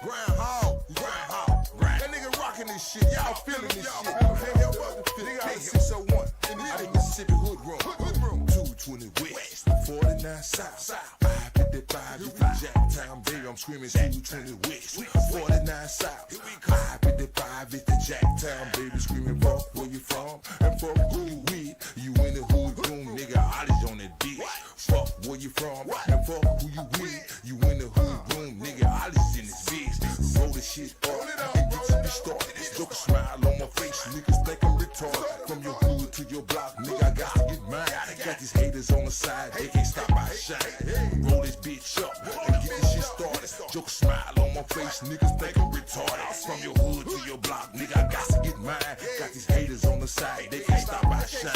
Groundhog. That nigga rocking this shit. Y'all feeling this shit. Can't help but to feel it. Nigga, 601 in the Mississippi Hood Room. 220 West, 49 South. 555 is the Jacktown, baby. I'm screaming 220 West, 49 South. 555 is the Jacktown, baby. Screaming fuck where you from and fuck who you with. You in the hood room, nigga. Ollie's on that dick. Fuck where you from and fuck who you with. You in the hood room, nigga. Ollie's in his biz. Roll this shit up and get some started. Look a smile on my face, niggas think I'm retarded. From your hood to your block, nigga, I got to get mine. Got these haters on the side, they can't stop my shine. Roll this bitch up and get this shit started. Joke smile on my face, niggas think I'm retarded. From your hood to your block, nigga, I got to get mine. Got these haters on the side, they can't stop my shine.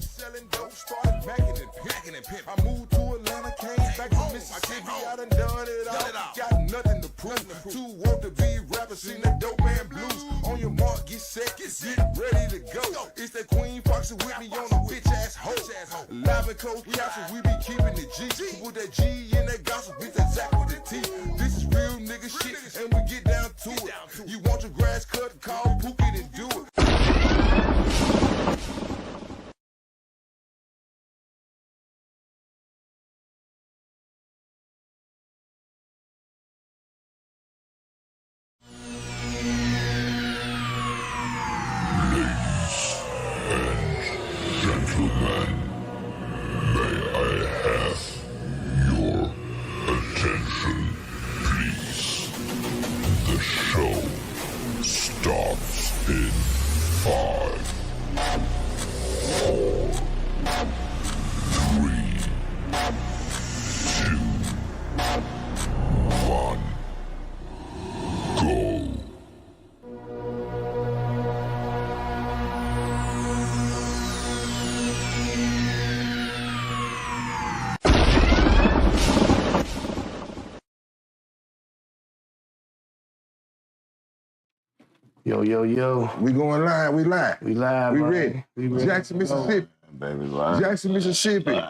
Selling dope, started macking and pimp. I moved to Atlanta, came back to Mississippi. I done it all. Got nothing to prove. Too woke to be rappers, sing that dope man blues. On your mark, get set, get ready to go. It's that Queen Foxy with me on a bitch ass hoe. Live and close captions, we be keeping it G. With that G in that gossip, bitch, that Zach with the T. This is real nigga shit, and we get down to it. You want your grass cut, call Pookie and do it. Yo. We going live, we live. We live, we man. ready. We ready. Jackson, Mississippi. Baby, live. Jackson, Mississippi.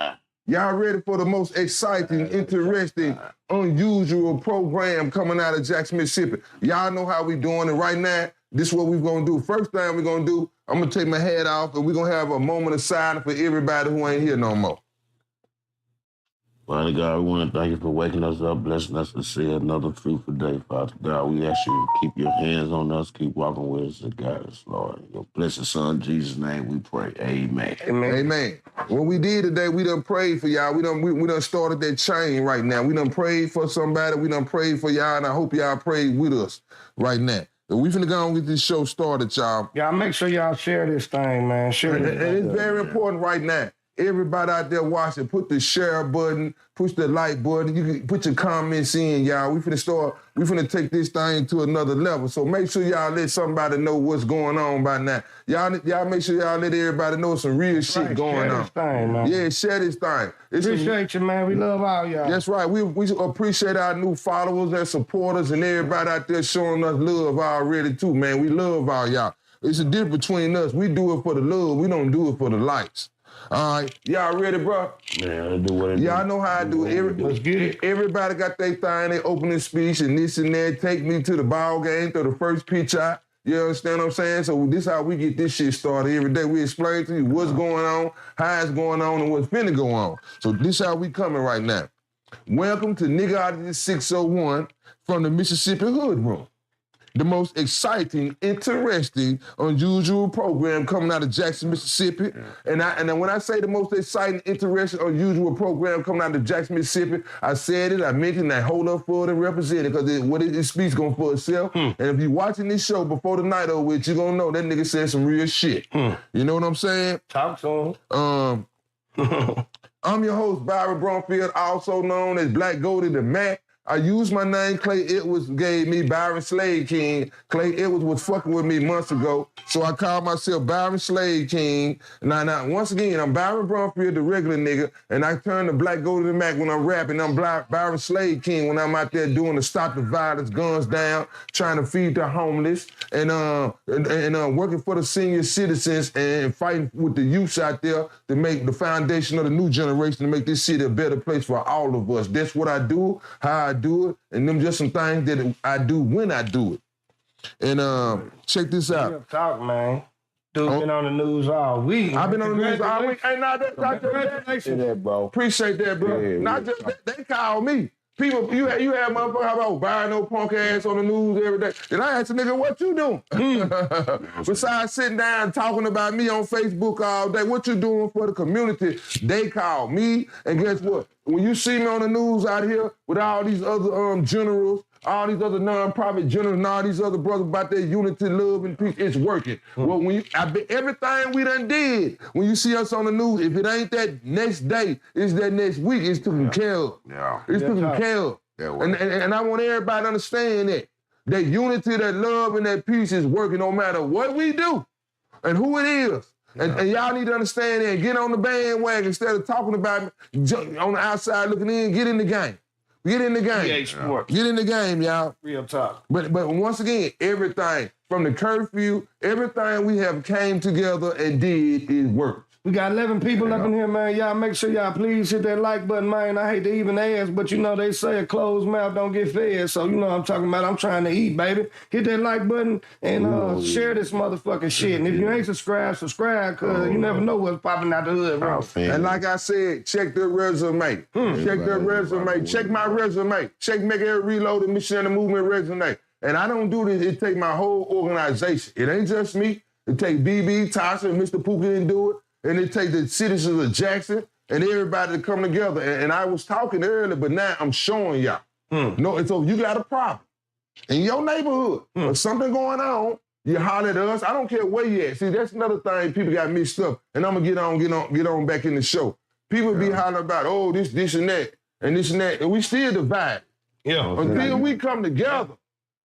Y'all ready for the most exciting, interesting, unusual program coming out of Jackson, Mississippi? Y'all know how we doing it right now. This is what we're gonna do. First thing we're gonna do, I'm gonna take my hat off and we're gonna have a moment of silence for everybody who ain't here no more. Father God, we want to thank you for waking us up, blessing us to see another fruitful day, Father God. We ask you to keep your hands on us, keep walking with us and guide us, Lord. In your blessed Son, Jesus' name, we pray. Amen. Amen. What we did today, we done prayed for y'all. We done started that chain right now. We done prayed for somebody. We done prayed for y'all, and I hope y'all prayed with us right now. We finna go and get this show started, y'all. Y'all make sure y'all share this thing, man. Share it. And it's very important right now. Everybody out there watching, put the share button, push the like button. You can put your comments in, y'all. We finna take this thing to another level. So make sure y'all let somebody know what's going on by now. Y'all make sure y'all let everybody know some real shit going on. Share this thing, man. Yeah, share this thing. Appreciate you, man. We love all y'all. That's right. We appreciate our new followers and supporters and everybody out there showing us love already too, man. We love all y'all. It's a difference between us. We do it for the love. We don't do it for the likes. All right, y'all ready, bro? Man, I do what I do. Y'all know how I do it. Let's get it. Everybody got their thing, their opening speech and this and that. Take me to the ball game, throw the first pitch out. You understand what I'm saying? So this is how we get this shit started every day. We explain to you what's going on, how it's going on, and what's finna go on. So this is how we coming right now. Welcome to Niggaology 601 from the Mississippi Hood Room. The most exciting, interesting, unusual program coming out of Jackson, Mississippi. And when I say the most exciting, interesting, unusual program coming out of Jackson, Mississippi, I said it, I mentioned it, I hold up for it and represent it, because what it speaks going for itself. And if you're watching this show before the night over with, you're gonna know that nigga said some real shit. You know what I'm saying? Talk to him. I'm your host, Byron Brumfield, also known as Black Goldie the Mac. I used my name, Clay Edwards gave me Byron Slade King. Clay Edwards was fucking with me months ago, so I called myself Byron Slade King. Now, once again, I'm Byron Brumfield, the regular nigga, and I turn to Black Goldie the Mac when I'm rapping. I'm Byron Slade King when I'm out there doing the stop the violence, guns down, trying to feed the homeless, and working for the senior citizens and fighting with the youths out there to make the foundation of the new generation to make this city a better place for all of us. That's what I do, how I do it, and them just some things that I do when I do it. And check this out. Real talk, man. Dude been on the news all week. I've been on the news all week. Ain't not that. Congratulations, bro. Appreciate that, bro. Yeah, not just they call me. People, you have motherfuckers about buying no punk ass on the news every day. Then I ask a nigga, what you doing? Besides sitting down talking about me on Facebook all day, what you doing for the community? They call me, and guess what? When you see me on the news out here with all these other generals, all these other non-profit generals, and all these other brothers about their unity, love, and peace, it's working. Well, when everything we done did, when you see us on the news, if it ain't that next day, it's that next week, it's taken care of. Yeah. It's taken care of. And I want everybody to understand that unity, that love, and that peace is working no matter what we do and who it is. And y'all need to understand that and get on the bandwagon instead of talking about on the outside looking in, get in the game. Get in the game. Get in the game, y'all. Real talk. But once again, everything from the curfew, everything we have came together and did is worked. We got 11 people up in here, man. Y'all make sure y'all please hit that like button, man. I hate to even ask, but you know they say a closed mouth don't get fed. So you know what I'm talking about. I'm trying to eat, baby. Hit that like button and share this motherfucking shit. And if you ain't subscribed, because you never know what's popping out the hood, bro. And like I said, check the resume. Check the resume. Check my resume. Check Make Every Reload and Missionary Movement resume. And I don't do this. It take my whole organization. It ain't just me. It take BB, Tasha, and Mr. Pookie and do it. And it take the citizens of Jackson and everybody to come together. And I was talking earlier, but now I'm showing y'all. No, so you got a problem in your neighborhood or something going on, you holler at us. I don't care where you at. See, that's another thing people got mixed up. And I'm gonna get on back in the show. People be hollering about, oh, this and that, and this and that, and we still divide. Yeah. Until we come together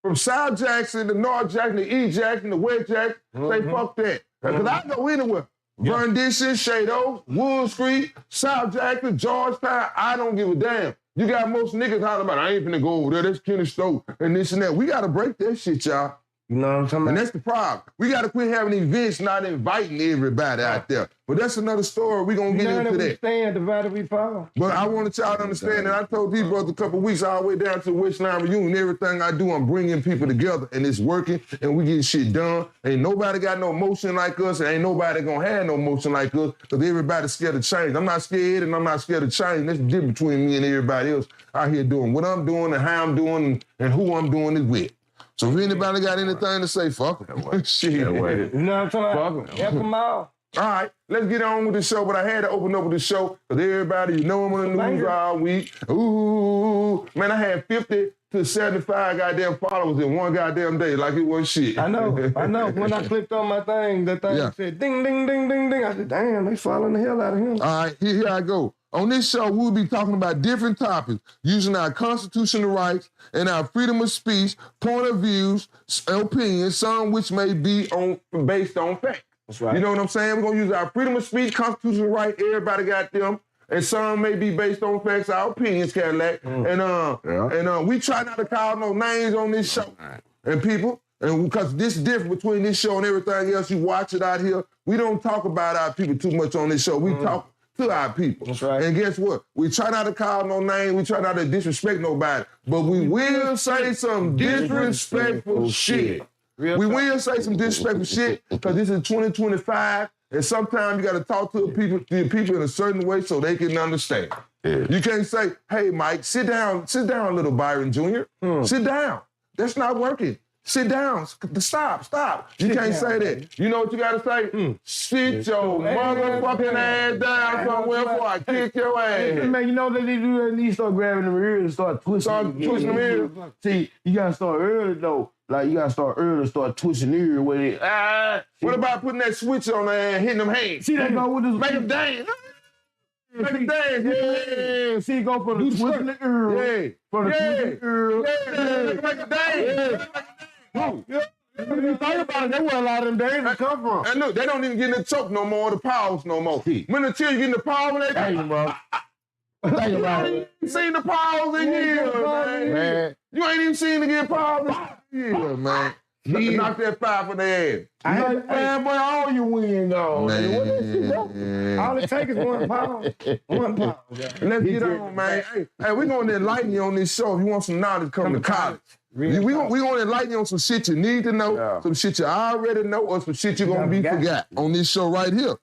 from South Jackson to North Jackson to East Jackson to West Jackson, say fuck that. Because I go anywhere. Rendition, Shado, Wood Street, South Jackson, Georgetown, I don't give a damn. You got most niggas hollering about, I ain't finna go over there, that's Kenny Stokes, and this and that. We gotta break that shit, y'all. You know what I'm talking about? And that's the problem. We gotta quit having events, not inviting everybody out there. But that's another story. We gonna get into that. We stand, divided we fall. But I wanted y'all to understand that I told these brothers a couple weeks all the way down to the Westline reunion, everything I do, I'm bringing people together, and it's working, and we getting shit done. Ain't nobody got no motion like us, and ain't nobody gonna have no motion like us, because everybody's scared of change. I'm not scared, and I'm not scared of change. That's the difference between me and everybody else out here doing what I'm doing and how I'm doing and who I'm doing it with. So if anybody got anything to say, fuck them. Shit. You know what I'm talking about? Help them all. All right, let's get on with the show, but I had to open up with the show because everybody, you know I'm on the news all week. Ooh, man, I had 50 to 75 goddamn followers in one goddamn day like it was shit. I know. When I clicked on my thing, that thing said ding, ding, ding, ding, ding. I said, damn, they following the hell out of him. All right, here I go. On this show, we'll be talking about different topics using our constitutional rights and our freedom of speech, point of views, opinions, some which may be based on fact. That's right. You know what I'm saying? We're going to use our freedom of speech, constitutional right, everybody got them, and some may be based on facts, our opinions, Cadillac. And we try not to call no names on this show. And people, and because this is different between this show and everything else, you watch it out here, we don't talk about our people too much on this show. We talk to our people. That's right. And guess what? We try not to call no name. We try not to disrespect nobody. But we will say some disrespectful shit. We will say some disrespectful shit because this is 2025, and sometimes you got to talk to the people in a certain way so they can understand. Yeah. You can't say, hey, Mike, sit down, little Byron Jr. Sit down. That's not working. Sit down. Stop. You can't say that. You know what you got to say? Sit your motherfucking ass down somewhere before I kick your ass. Man, you know that they do that, they start grabbing them ears and start twisting them ears. See, you got to start early, though. Like, you got to start early and start twisting ears with it. What about putting that switch on there and hitting them hands? See, that go with this. Make them dance. Make them dance. Yeah. See, go for the twisting the ear. Yeah. For the twisting ear. Yeah. Make them dance. Yeah. When you think about it, that's where a lot of them dances come from. And look, they don't even get in the choke no more, the pause no more. When until you get in the pause, they Dang, bro. Think about it. You ain't seen the pause in years, man. You ain't even seen it get pause in years, man. Knock that 5 for their ass. Man, boy, all you win on. Man. What that shit go? All it takes is 1 pound. 1 pound. Let's get on, man. Hey, we're going to enlighten you on this show. If you want some knowledge, come to college. We're going to enlighten you on some shit you need to know, some shit you already know, or some shit you're going to be forgot on this show right here.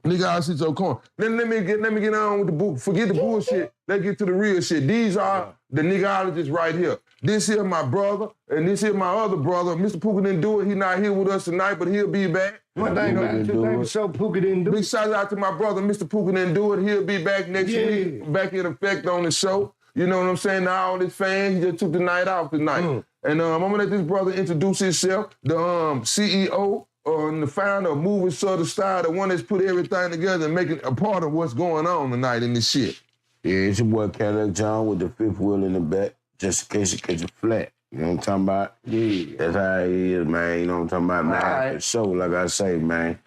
Nigga, I sit your corner. Then let me get on with the book. Forget the bullshit. Let's get to the real shit. These are the niggaologists right here. This here my brother, and this here my other brother. Mr. Pooka didn't do it. He not here with us tonight, but he'll be back. One thing about the show, Pooka didn't do it. Big shout out to my brother, Mr. Pooka didn't do it. He'll be back next week, back in effect on the show. You know what I'm saying? Now all his fans, he just took the night off tonight. And I'm gonna let this brother introduce himself, the CEO and the founder of Moving SouthernStyles, the one that's put everything together and making a part of what's going on tonight in this shit. Yeah, it's your boy Cadillac John with the 5th wheel in the back, just in case you catch a flat. You know what I'm talking about? Yeah. That's how it is, man. You know what I'm talking about, man? For sure, like I say, man.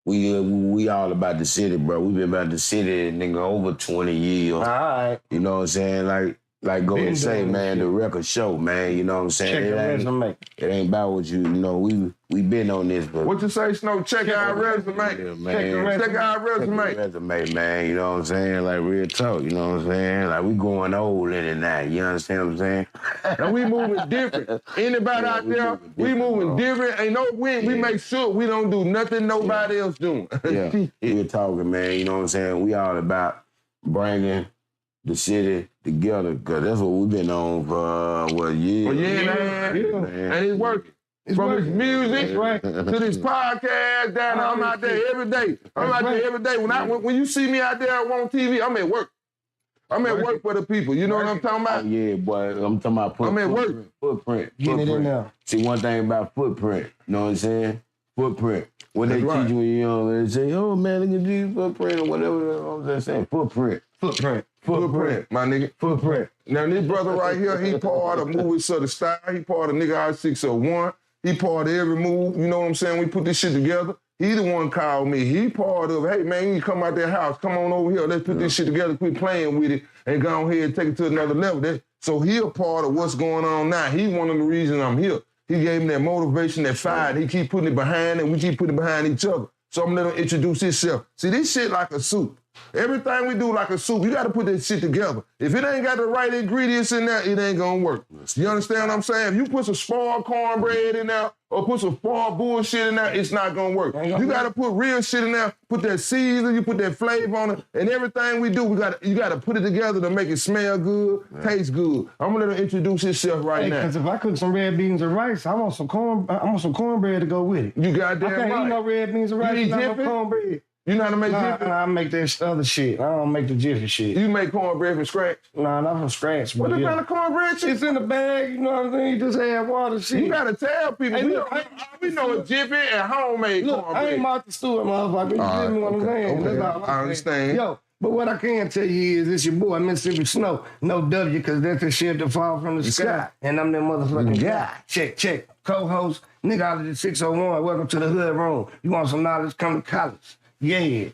We all about the city, bro. We been about the city, nigga, over 20 years. All right. You know what I'm saying? Like go and say, man, the record show, man. You know what I'm saying? Check your resume. It ain't about what you know. We been on this, but what you say, Snow? Check our resume. Yeah, man. Check our resume. Check resume, man. You know what I'm saying? Like real talk. You know what I'm saying? Like we going old in it now. You understand what I'm saying? And we moving different. Anybody out there, we moving different. Ain't no win. We make sure we don't do nothing nobody else doing. Real talking, man. You know what I'm saying? We all about bringing the city together, because that's what we've been on for years. For years, man. And it's working. From this music to this podcast, down there, I'm out there every day. When you see me out there on TV, I'm at work. I'm at work for the people. You know what I'm talking about? Yeah, boy. I'm talking about I'm at work. Footprint. Get it in there. See, one thing about footprint, you know what I'm saying? Footprint. When they teach you when you're young, they say, oh, man, look at these footprint or whatever. You know what I'm saying? Footprint, my nigga. Footprint. Now, this brother right here, he part of Moving SouthernStyles. He part of Niggaology 601. He part of every move. You know what I'm saying? We put this shit together. He the one called me. He part of, hey, man, you come out that house. Come on over here. Let's put this shit together. Quit playing with it and go ahead and take it to another level. So he a part of what's going on now. He one of the reasons I'm here. He gave me that motivation, that fire. He keep putting it behind, and we keep putting it behind each other. So I'm gonna let him introduce himself. See, this shit like a soup. Everything we do like a soup. You gotta put that shit together. If it ain't got the right ingredients in there, it ain't gonna work. You understand what I'm saying? If you put some spoiled cornbread in there or put some spoiled bullshit in there, it's not gonna work. You gotta put real shit in there, put that season, you put that flavor on it, and everything we do, you gotta put it together to make it smell good, taste good. I'm gonna let him introduce himself right now. Because if I cook some red beans and rice, I want some cornbread to go with it. You goddamn right. I can't eat no red beans and rice without no cornbread. You know how to make jiffy? I make that other shit. I don't make the jiffy shit. You make cornbread from scratch? Nah, not from scratch. What kind of cornbread shit? It's in the bag, you know what I'm saying? You just add water shit. You gotta tell people. Hey, we know a jiffy and homemade cornbread. I ain't out the store, motherfucker. You feel me what I'm saying? Okay. That's all I understand. Yo, but what I can tell you is it's your boy, Mississippi Snow. No W, because that's the shit that fall from the sky. And I'm that motherfucking guy. Check. Co-host, Niggaology 601. Welcome to the hood room. You want some knowledge? Come to college. Yeah.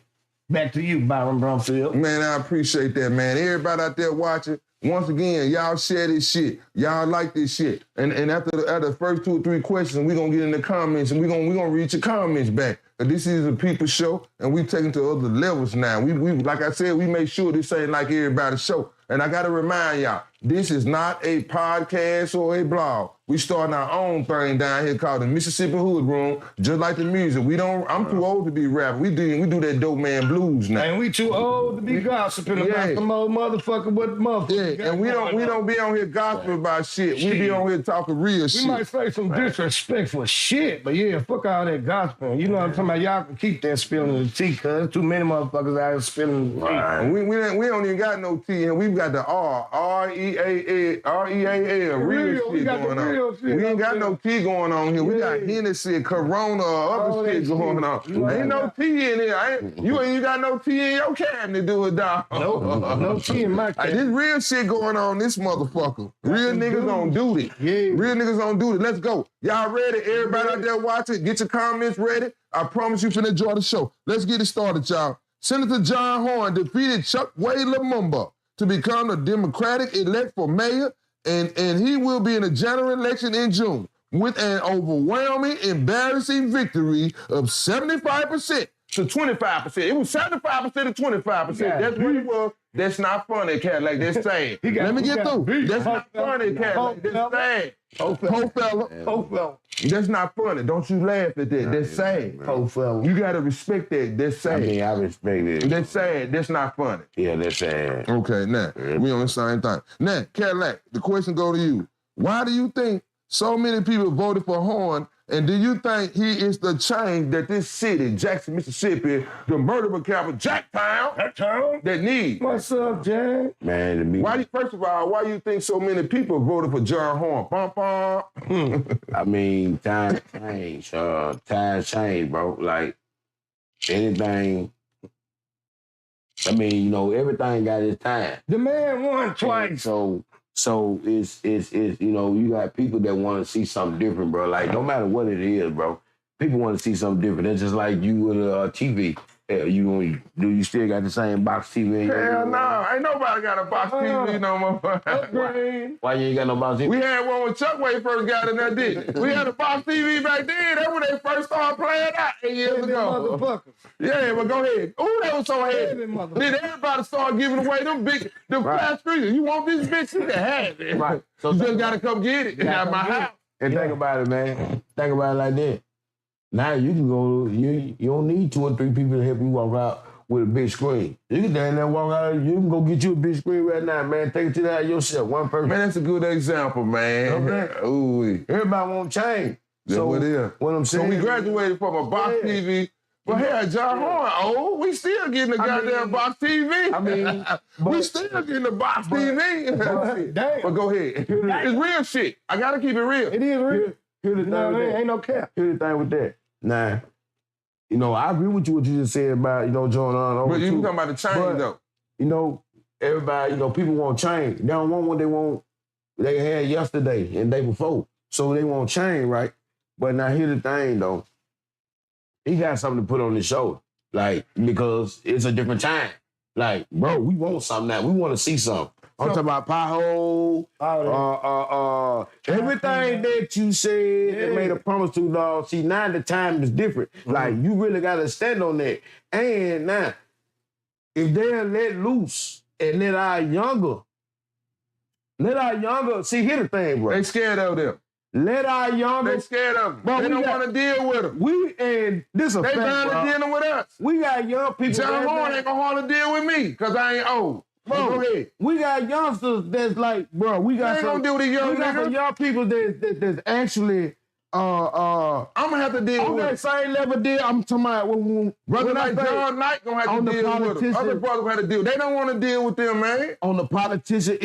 Back to you, Byron Brumfield. Man, I appreciate that, man. Everybody out there watching, once again, y'all share this shit. Y'all like this shit. And after the first 2 or 3 questions, we're going to get in the comments, and we're gonna read your comments back. This is a people show, and we taking to other levels now. We like I said, we make sure this ain't like everybody's show. And I got to remind y'all, this is not a podcast or a blog. We starting our own thing down here called the Mississippi Hood Room, just like the music. I'm too old to be rapping. We do that dope man blues now. And we too old to be gossiping about some old motherfucker with motherfucker. Yeah, and we don't be on here gossiping about shit. We be on here talking real shit. We might say some disrespectful shit, but yeah, fuck all that gossiping. You know what I'm talking about? Y'all can keep that spilling the tea, cuz too many motherfuckers out here spilling the tea. Right. We don't even got no tea, and we've got the R-E-A-L, real shit going on. We ain't got no tea going on here. We got Hennessy, Corona, other shit going on. Ain't no tea in here. You ain't got no tea in your cabinet, do it, dog. No tea in my cabinet. This real shit going on, this motherfucker. Real niggas on duty. Yeah. Real niggas on duty. Let's go. Y'all ready? Everybody out there watching, get your comments ready. I promise you finna enjoy the show. Let's get it started, y'all. Senator John Horn defeated Chuck Wade Lumumba to become the Democratic elect for mayor, and he will be in a general election in June. with an overwhelming, embarrassing victory of 75% to 25%. It was 75% to 25%. That's what it was. That's not funny, cat. Like that's sad. Let me get through. That's not funny, cat. Like that's sad. Poor fella. That's not funny. Don't you laugh at that. That's sad. Poor fella. You gotta respect that. That's sad. I mean, I respect it. That's sad. That's not funny. Yeah, that's sad. Okay, now, we on the same thing. Now, Cadillac, the question go to you. Why do you think so many people voted for Horn, and do you think he is the change that this city, Jackson, Mississippi, the murder capital, Jacktown, that need? What's up, Jack? Man, to me, First of all, why do you think so many people voted for John Horn? Bum, bum. I mean, times change. Times change, bro. Like, anything, I mean, you know, everything got its time. The man won twice. So it's you know, you got people that want to see something different, bro. Like, no matter what it is, bro, people want to see something different. It's just like you with a TV. Do you still got the same box TV? Hell no. Ain't nobody got a box TV no more. Why you ain't got no box TV? We had one when Chuck Way first got in there, didn't we? We had a box TV back then. That's when they first started playing out 8 years ago. Motherfuckers. Yeah, but go ahead. Ooh, that was so heavy. Then everybody started giving away them flat screens. You want this bitch? You can have it. Right. So you just gotta come get it at my house. And think about it, man. Think about it like that. Now you can go, you don't need 2 or 3 people to help you walk out with a big screen. You can down there walk out, you can go get you a big screen right now, man. Take it to the house yourself, one person. Man, that's a good example, man. Okay. Ooh. Everybody want change. That's what it is. What I'm saying. So we graduated from a box TV. But hell, John Horn, we still getting the goddamn box TV. I mean, we still getting the box TV. Damn. But go ahead. It's real shit. I gotta keep it real. It is real. Here's the thing No, with man, that. ain't no cap. Here's the thing with that. Now, you know, I agree with you what you just said about, you know, John on. But you talking about the change, though. You know, everybody, you know, people want change. They don't want what they had yesterday and the day before. So they want change, right? But now here's the thing, though. He got something to put on his shoulder. Like, because it's a different time. Like, bro, we want something now. We want to see something. I'm talking about pothole, everything that you said that made a promise to, dog. See, now the time is different. Like, you really got to stand on that. And now, if they're let loose and let our younger, see, here's the thing, bro. They scared of them. Let our younger. They scared of them. Bro, they don't want to deal with them. This a They fact, finally dealing with us. We got young people. John Horn ain't gonna hardly deal with me because I ain't old. Bro, go ahead. We got youngsters that's like, bro, we got They ain't gonna deal with these young we got some niggas. young people that's actually I'm gonna have to deal on with that them. same level deal. I'm talking about Brother like John Knight gonna have on to the deal with them. politician- Other brothers gonna have to deal. They don't want to deal with them, man. on the politician.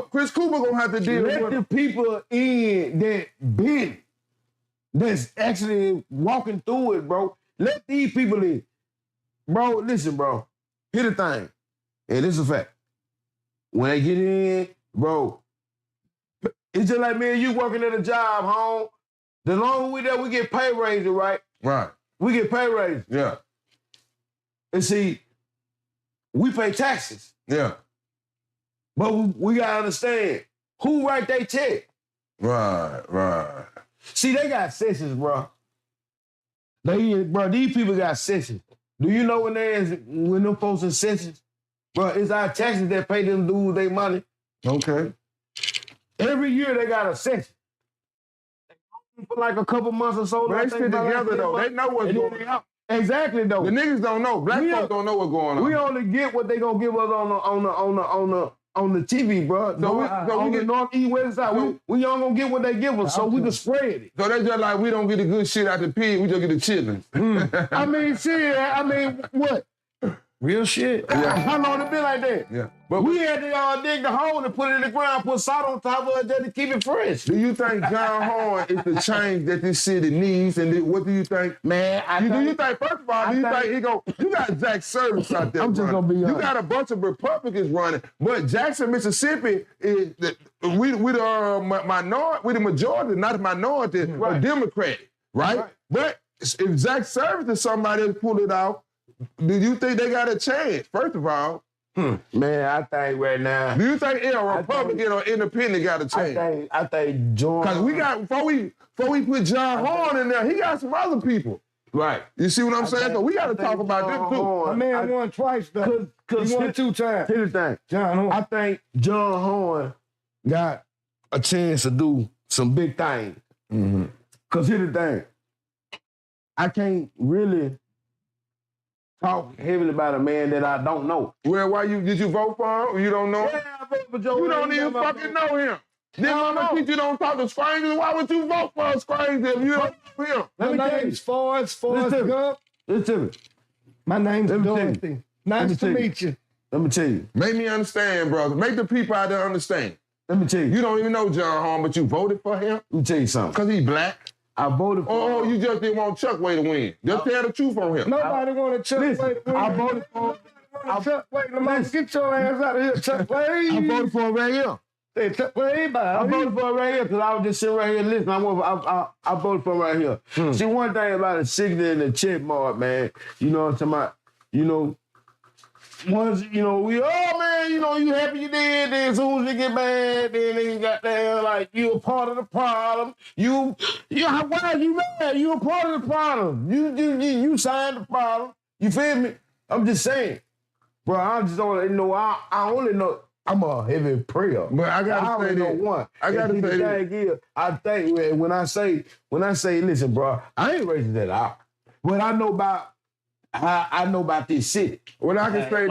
Chris Cooper gonna have to deal Let with the them. people in that's actually walking through it, bro. Let these people in. Bro, listen, bro. Here's the thing. And this is a fact. When they get in, bro, it's just like me and you working at a job, home. The longer we there, we get pay raises, right? Right. We get pay raises. Yeah. And see, we pay taxes. Yeah. But we gotta understand, who write they check? Right. See, they got sessions, bro. These people got sessions. Do you know when them folks in sessions? Bro, it's our taxes that pay them dudes their money. Okay. Every year they got a session. For like a couple months or so. But they sit together, though. They know what's going on. Exactly, though. The niggas don't know. Black folks don't know what's going on. We only get what they gonna give us on the TV, bro. So we get north, east, west, side. We all gonna get what they give us, so we can spread it. So they just like, we don't get the good shit out the pig, we just get the chitlins. I mean, shit. What? Real shit. How long it been like that? Yeah. But we had to dig the hole and put it in the ground, put salt on top of it just to keep it fresh. Do you think John Horn is the change that this city needs? And what do you think? Man, do you think, first of all, you got Jack Service out there? I'm just running. gonna be You honest. got a bunch of Republicans running, but Jackson, Mississippi is we the majority, not the minority, a Democratic, right? But if Jack Service is somebody that's pulled it off, do you think they got a chance? First of all, Man, I think right now. Do you think Republican or independent got to change? I think John. Because we got before we put John Horn in there, he got some other people. Right. You see what I'm saying? So we got to talk about them too. My man won twice though. He won 2 times. Here's the thing. John Horn. I think John Horn got a chance to do some big things. Because here's the thing. I can't really talk heavily about a man that I don't know. Well, did you vote for him? You don't know him? Yeah, I voted for Joe. You don't even fucking know him. Then mama teach you don't talk to strangers. Why would you vote for a stranger if you don't know him? My name's Forrest Gump. Listen to me. My name's Let me tell you. Dorothy. Nice to meet you. Let me tell you. Make me understand, brother. Make the people out there understand. Let me tell you. You don't even know John Horn, but you voted for him? Let me tell you something. Because he black? I voted for Oh, you just didn't want Chuck Way to win. Just tell the truth on him. Nobody wanted Chuck Way to win. I voted for Chuck Way. Get your ass out of here, Chuck Way. I voted for him right here. Hey, Chuck Way, I voted for him right here because I was just sitting right here listening. I voted for him right here. See, one thing about the signature and the check mark, man, you know what I'm talking about? You know, once, you know, you happy you did, then as soon as you get mad, then you got there, like, you a part of the problem. Why are you mad? You a part of the problem. You signed the problem. You feel me? I'm just saying. Bro, I just don't know, I only know, I'm a heavy prayer. But I gotta say this. this. I gotta say this. I think when I say, listen, bro, I ain't raising that out. But I know about this city. What I can say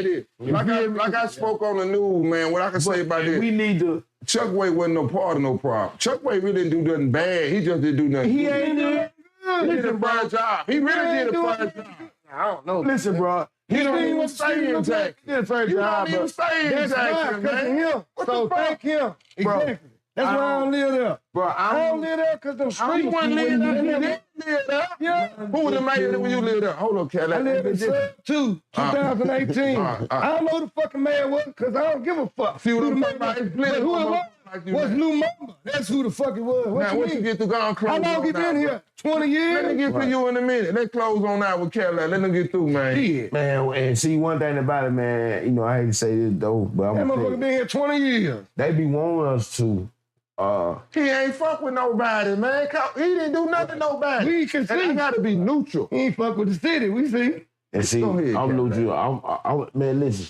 this. Like I spoke on the news, man, what I can say about this. We need to. Chuck Way wasn't no part of no problem. Chuck Way really didn't do nothing bad. He just didn't do nothing He good. ain't doing He did a fine job. He really did a fine job. I don't know. Listen, bro. He don't even stay in Jackson. He did a fair You job, don't even bro. stay in That's right, Jackson, because of man. him. So thank him. Bro, Exactly. That's why I don't live there. Bro, I don't live there because them streets. You wasn't living there. You didn't live there. Yeah. Who was the mayor when you lived there? Hold on, Kelly. I live in Sub 2, 2018. I don't know who the fucking mayor was because I don't give a fuck. See what I'm Who the talking about? mayor- It's plenty But who of it was? like you, Was man. Lou Mama. That's who the fuck it was. What Now, you once you mean? get to gone close How long you been here? 20 years? Let me get to you in a minute. Let's close on out with Kelly. Let them get through, man. Shit. Man, and see, one thing about it, man, you know, I hate to say this, though, but I'm That gonna tell motherfucker you, been here 20 years. they be wanting us to, He ain't fuck with nobody, man. He didn't do nothing to nobody. We can And I see. gotta be neutral. He ain't fuck with the city. We see. and see, Go ahead, I'm Captain. neutral. Man, listen.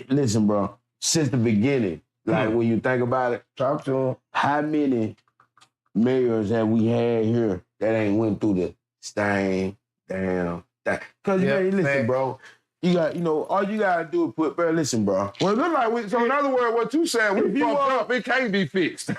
Listen, bro, since the beginning, like when you think about it, Talk to him. how many mayors have we had here that ain't went through the stain, damn, that? Because, Yeah, listen, fact. bro, you got, all you gotta do is put, bro, listen, bro. Well, it look like so in other words, what you said, we If you fucked wanna- up. It can't be fixed.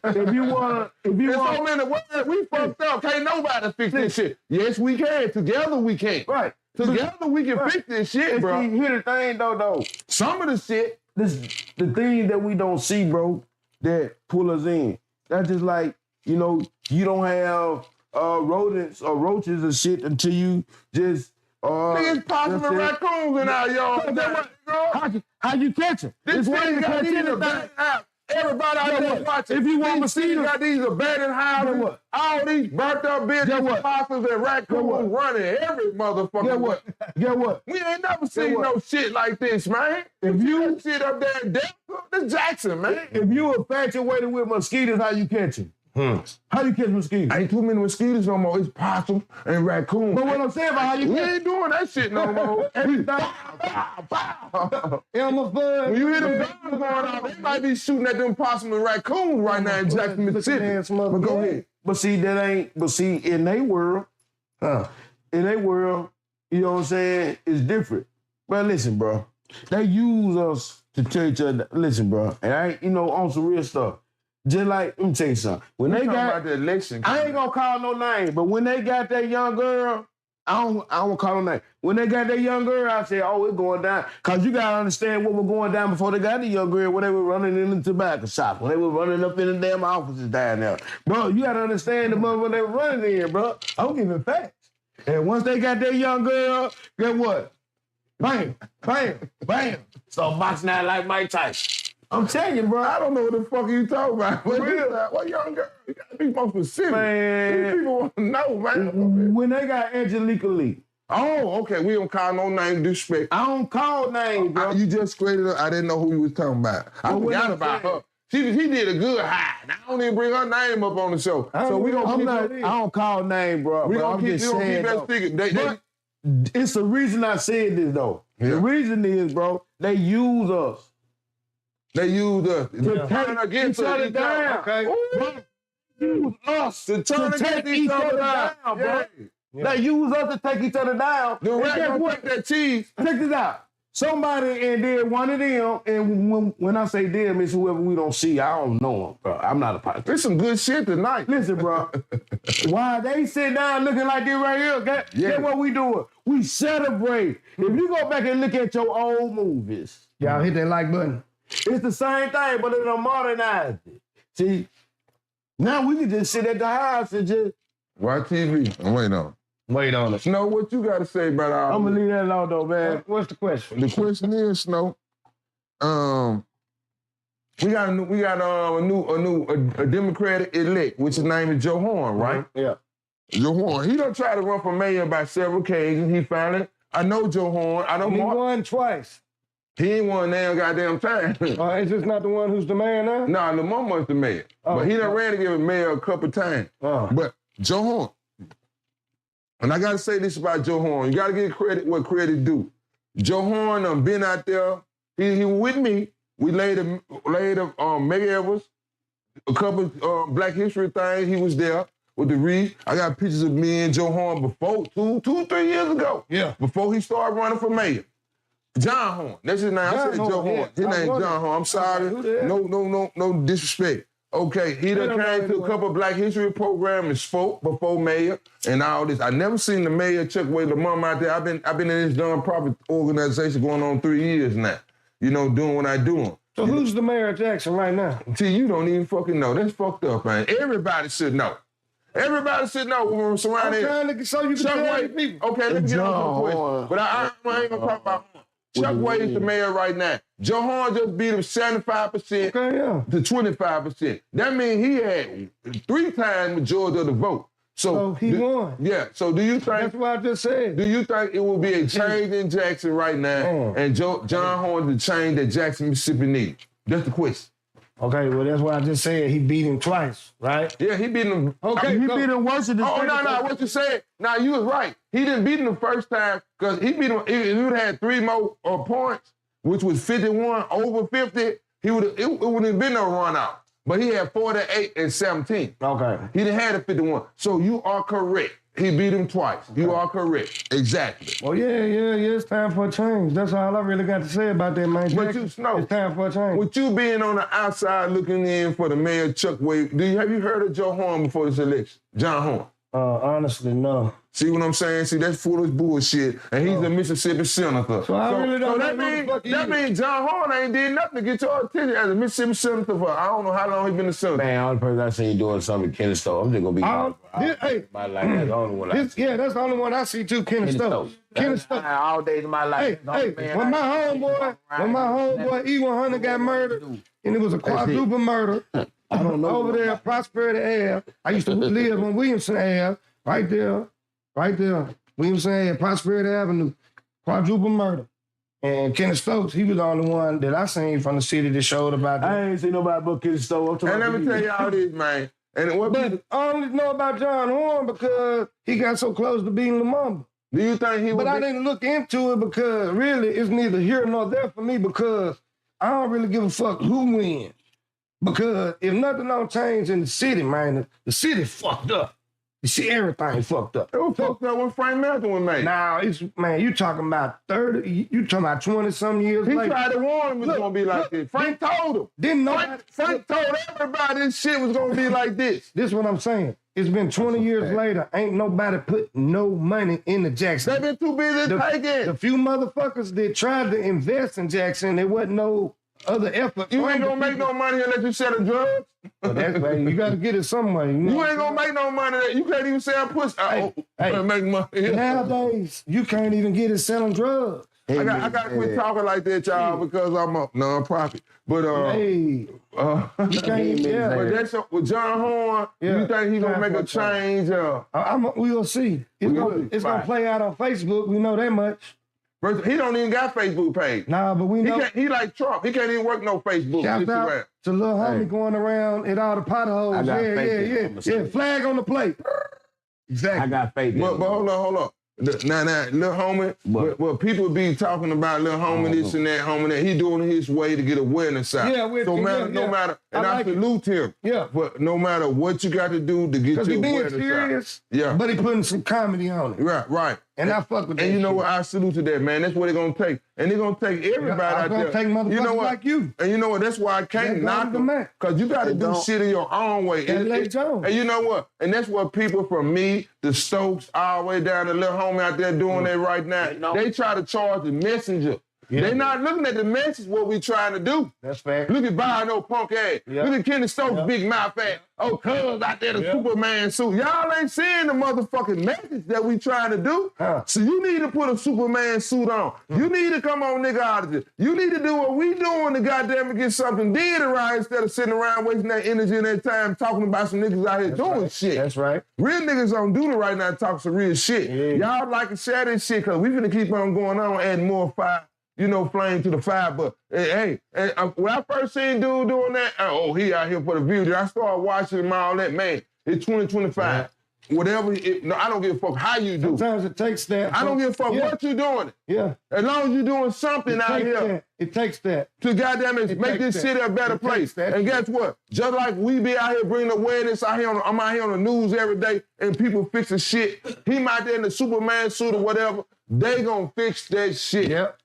If you want, There's so many ways we fucked up. Can't nobody fix this shit. Yes, we can. Together we can. right. Together we can fix this shit, And bro. see, here's the thing, though. Some of the shit, The thing that we don't see, bro, that pull us in. That's just like, you don't have rodents or roaches and shit until you just niggas possum and raccoons in our yard. How you catch them? This one thing you got catch these anything. abandoned houses. Everybody out there watching. If you want these cities mosquitoes- got these abandoned houses. what? All these burnt up bitches, possums and raccoons running every motherfucker. Get what? We ain't never seen what? no shit like this, man. If you- that shit up there in Delta, this Jackson, man. If you infatuated with mosquitoes, how you catch them? How you catch mosquitoes? Ain't too many mosquitoes no more. It's possum and raccoon. But what I'm saying about how you We catch ain't doing that shit no more. everything. Elmer Fudd. When you hear them guns going off, they might be shooting at them possum and raccoons right now in Jackson, Mississippi. But go ahead. But see, in their world, you know what I'm saying, it's different. But listen, bro, they use us to tell each other, listen, bro, and I ain't, on some real stuff. Just like, let me tell you something. When they Talking got, about the election. I ain't gonna call no name, but when they got that young girl, I don't call no name. When they got that young girl, I said, oh, it's going down. Because you got to understand what was going down before they got the young girl, when they were running in the tobacco shop, when they were running up in the damn offices down there. Bro, you got to understand the mother they were running in, bro. I'm giving facts. And once they got that young girl, guess what? Bam, bam, bam. So boxing out like Mike Tyson. I'm telling you, bro. I don't know what the fuck you talking about. What young girl? You gotta be more specific. Man. These people want to know, man. When they got Angelica Lee, Oh, okay. We don't call no name disrespect. I don't call names, bro. You just straight up. I didn't know who you was talking about. I forgot about her. He did a good hide. I don't even bring her name up on the show. So we gonna keep I don't call names, bro. We gonna keep that sticker. It's the reason I said this though. Yeah. The reason is, bro, they use us. They use us To turn against each other down. Okay. Bro, use us To turn take against each other down, bro. Yeah. They use us to take each other down. The rat gonna take that cheese. Check this out. Somebody and then one of them, and when I say them, it's whoever we don't see. I don't know them, bro. I'm not a part. There's some good shit tonight. Listen, bro. Why they sit down looking like this right here? Guess what we doing? We celebrate. If you go back and look at your old movies, Y'all hit that like button. it's the same thing, but they done modernized it. See, now we can just sit at the house and just. Watch TV. I'm waiting on. Wait on it. Snow, what you got to say about all I'm this? gonna leave that alone though, man. What's the question? The question is, Snow. We got a Democratic elect, which his name is Joe Horn, right? Yeah. Joe Horn. He done tried to run for mayor by several occasions. He finally. I know Joe Horn. I know He Mark. won twice. He ain't won damn goddamn time. Is this not the one who's the man now? Nah, the mama's the mayor. But he done ran to give a mayor a couple times. But Joe Horn. And I got to say this about Joe Horn. You got to give credit what credit due. Joe Horn done been out there. He was with me. We laid Mega Evers, a couple Black History things. He was there with the wreath. I got pictures of me and Joe Horn before, 3 years ago. Yeah. Before he started running for mayor. John Horn. That's his name. I said Joe Horn. His name John Horn. I'm sorry. No disrespect. Okay, he done came to a couple of Black History programs and spoke before mayor and all this. I never seen the mayor Chuck Wade Lamont out there. I've been in this nonprofit organization going on 3 years now. You know, doing what I doing. So who's the mayor of Jackson right now? See, you don't even fucking know. That's fucked up, man. Everybody should know. Everybody should know when we're surrounded. I'm trying to so you can Chuck tell Wade. people. Okay, let me get on to the question. But I ain't gonna talk about Horn. Chuck Wade is the mayor right now. Joe Horn just beat him 75% to 25%. That means he had 3 times majority of the vote. So he won. Yeah. So do you think? That's what I just said. Do you think it will be a change in Jackson right now, and John Horn the change that Jackson, Mississippi needs? That's the question. Okay, well, that's what I just said. He beat him twice, right? Yeah, he beat him. Okay, He beat him worse than the Oh, no, what you said. Now, you was right. He didn't beat him the first time because he beat him. If he would have had 3 more points, which was 51 over 50, it wouldn't have been no run out. But he had 48 and 17. Okay. He didn't have the 51. So you are correct. He beat him twice. Okay. You are correct. Exactly. Well, yeah, it's time for a change. That's all I really got to say about that, man. But you know, it's time for a change. With you being on the outside looking in for the mayor, Chuck Wade, have you heard of Joe Horn before this election? John Horn. Honestly, no. See what I'm saying? See, that's foolish bullshit. And he's a Mississippi senator. So I really don't know that means John Horn ain't did nothing to get your attention as a Mississippi senator for I don't know how long he been a senator. Man, the only person I seen doing something Kenny Stokes. I'm just gonna be my life. That's the only one. That's the only one I see too. Kenny Stokes. Kenny Stokes. All days of my life. When my homeboy E100 got murdered, and it was a quadruple murder. I don't know. Over there, Prosperity Ave. I used to live on Williamson Ave, right there. Williamson Ave, Prosperity Avenue, quadruple murder. And Kenny Stokes, he was the only one that I seen from the city that showed about that. I ain't seen nobody but Kenny Stokes. And let me tell y'all this, man. But I only know about John Horn because he got so close to beating Lamont. Do you think he would? But I didn't look into it because really it's neither here nor there for me because I don't really give a fuck who wins. Because if nothing don't change in the city, man, the city fucked up. You see, everything fucked up. It was fucked up when Frank Melton was made. Now, you talking about 30, you talking about 20-some years later. He tried to warn him it was going to be like this. Frank told him. Didn't know. Frank told everybody this shit was going to be like this. This is what I'm saying. It's been 20 years later. Ain't nobody put no money into Jackson. They've been too busy taking. The few motherfuckers that tried to invest in Jackson, there wasn't no other effort. You ain't gonna make no money unless you sell drugs. Well, that's right. You got to get it somewhere. You ain't gonna make no money. You can't even sell pussy. Hey, make money. Nowadays, you can't even get it selling drugs. I got to quit talking like that, y'all, because I'm a non-profit. But Hey, you can't. Yeah, but that's with John Horn. You think he gonna make a change? we'll see. It's gonna play out on Facebook. We know that much. First, he don't even got Facebook page. Nah, but we know. He like Trump. He can't even work no Facebook. Shout out to little homie going around in all the potholes. Yeah. Flag on the plate. Exactly. I got faith in him. But hold on. Now, little homie, well, people be talking about little homie this and that, homie that. He doing his way to get awareness out. Yeah, no matter, and I salute him. Yeah. But no matter what you got to do to get your awareness being serious, out. but he putting some comedy on it. Right. And I fuck with that. And you know what? I salute to that, man. That's what they're going to take. And they're going to take everybody out there. Take motherfuckers like you. And you know what? That's why I can't knock them. Because you got to do shit in your own way. And you know what? And that's what people from me, the Stokes, all the way down to little homie out there doing that right now. They try to charge the messenger. Yeah. They're not looking at the message, what we trying to do. That's fair. Look at Bio punk ass. Yeah. Look at Kenny Stokes' big mouth ass. Oh, cuz out there, the Superman suit. Y'all ain't seeing the motherfucking message that we trying to do. So you need to put a Superman suit on. You need to come on Niggaology. You need to do what we doing to goddamn get something did around instead of sitting around wasting that energy and that time talking about some niggas out here doing shit. That's right. Real niggas don't do it right now talk some real shit. Yeah. Y'all like to share this shit because we finna keep on going on adding more fire. Flame to the fire, but hey, when I first seen dude doing that, he out here for the view. Then I started watching him all that, man. It's 2025. Whatever, I don't give a fuck how you do. Sometimes it takes that. I don't give a fuck what you doing. Yeah. As long as you're doing something out here. It takes that. To goddamn make this city a better place. And guess what? Just like we be out here bringing awareness I'm out here on the news every day and people fixing shit. He might there in the Superman suit or whatever. They gonna fix that shit. Yep.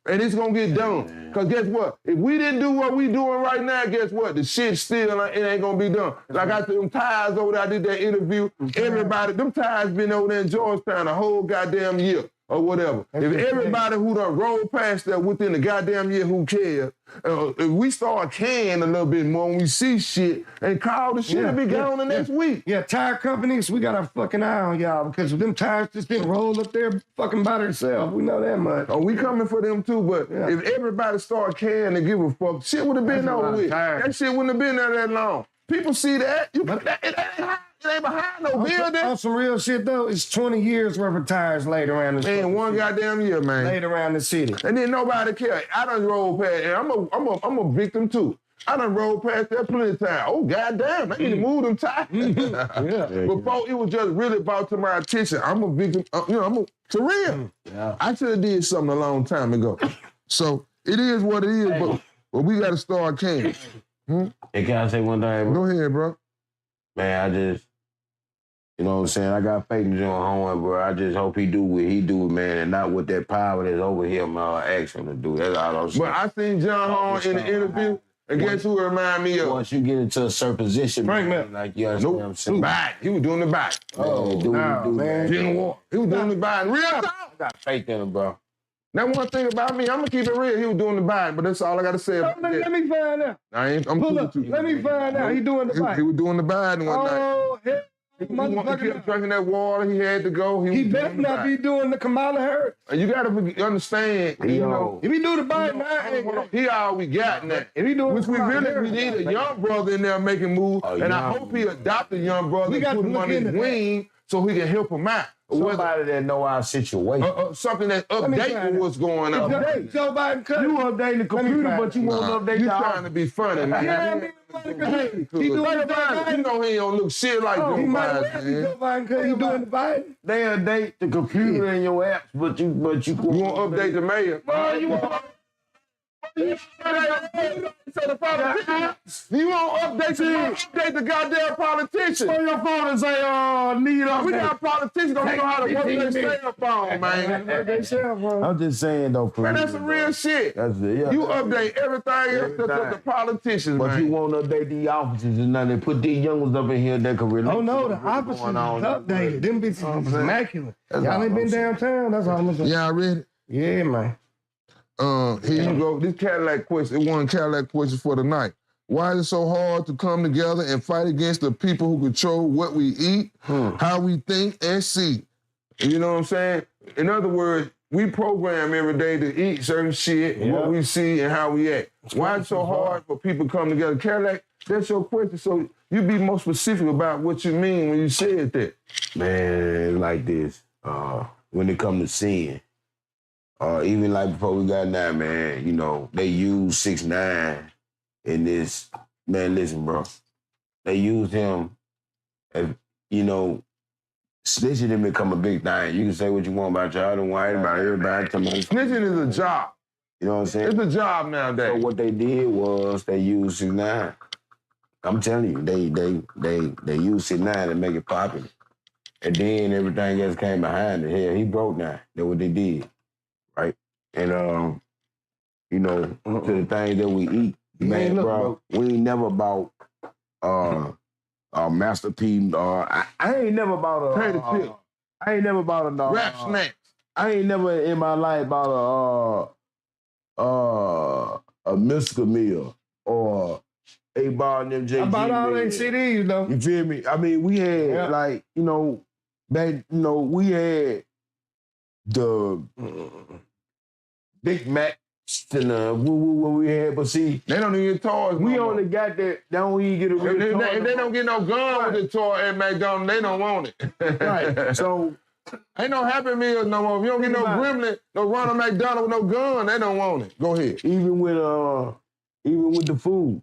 And it's gonna get done. Because guess what? If we didn't do what we doing right now, guess what? The shit still it ain't gonna be done. Like I said, them ties over there, I did that interview. Everybody, them ties been over there in Georgetown a whole goddamn year or whatever. If everybody who done rolled past that within the goddamn year who cares, if we start caring a little bit more when we see shit and call the shit to be gone the next week. Yeah, tire companies, we got our fucking eye on y'all because them tires just didn't roll up there fucking by themselves. We know that much. Oh, we coming for them too, but if everybody start caring and give a fuck, shit would have been over with. That shit wouldn't have been there that long. People see that. It ain't behind no building. On some real shit though, it's 20 years worth of tires laid around the city. Man, one goddamn year, man. Laid around the city. And then nobody care. I done rolled past, and I'm a victim too. I done rolled past that plenty of time. Oh, goddamn, I need to move them tires. Before it was just really brought to my attention, I'm a victim, to real. I should have did something a long time ago. So it is what it is, but we got to start caring. Hey, can I say one thing? Go ahead, bro. Man, I just, you know what I'm saying? I got faith in John Horn, bro. I just hope he do what he do, man, and not with that power that's over him ask him to do. That's all I'm saying. But I seen John Horn in the interview, and guess who remind me of? Once you get into a certain position, man, like you understand what I'm saying? Biden. He was doing the Biden. Man. General War. He was doing the Biden. Real talk. I got faith in him, bro. Now, one thing about me, I'm going to keep it real. He was doing the Biden, but that's all I got to say about that. Let me find out. I'm Pull up. Let me find out. He doing the Biden. He was doing the Biden one night. He kept drinking that water. He had to go. He better not be doing the Kamala Harris. And you got to understand, if he do the Biden, he all we got now. If he doing which we need a young brother in there making moves. And I hope he adopt a young brother and put him on his wing so he can help him out. Somebody that know our situation. Something that update what's going on. Joe Biden cut. You update the computer, but you won't update the You trying to be funny, man. He doing the Biden. You know he don't look shit like Joe Biden. He doing the Biden. They update the computer and your apps, but you won't update the mayor. You won't. You won't update the goddamn politicians. On your phone and say, need update. We got politicians don't know how to work their cell phone, man. I'm just saying, though, man, that's some real shit. That's it, yeah. You update everything except the politicians, but man. you won't update the officers and nothing. Put these young ones up in here that can relate. Oh, no, the officers is updated. Them bitches is immaculate. Y'all ain't been downtown. That's all I'm saying. Y'all ready? Yeah, man. Here you go. This Cadillac question, one Cadillac question for the night. Why is it so hard to come together and fight against the people who control what we eat, how we think, and see? You know what I'm saying? In other words, we program every day to eat certain shit, what we see and how we act. Why it's so hard for people to come together? Cadillac, that's your question. So you be more specific about what you mean when you said that. Man, like this. When it come to sin, even like before we got now, man, you know, they use 6ix9ine in this. Man, listen, bro. They use him as, you know, snitching didn't become a big thing. You can say what you want about y'all and white, about everybody. Snitching is a job. You know what I'm saying? It's a job nowadays. So what they did was they used 6ix9ine. I'm telling you, they used 6ix9ine to make it popular. And then everything else came behind it. Hell, he broke now. That's what they did. Right? And you know, to the things that we eat, man, bro, we ain't never bought Master P. I ain't never bought I ain't never bought a rap snacks. I ain't never in my life bought a Mystical Meal or a bar them JG. I bought all them CDs though. You feel me? I mean, we had like, you know, back, you know, we had the Big Mac and what we had, but see, they don't even get toys. We only got that. They don't even get a real toy. If they don't get no gun with the toy at McDonald's, they don't want it. Right. So ain't no Happy Meals no more. If you don't get no Gremlin, no Ronald McDonald with no gun, they don't want it. Go ahead. Even with the food,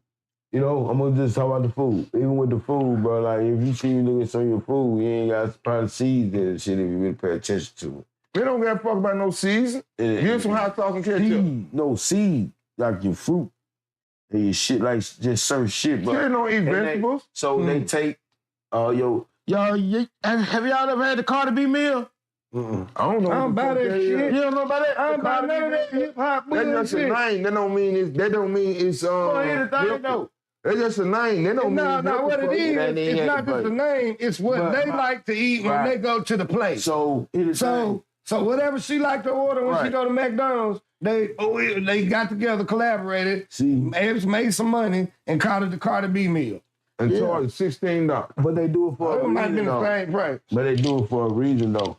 you know, I'm gonna just talk about the food. Even with the food, bro, like if you see me look at some of your food, you ain't got to probably seeds and shit if you really pay attention to it. They don't give a fuck about no season. Give some hot sauce and ketchup. No seed, like your fruit and your shit, like just certain shit, bro. They don't eat vegetables. They take, have y'all ever had the Cardi B meal? I don't know. I don't buy that shit. You don't know about that? I don't buy none of that hip hop. That's just a name. That don't mean it's Well, here's the thing, though. That's just a name. They don't mean no, what it is, it's not just a name. It's what they like to eat when they go to the place. So whatever she like to order when she go to McDonald's, they got together, collaborated, made some money, and called it the Cardi B meal. And charged $16. But they do it for a reason. It might be the same price. But they do it for a reason, though.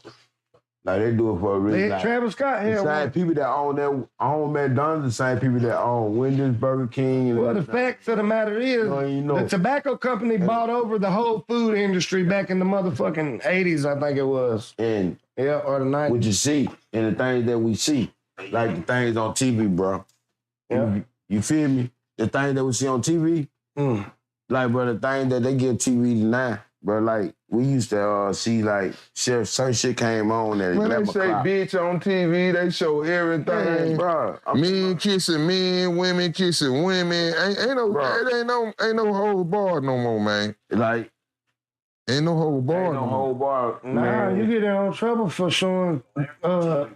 Like, they do it for a reason. Like, Travis Scott had the same people that own McDonald's, the same people that own Wendy's, Burger King. Well, the fact of the matter is, the tobacco company bought over the whole food industry back in the motherfucking 80s, I think it was. And or the 90s. What you see, and the things that we see, like the things on TV, bro. Yeah. You feel me? The things that we see on TV, like, bro, the things that they give TV now, bro, like, we used to see, like, certain shit came on at 11 o'clock. They say bitch on TV, they show everything. Yeah, bro. Men kissing men, women kissing women. Ain't no whole bar no more, man. Like, ain't no whole bar. Ain't no whole bar. Nah, you get in trouble for showing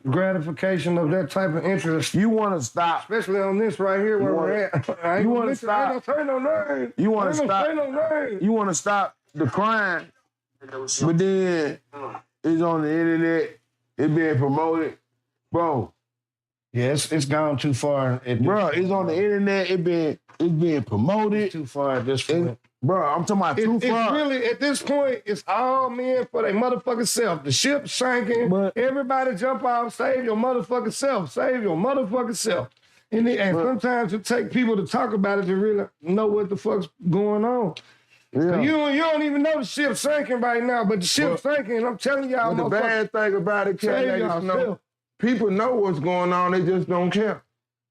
gratification of that type of interest. You want to stop. Especially on this right here where we're at. You want to stop. I ain't gonna say no name. You want to stop. Say no name. You want to stop the crime, but then it's on the internet, it's being promoted. Bro. Yeah, it's gone too far. Bro, it's on the internet, it's being promoted. It's too far at this point. Bro, I'm talking about too far. It's really, at this point, it's all men for their motherfucking self. The ship's sinking. Everybody jump off. Save your motherfucking self. Save your motherfucking self. And sometimes it takes people to talk about it to really know what the fuck's going on. Yeah. You don't even know the ship's sinking right now, but the ship's sinking. I'm telling y'all. The bad thing about it, people know what's going on. They just don't care.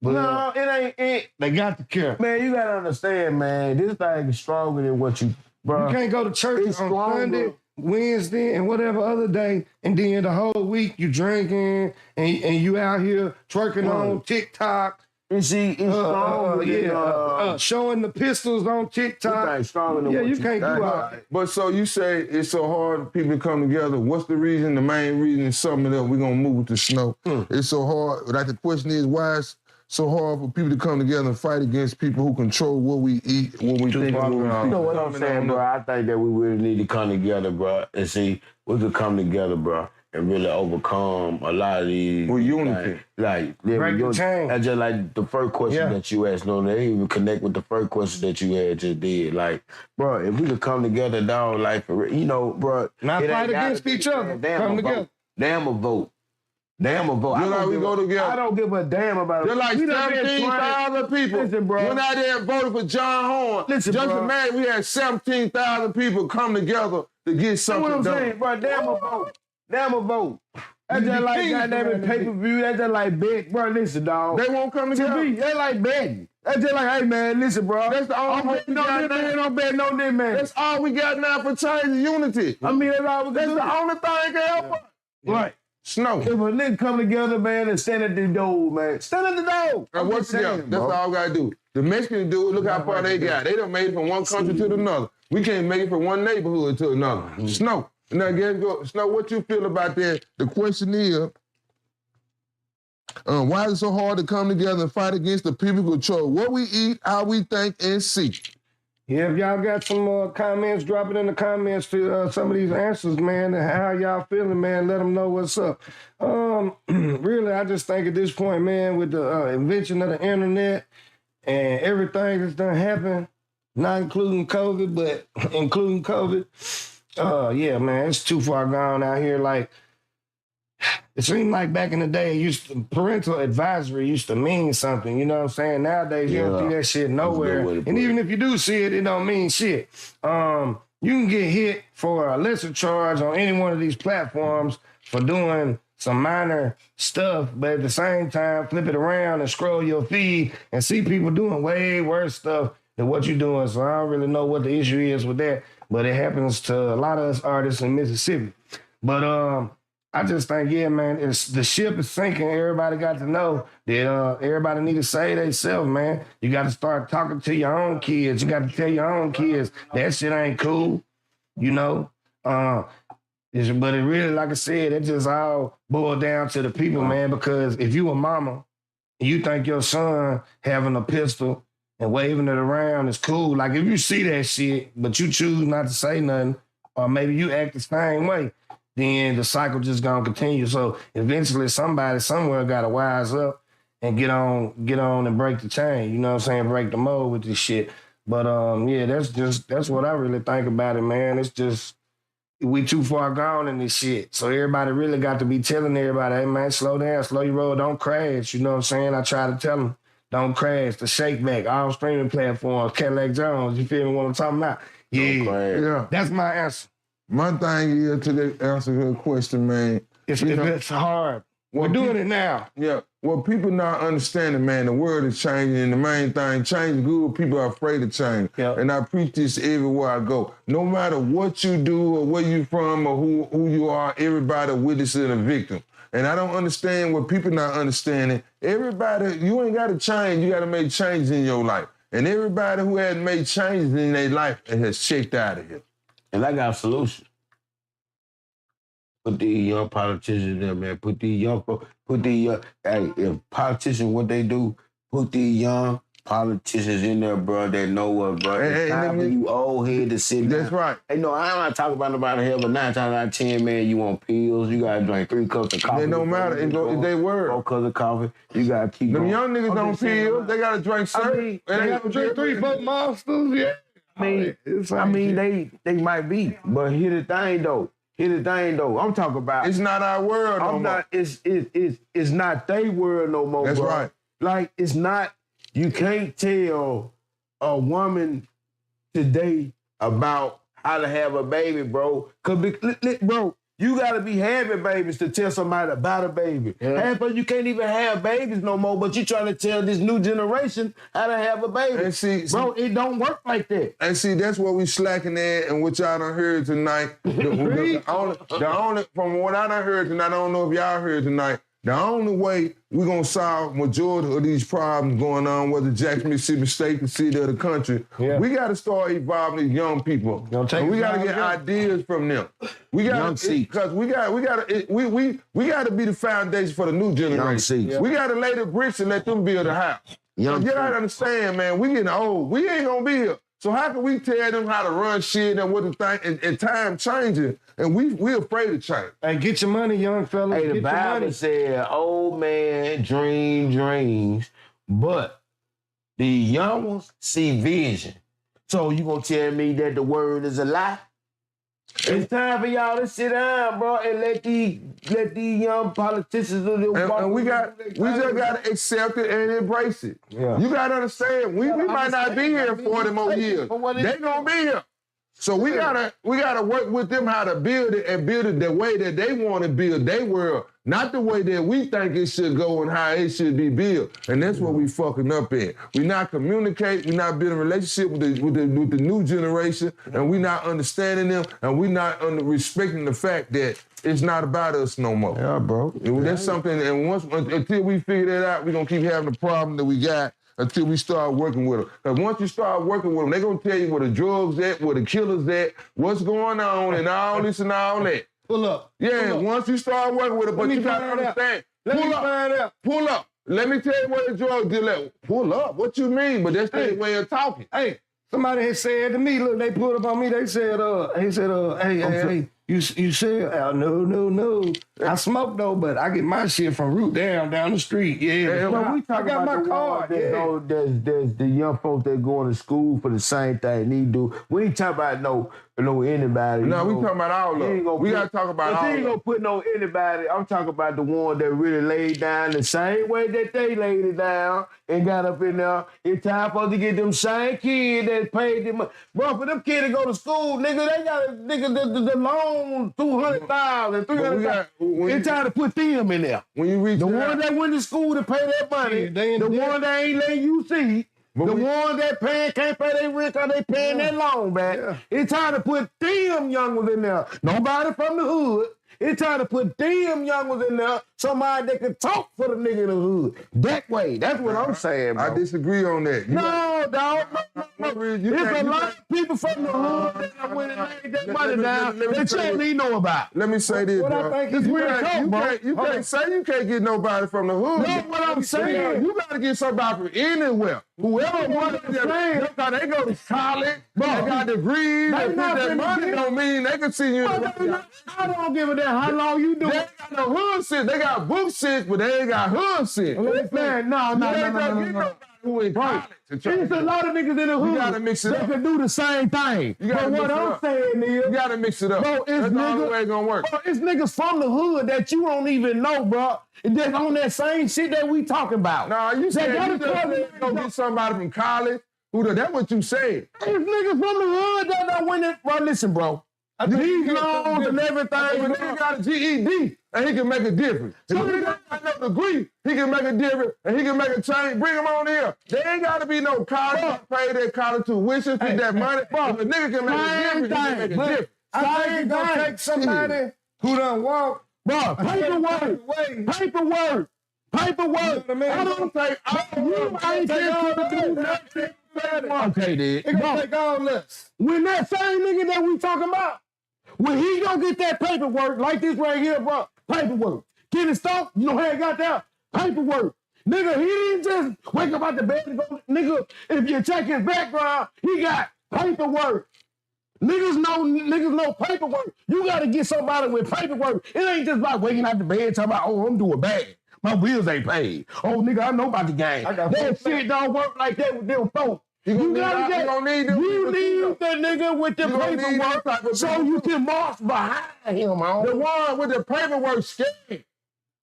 No, it ain't. They got to care. Man, you got to understand, man. This thing is stronger than what you, bro. You can't go to church on Sunday, Wednesday, and whatever other day, and then the whole week you drinking and you out here twerking on TikTok. And see, it's stronger showing the pistols on TikTok. Stronger than you can't do all that. But so you say it's so hard for people to come together. What's the reason? The main reason is something that we're going to move with the snow. It's so hard. Like the question is, why is so hard for people to come together and fight against people who control what we eat, what we think. You know what I'm saying, bro? I think that we really need to come together, bro, and see, we could come together, bro, and really overcome a lot of these. With unity. Break the chain. That's just like the first question that you asked. No, they even connect with the first question that you had just did. Like, bro, if we could come together, dog, like, for, you know, bro. Not fight against each other. Come together. Damn a vote. Damn a vote. Just like we go together. I don't give a damn about it. Just like We done been 17,000 people Listen, bro. went out there and voted for John Horn. Listen, Just bro. imagine we had 17,000 people come together to get That's what something I'm done. saying, bro. Damn a vote. Damn a vote. That's just like goddamn pay-per-view. That's just like bet. Bro, listen, dog. They won't come To together. me, they like betting. That's just like, hey, man, listen, bro. That's the only hope we got now. I'm betting on this, man. That's all we got now for change and unity. I mean, that's all we That's can the do. only thing can help us. Right. Snow. If a nigga come together, man, and stand at the door, man. Stand at the door. And what's together? That's all we gotta do. The Mexicans do it. Look how far they got. They done made it from one country to another. We can't make it from one neighborhood to another. Snow. Now, Snow, what you feel about that? The question is, why is it so hard to come together and fight against the people who control what we eat, how we think, and see? Yeah, if y'all got some more comments, drop it in the comments to some of these answers, man, and how y'all feeling, man. Let them know what's up. Really, I just think at this point, man, with the invention of the internet and everything that's done happened, not including COVID, but including COVID, yeah, man, it's too far gone out here. Like, it seemed like back in the day, parental advisory used to mean something. You know what I'm saying? Nowadays, you don't see that shit nowhere. And even if you do see it, it don't mean shit. You can get hit for a lesser charge on any one of these platforms for doing some minor stuff, but at the same time, flip it around and scroll your feed and see people doing way worse stuff than what you're doing. So I don't really know what the issue is with that, but it happens to a lot of us artists in Mississippi. But I just think, yeah, man, the ship is sinking. Everybody got to know that everybody need to save themselves, man. You got to start talking to your own kids. You got to tell your own kids that shit ain't cool, you know. But it really, like I said, it just all boiled down to the people, man, because if you a mama and you think your son having a pistol and waving it around is cool, like if you see that shit, but you choose not to say nothing, or maybe you act the same way, then the cycle just gonna continue. So eventually somebody somewhere gotta wise up and get on and break the chain. You know what I'm saying? Break the mold with this shit. But yeah, that's what I really think about it, man. It's just we too far gone in this shit. So everybody really got to be telling everybody, hey man, slow down, slow your roll, don't crash. You know what I'm saying? I try to tell them, don't crash. The shake back, all streaming platforms, Cadillac Jones. You feel me? What I'm talking about? Yeah, that's my answer. My thing is to answer your question, man. It's hard. We're doing it now. Yeah. Well, people not understanding, man, the world is changing, and the main thing, change is good. People are afraid of change. Yep. And I preach this everywhere I go. No matter what you do or where you from or who you are, everybody witness and a victim. And I don't understand what people not understanding. Everybody, you ain't got to change. You got to make changes in your life. And everybody who has made changes in their life has checked out of here. And I got a solution. Put these young politicians there, man. Hey, if politicians, what they do, put these young politicians in there, bro, that know what, bro. It's time for you old head to sit down. That's right. Hey, no, I'm not talking about nobody here, but 9 times out of 10, man, you want pills, you gotta drink 3 cups of coffee. It don't matter. If they were. 4 cups of coffee, you gotta keep Them going. young niggas don't pills. They gotta drink syrup. They got to drink 3-4 monsters, yeah. I mean, they might be, but here's the thing though. I'm talking about. It's not our world no more. It's not their world no more. That's bro. right. Like it's not. You can't tell a woman today about how to have a baby, bro. Bro, you gotta be having babies to tell somebody about a baby. Yeah. Half of you can't even have babies no more, but you trying to tell this new generation how to have a baby. And see, bro, it don't work like that. And see, that's what we slacking at, and what y'all done heard tonight. the only, from what I done heard tonight, I don't know if y'all heard tonight, the only way we're going to solve majority of these problems going on, whether Jackson, Mississippi State, the city of the country, we got to start evolving these young people. And we got to get ideas from them. We got to, because we got to be the foundation for the new generation. We got to lay the bricks and let them build a house. You got to understand, man, we getting old. We ain't going to be here. So how can we tell them how to run shit and what to think? And time changing, and we afraid to change. Hey, get your money, young fella. Hey, get the your Bible money. said, old man dream dreams, but the young ones see vision. So you gonna tell me that the word is a lie? It's time for y'all to sit down, bro, and let these young politicians do their And we just gotta accept it and embrace it. Yeah. You gotta understand, we might not be here 40 more years. They gonna be here. So we gotta work with them how to build it and build it the way that they want to build their world, not the way that we think it should go and how it should be built. And that's what we fucking up in. We not communicating, we not building a relationship with the new generation, and we not understanding them, and we not respecting the fact that it's not about us no more. Yeah, bro. That's something, and until we figure that out, we're gonna keep having the problem that we got until we start working with them. Because once you start working with them, they're going to tell you where the drugs at, where the killers at, what's going on, and all this and all that. Pull up. Yeah, Pull up. once you start working with them, but you got to understand. Pull up. Let me tell you where the drug deal at. Pull up. What you mean? But that's their way of talking. Hey, somebody had said to me, look, they pulled up on me, they said, hey, you said, no. I smoke though, but I get my shit from Root down the street. Yeah, But we talking I got about my card. there's the young folks that going to school for the same thing they do. We ain't talking about no anybody. No, we talking about all of them. We got to talk about all of them. But you ain't gonna put no anybody. I'm talking about the one that really laid down the same way that they laid it down and got up in there. It's time for us to get them same kids that paid them. Bro, for them kids to go to school, nigga, they got the loan $200,000, $300,000. It's time to put them in there. When you reach the one that went to school to pay that money, the one that ain't letting you see, the one that can't pay their rent because they paying that loan back. Yeah. It's time to put them young ones in there. Nobody from the hood. It's time to put them young ones in there, somebody that can talk for the nigga in the hood. That way. That's what I'm saying, bro. I disagree on that. No, dog. There's a lot of people from the hood that went and laid that money down that you don't even know about. Let me say this, bro. You can't say you can't get nobody from the hood. No, what I'm saying. You got to get somebody from anywhere. Whoever wanted them, they go to college, they got degrees, they put that money don't mean they can see you in the I don't give a damn how long you do. They ain't got no hood shit. They got book shit, but they ain't got hood shit. Man, no. Who in college? There's a lot of niggas in the hood. You gotta mix it up. That can do the same thing. But what I'm saying is, you gotta mix it up. Bro, that's the only way it's gonna work. Bro, it's niggas from the hood that you don't even know, bro. That's on that same shit that we talking about. Nah, you said you just go get somebody from college. That's what you said. It's niggas from the hood that went in. Bro, listen, bro. These loans and everything. But nigga got a GED and he can make a difference. If he got no degree, he can make a difference and he can make a change. Bring him on here. There ain't got to be no college. Pay their college tuition, put that money. If a nigga can make a difference, he can make a difference. I think it's gonna take somebody who done walk. Bro, paperwork. You know what I mean? I don't think you ain't gonna do nothing. Okay, then. It gonna take all this. When that same nigga that we talking about, when he gonna get that paperwork like this right here, bro, paperwork. Kenny Stump, you know how he got that? Paperwork. Nigga, he didn't just wake up out the bed and go, nigga, if you check his background, he got paperwork. Niggas know paperwork. You gotta get somebody with paperwork. It ain't just like waking out the bed talking about, oh, I'm doing bad. My bills ain't paid. Oh, nigga, I know about the game. That shit don't work like that with them folks. You need the nigga with the paperwork so you can march behind him, man. The one with the paperwork scared.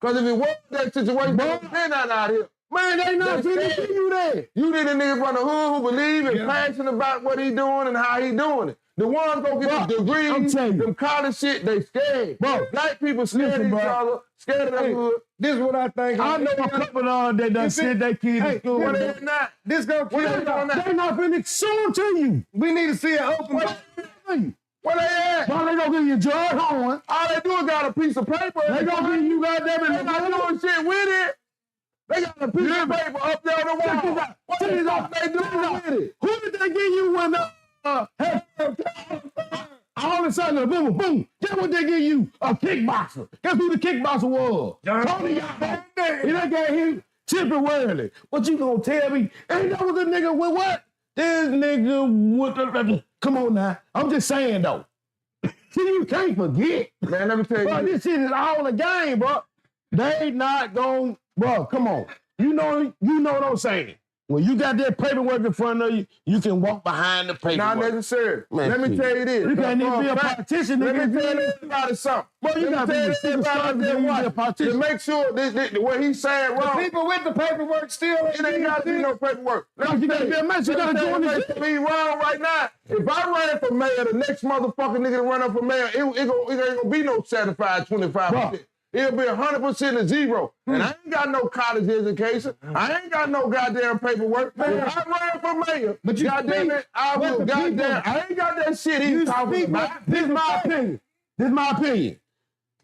Because if it wasn't that situation, they're not out here. Man, they not finna see you there. You need a nigga from the hood who believe and passionate about what he doing and how he doing it. The ones go get the degrees, them college shit, they scared. Bro, black people scared of each other, scared of the hood. This is what I think. I know a couple of them that done sent their kids to school. What they not? This gonna kill them. They not finna soon to you. We need to see it open. Where they at? Bro, they gonna give you George Horn. All they do is got a piece of paper. They gonna give you goddamn it. They not doing shit with it. They got a piece of paper up there on the wall. What they doing with it? Who did they give you when all of a sudden, boom, boom. Guess what they give you? A kickboxer. Guess who the kickboxer was? Tony got he done gave him temporarily. What you gonna tell me? Ain't that was a nigga with what? This nigga with the... Come on now. I'm just saying, though. See, you can't forget. Man, let me tell you. Bro, this shit is all a game, bro. They not gonna... Bro, come on. You know what I'm saying. When you got that paperwork in front of you, you can walk behind the paperwork. Not necessary. Man, Let me tell you this. You can't even be a politician, Let nigga. me tell everybody something. Boy, you gotta be a superstar to make sure what he's saying wrong. The people with the paperwork still It ain't got to be no paperwork. Let me tell you, you gotta join this. Me wrong right now. If I ran for mayor, the next motherfucking nigga to run up for mayor, it ain't gonna be no 75, 25%. It'll be 100% of zero. And I ain't got no college education. I ain't got no goddamn paperwork. If I ran for mayor, but you goddamn it, I will goddamn. I ain't got that shit he's talking about. This is my opinion. This is my opinion.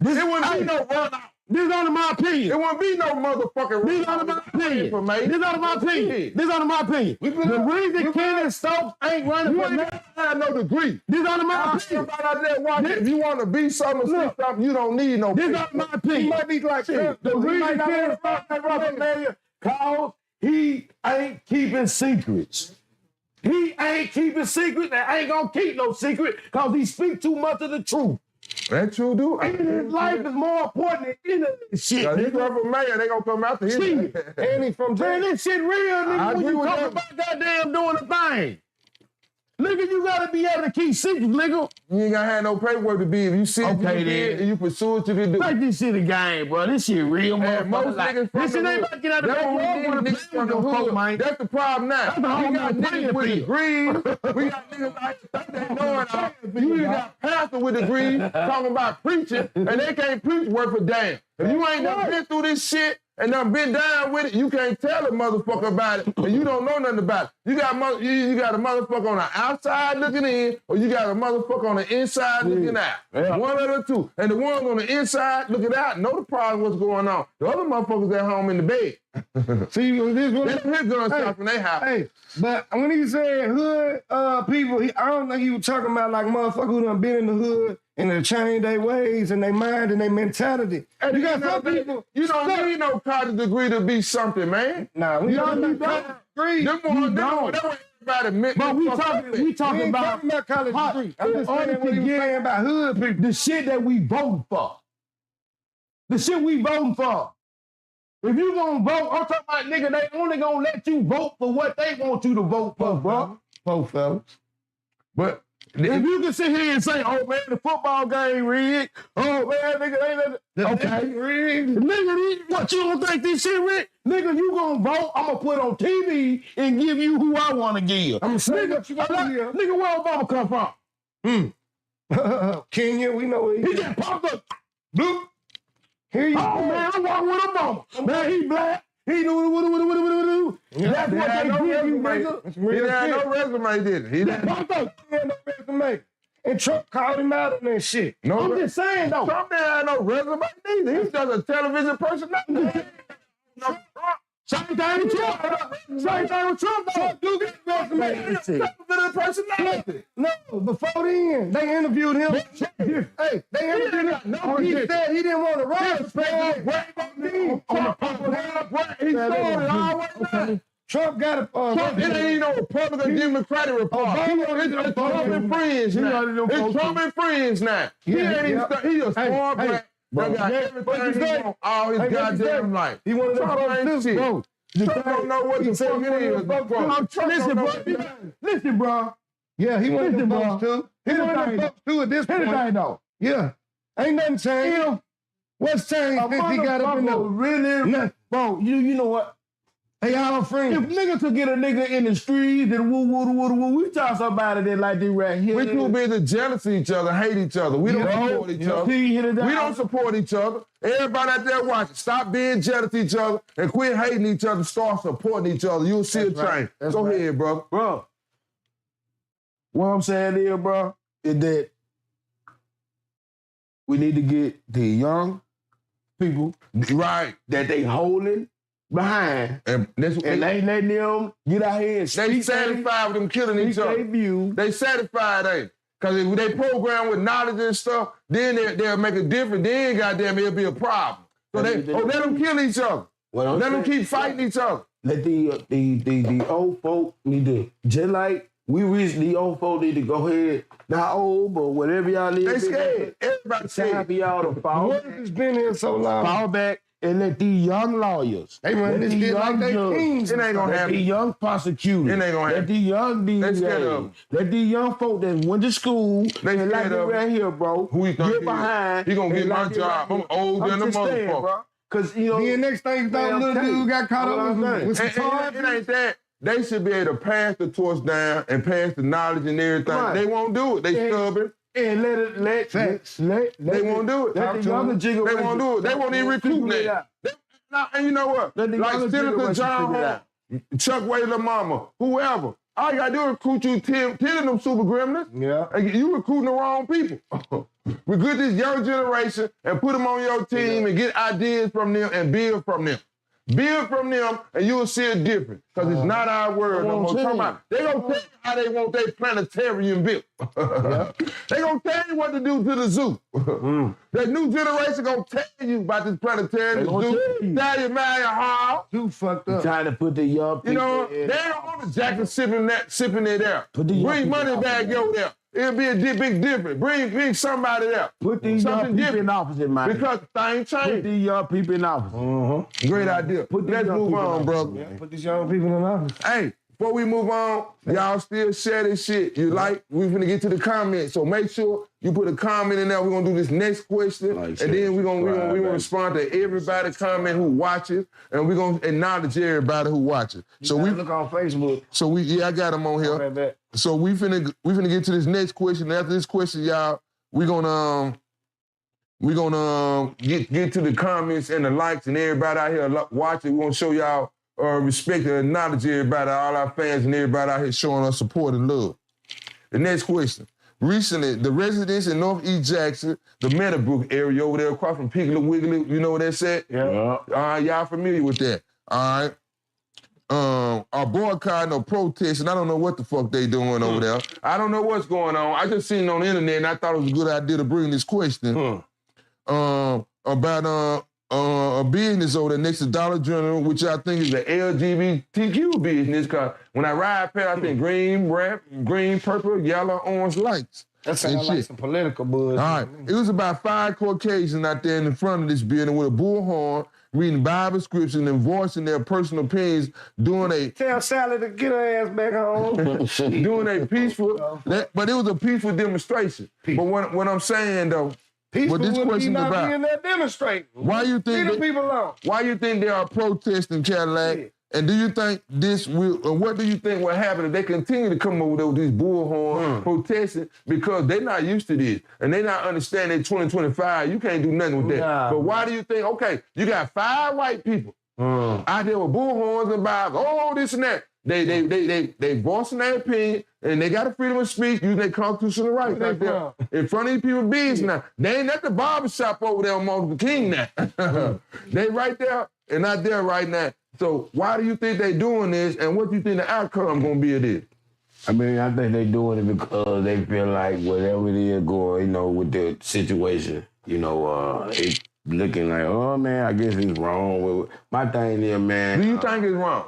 It wouldn't be no run out. This is only my opinion. It wouldn't be no motherfucking This is only my opinion. This is only my opinion. This is only my opinion. The reason Kenny Stokes ain't running for mayor, have no degree. this is only my opinion. Out there watching. If you want to be something, see something, you don't need no. This is only my opinion. He might be like The reason Kenny Stokes ain't running for mayor, cause he ain't keeping secrets. He ain't keeping secrets and ain't gonna keep no secret because he speak too much of the truth. That true, dude. And his life is more important than any of this shit. Now, he run for mayor, they gonna come after him. And he from Man, this shit real, nigga. I When agree you with talk that. about goddamn doing a thing. Nigga, you gotta be able to keep secrets, nigga. You ain't gonna have no paperwork to be. If you see it, Okay, you did, then. and you pursue what you can do. Take this shit a game, bro. This shit real, And most motherfucker. Like, niggas from this shit the ain't hood. about to get out of the That's what backyard. we Wanna need, play niggas from with the them folk, hood. man. That's the problem now. That's the whole We got nother niggas with playing degrees. We got niggas like think they know it all. You got pastors with degrees talking about preaching, and they can't preach worth a damn. If you ain't done been through this shit and done been down with it, you can't tell a motherfucker about it, and you don't know nothing about it. You got a motherfucker on the outside looking in, or you got a motherfucker on the inside looking out. Yeah. One of the two. And the ones on the inside looking out know the problem what's going on. The other motherfuckers at home in the bed. See, this one. That's his gun shop in their house. Hey, but when he said hood people, I don't think he was talking about like motherfuckers who done been in the hood and they changed their ways and their mind and their mentality. And you got some people. You don't need no college degree to be something, man. Nah, we You don't don't need college degree. Them boys, everybody meant. But we We talking ain't about talking about college degree. I'm just in order saying what to he was get saying about hood people. the shit that we voting for. The shit we voting for. If you gonna vote, I'm talking about nigga, they only gonna let you vote for what they want you to vote for, bro. Poor fellas. But If you can sit here and say, oh man, the football game rigged, oh man, nigga, okay, rigged. Nigga, what you don't think this shit rigged? Nigga, you gonna vote, I'm gonna put on TV and give you who I wanna give. I'm saying what you want to hear. Nigga, where Obama come from? Kenya, we know where He just popped up. Bloop. Here you Oh go. man, I'm walking with Obama. Man, he black. He do. That's what they give you, nigga. He didn't have no resume, did he? He didn't. Popped up. He had no resume. And Trump called him out on that shit. No, I'm just saying though. Trump didn't have no resume neither. He's just a television personality. No Trump. Same thing with Trump. Same thing with Trump though. You get resume. Television personality. No, before then, they interviewed him. Hey, they interviewed him. No, he said he didn't want to run for president. He sold it all way down. Trump got a Trump, it ain't no Republican Democratic report. It's Trump and friends now. It's Trump and friends now. He ain't even he a smart black. They got everything he want all his goddamn life. He wanted Trump to ain't shit. Trump don't know what the fuck it is. Listen, bro. Listen, bro. Yeah, he wanted them Listen, votes too. He wanted them votes too at this Here's the thing point. though. Yeah. Ain't nothing changed. What's changed since he got up in the... really, Nothing. bro, you know what? Hey, y'all If friends. niggas could get a nigga in the streets and woo, we talk somebody that like this right here. We too busy jealous of each other, hate each other. We don't support each other. We don't support each other. Everybody out there watching, stop being jealous of each other and quit hating each other. Start supporting each other. You'll see a change. Go ahead, brother. Bro, what I'm saying here, bro, is that we need to get the young people Right. that they holding behind And that's and they letting them get out here and they speak satisfied with them killing each their other. view. They satisfied, ain't? Because if they program with knowledge and stuff, then they'll make a difference. Then, goddamn, it'll be a problem. So let them kill each other. Let them keep fighting each other. Let the old folk need to, just like we wish the old folk need to go ahead, not old, but whatever y'all need. They scared. Everybody It's time scared. for y'all to fall What has been here so long? fall back and let these young lawyers, They run let this these shit like young they judges, kings. It ain't gonna let happen. these young prosecutors, It ain't gonna let happen. these young They scared of DJs, 'em. let these young folk that went to school, They and like scared it of 'em. right here, bro. Who you think he Get is? behind. He gonna and get my like it job. right I'm older than a just saying, motherfucker. bro. Cause you know, Then next thing you Man, thought, I'm little telling dude you. got caught That's what up I'm saying. with some And charges. it ain't that. They should be able to pass the torch down and pass the knowledge and everything. Right. They won't do it. They stubborn. and let Facts. They won't do it. Let the younger jigger They won't do it. They won't even recruit that. And you know what? Let the Like younger Senator generation John figure it Hall, Chuck Wade Mama, whoever. All you gotta do is recruit you 10 of them super gremlins. Yeah. And you recruiting the wrong people. Recruit this young generation and put them on your team and get ideas from them and build from them. Build from them and you'll see a difference. Because it's not our world no more. Talking about, they gonna tell you how they want their planetarium built. They gonna tell you what to do to the zoo. That new generation gonna tell you about this planetarium, the zoo. Tell you, man, how. You fucked up. Trying to put the young people You know, in. they don't want the jacket sipping it out. Put the young Bring people money out back there. over there. It'll be a big difference. Bring somebody there. Put these young Something people in different. office, in mind. Because things Put change. these young people in office. Great idea. Put these Let's young move people in on, office, brother. man. Put these young people in office. Hey, before we move on, y'all still share this shit. You like, we finna get to the comments. So make sure you put a comment in there. We're gonna do this next question. Like, and share, then we subscribe, gonna respond to everybody comment who watches. And we're gonna acknowledge everybody who watches. So we look on Facebook. I got them on here. Right back. So we finna get to this next question. After this question, y'all, we're gonna get to the comments and the likes and everybody out here watching. We're gonna show y'all respect and acknowledge everybody, all our fans and everybody out here showing us support and love. The next question. Recently, the residents in Northeast Jackson, the Meadowbrook area over there across from Piggly Wiggly, you know what that's at? Yeah. All right, y'all familiar with that. All right. Are boycotting or protesting. I don't know what the fuck they doing over there. I don't know what's going on. I just seen it on the internet and I thought it was a good idea to bring this question about a business over there next to Dollar General, which I think is the LGBTQ business. Cause when I ride past, I think green, purple, yellow, orange lights. That sounds like some political buzz. All right. It was about 5 Caucasians out there in the front of this building with a bullhorn, reading Bible scriptures and voicing their personal opinions, doing a Tell Sally to get her ass back home. doing a peaceful, but it was a peaceful demonstration. But what I'm saying though, Peaceful what this would be question not about, being there demonstrating. why you think Leave the people alone. why you think they are protesting Cadillac? Yeah. And do you think this will, or what do you think will happen if they continue to come over there with these bullhorn protesting because they're not used to this and they not understanding 2025, you can't do nothing with that. Nah. But why do you think, okay, you got 5 white people out there with bullhorns and Bibles, this and that. They voicing their opinion and they got a freedom of speech using their constitutional rights Where right they there in front of these people's business now. They ain't at the barber shop over there on Martin Luther King now. They right there and not there right now. So why do you think they doing this and what do you think the outcome gonna be of this? I mean, I think they doing it because they feel like whatever it is going, with the situation, it's looking like, oh man, I guess it's wrong. My thing is, man. Do you think it's wrong?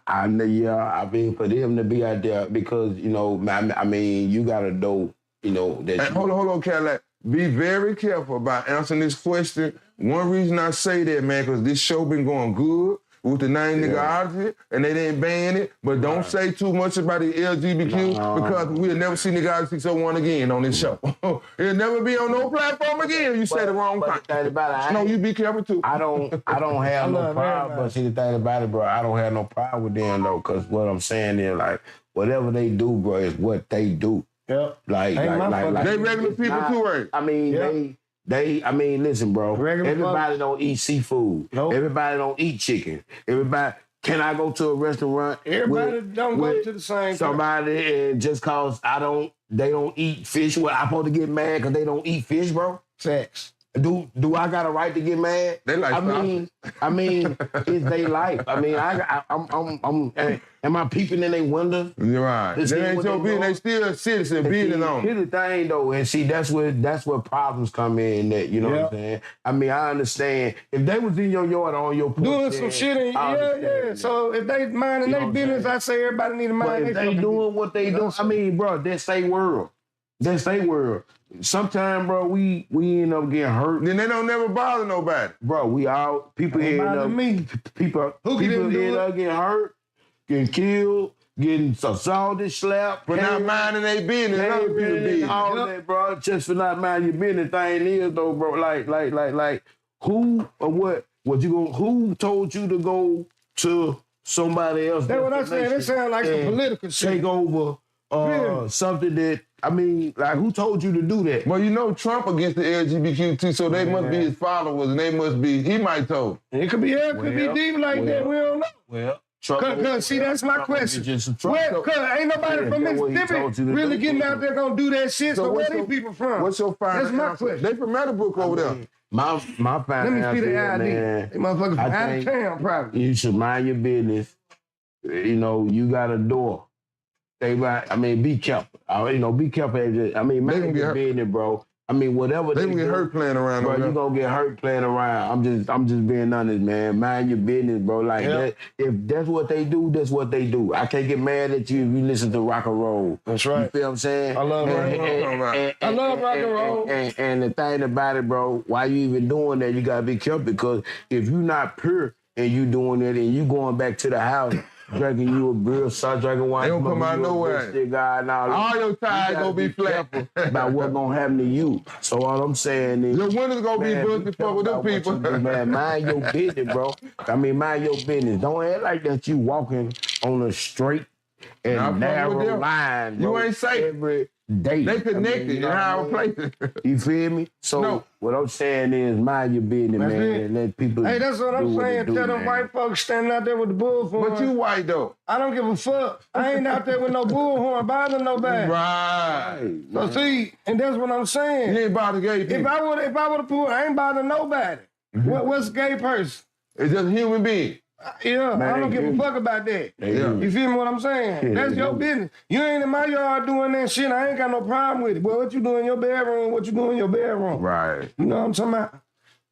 I mean, for them to be out there because, I mean, you gotta know, that. And hold on, Cadillac. Be very careful about answering this question. One reason I say that, man, because this show been going good with the name Niggaology, and they didn't ban it. But don't say too much about the LGBTQ because we'll never see Niggaology 601 again on this show. It'll never be on no platform again if you say the wrong thing. The thing about it, No, you be careful too. I don't have no problem. But see, the thing about it, bro, I don't have no problem with them though, because what I'm saying is like whatever they do, bro, is what they do. Yeah. Like they regular people too, right? I mean, I mean, listen, bro. Everybody don't eat seafood. Nope. Everybody don't eat chicken. Everybody, can I go to a restaurant? Everybody don't go to the same somebody, and just cause they don't eat fish. Well, I'm supposed to get mad because they don't eat fish, bro? Sex. Do I got a right to get mad? They like I mean, it's their life. I mean, I'm am I peeping in their window? You're right. They ain't your business. They still a citizen, business on. Here's the thing, though, and see, that's where problems come in. That what I'm saying. I mean, I understand if they was in your yard or on your porch, doing some shit, yeah. So if they minding their business, I say everybody need to mind. But if they doing what they do, I mean, bro, that's their world. That's their world. Sometimes, bro, we end up getting hurt. Then they don't never bother nobody. Bro, people Don't end bother up me. people Who can do end it? up getting hurt, getting killed, getting assaulted, slapped, For not minding their business, other people's business. all that, bro. Just for not minding your business. Thing is though, bro. Like, who or what? Who told you to go to somebody else? That's what I'm saying. It sounds like some political shit. Take over something that, like, who told you to do that? Well, you know Trump against the LGBTQ, so they must be his followers, and he might told. It could be deep like that. We don't know. Well, Trump. Cause see, that's my question. Well, cause ain't nobody from Mississippi really getting out there gonna do that shit. So where these people from? What's your final That's my answer? question. They from Meadowbrook over there. My final Let me see the answer, ID. man, They motherfuckers from I out of think town, probably. you should mind your business. You know, you got a door. Be careful. Be careful. Mind your business, bro. Whatever They they gonna get do, hurt playing around bro, over you there. gonna get hurt playing around. I'm just being honest, man. Mind your business, bro. Like that, if that's what they do, that's what they do. I can't get mad at you if you listen to rock and roll. That's right. You feel what I'm saying? I love rock and roll. I love rock and roll. And the thing about it, bro, why you even doing that, you gotta be careful, because if you not pure and you doing it and you going back to the house drinking you a beer, start drinking wine, They gonna come out of nowhere. All your tires gonna be flat. About what's gonna happen to you. So all I'm saying is, Your windows gonna be busted fuck with them people. Man, mind your business, bro. Mind your business. Don't act like that you walking on a straight and narrow line, bro. You ain't safe. Every day. They connected in higher places. You feel me? So what I'm saying is, mind your business, man, and let people. Hey, that's what I'm saying. Do, Tell them man. white folks standing out there with the bullhorn. But you white though. I don't give a fuck. I ain't out there with no bullhorn bothering nobody. Right. So see, and that's what I'm saying. You ain't bother gay people. If I would have pulled, I ain't bothering nobody. What's a gay person? It's just a human being. Yeah, Man, I don't give a fuck about that. Yeah. You feel me what I'm saying? That's your business. You ain't in my yard doing that shit. I ain't got no problem with it. Well, what you do in your bedroom, what you do in your bedroom. Right. You know what I'm talking about?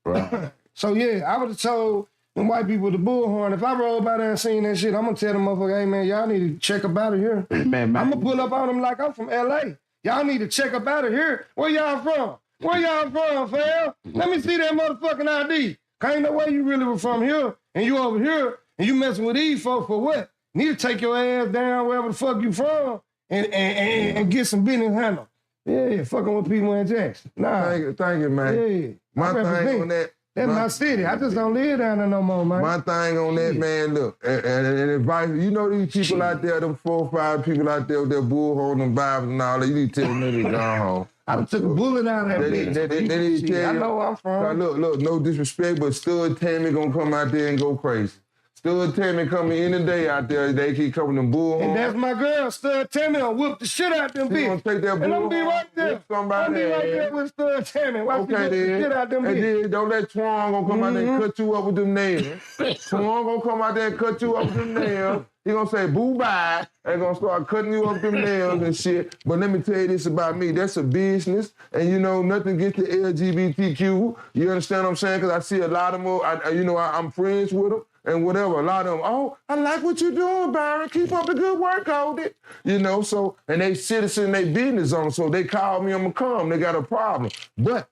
Right. So yeah, I would have told them white people the bullhorn. If I roll by there and seen that shit, I'm gonna tell them motherfucker, hey man, y'all need to check up out of here. Man, I'm gonna pull up on them like I'm from LA. Y'all need to check up out of here. Where y'all from? Where y'all from, fam? Let me see that motherfucking ID. Ain't no way you really were from here and you over here and you messing with these folks for what? You need to take your ass down wherever the fuck you from and get some business handled. Yeah, fucking with people in Jackson. Nah. Thank you, man. Yeah. My thing on that. That's my city. I just don't live down there no more, man. My thing on that, man, look, and advice, you know these people out there, them 4 or 5 people out there with their bullhorn and Bibles and all that, you need to tell them they gone home. I took a bullet out of that bitch. They need to tell you. I know where I'm from. Look, no disrespect, but Stud Tammy gonna come out there and go crazy. Stud Tammy coming any day out there, they keep coming to bullhorn. And that's my girl, Stud Tammy. I'll whoop the shit out them She gonna bitches. take that And I'm bullhorn, be right there. whip somebody I'm be right there with Stud Tammy. Watch me whoop the shit out them And bitches. then don't let Twan gonna come out there and cut you up with them nails. Twan gonna come out there and cut you up with them nails. He gonna say boo bye and gonna start cutting you up with them nails and shit. But let me tell you this about me. That's a business, and you know nothing against the LGBTQ. You understand what I'm saying? Because I see a lot of them. I'm friends with them. And whatever, a lot of them, oh, I like what you're doing, Byron. Keep up the good work, hold it. You know, so, and they citizen, they business on, so they call me, I'm gonna come. They got a problem. But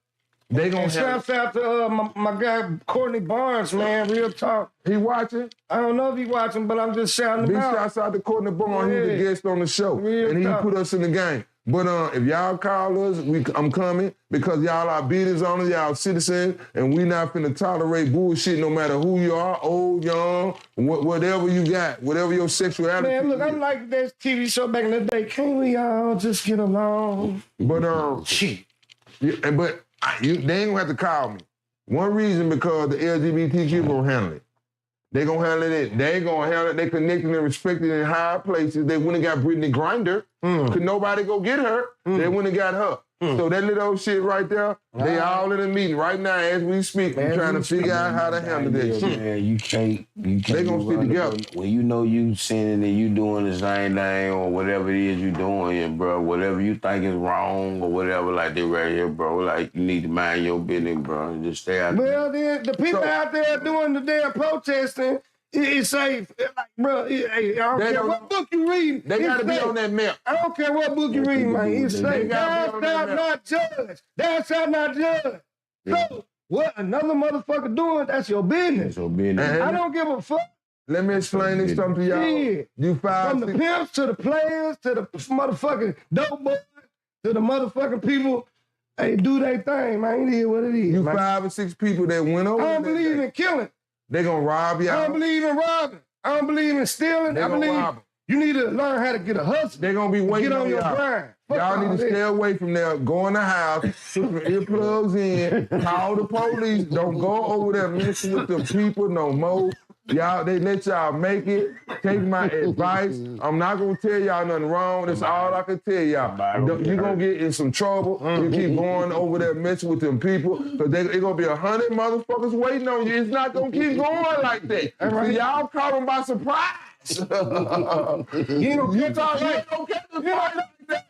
they gonna And shouts out to my guy, Courtney Barnes, man, real talk. He watching? I don't know if he watching, but I'm just shouting Big him out. shouts out to Courtney Barnes, he was a guest on the show. Real and he talk. put us in the game. But if y'all call us, I'm coming because y'all are business owners, y'all citizens, and we not finna tolerate bullshit no matter who you are, old, young, whatever you got, whatever your sexuality Man, look, is. I'm like that TV show back in the day. Can't we all just get along? But Shit. they ain't gonna have to call me. One reason because the LGBTQ gonna handle it. They gonna handle it. They gonna handle it. They connected and respected in high places. They went and got Brittany Griner. Could nobody go get her? They went and got her. So that little old shit right there, they all in a meeting right now as we speak. I'm trying to figure out how to handle that shit. Man, you can't. They gonna stick together. When you know you sinning and you doing the same thing or whatever it is you doing, and bro, whatever you think is wrong or whatever, like they right here, bro. Like you need to mind your business, bro, and just stay out. Well, then the people out there doing the damn protesting, It's safe. Like, bro, I don't care what book you reading. They gotta be on that map. I don't care what book you reading, man. It's They safe. gotta Thou be on that shalt map. not judge. Thou shalt not judge. So, what another motherfucker doing, that's your business. So being I don't give a fuck. Let me explain this something to y'all. Yeah. You From the 5, 6, pimps to the players to the motherfucking dope boys to the motherfucking people, hey, do their thing, man. It is what it is. you man. 5 or 6 people that went over. I don't that believe day. in killing. They gonna rob I y'all. don't believe in robbing. I don't believe in stealing. They I gonna believe rob 'em. you need to learn how to get a hustle. They gonna be waiting Get on your y'all. grind. Fuck Y'all all need to that. stay away from there. Go in the house, put some earplugs in, call the police. Don't go over there messing with them people no more. Y'all, they let y'all make it. Take my advice. I'm not gonna tell y'all nothing wrong. That's all I can tell y'all. You're gonna get in some trouble. You keep going over there messing with them people, because they gonna be 100 motherfuckers waiting on you. It's not gonna keep going like that. right. So y'all caught them by surprise. You thought you ain't gonna catch the fight like that?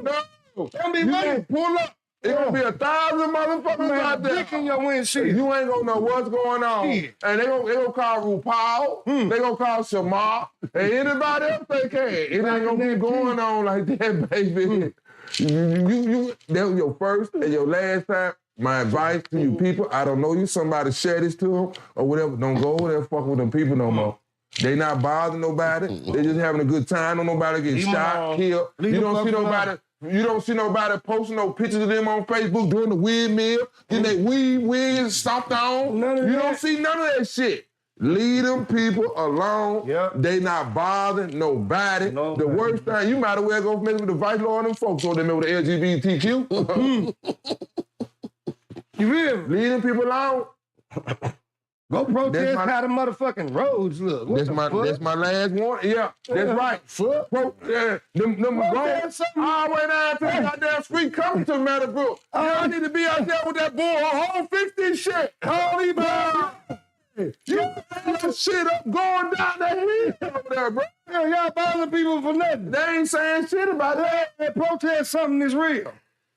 No. Don't be You waiting. gonna pull up. It's gonna be 1,000 motherfuckers Man, out there. dick in your windshield. You ain't gonna know what's going on. Yeah. And they gonna call RuPaul. They gonna call Shamar. And anybody else they can. It ain't gonna be going on like that, baby. That was your first and your last time. My advice to you people, I don't know you, somebody share this to them or whatever. Don't go over there fuck with them people no more. They not bothering nobody. They just having a good time. Don't nobody get Leave 'em shot, alone. killed. Leave You them don't see fucks nobody. alone. You don't see nobody posting no pictures of them on Facebook doing the windmill, getting their weed wigs stomped on. None of You that. don't see none of that shit. Leave them people alone. Yep. They not bothering nobody. The worst thing, you might as well go mess with the vice lord and folks over there with the LGBTQ. You feel me? Leave them people alone. Go protest That's my- how the motherfucking roads look. What That's the my fuck? that's my last one. Yeah, that's right. Fuck. Them roads all the way down to the goddamn street coming to Meadowbrook. Y'all need to be out there with that bull on whole 50 shit. Holy man. You got that shit up going down the hill over there, bro. Hell, y'all bothering people for nothing. They ain't saying shit about that. They protest something that's real.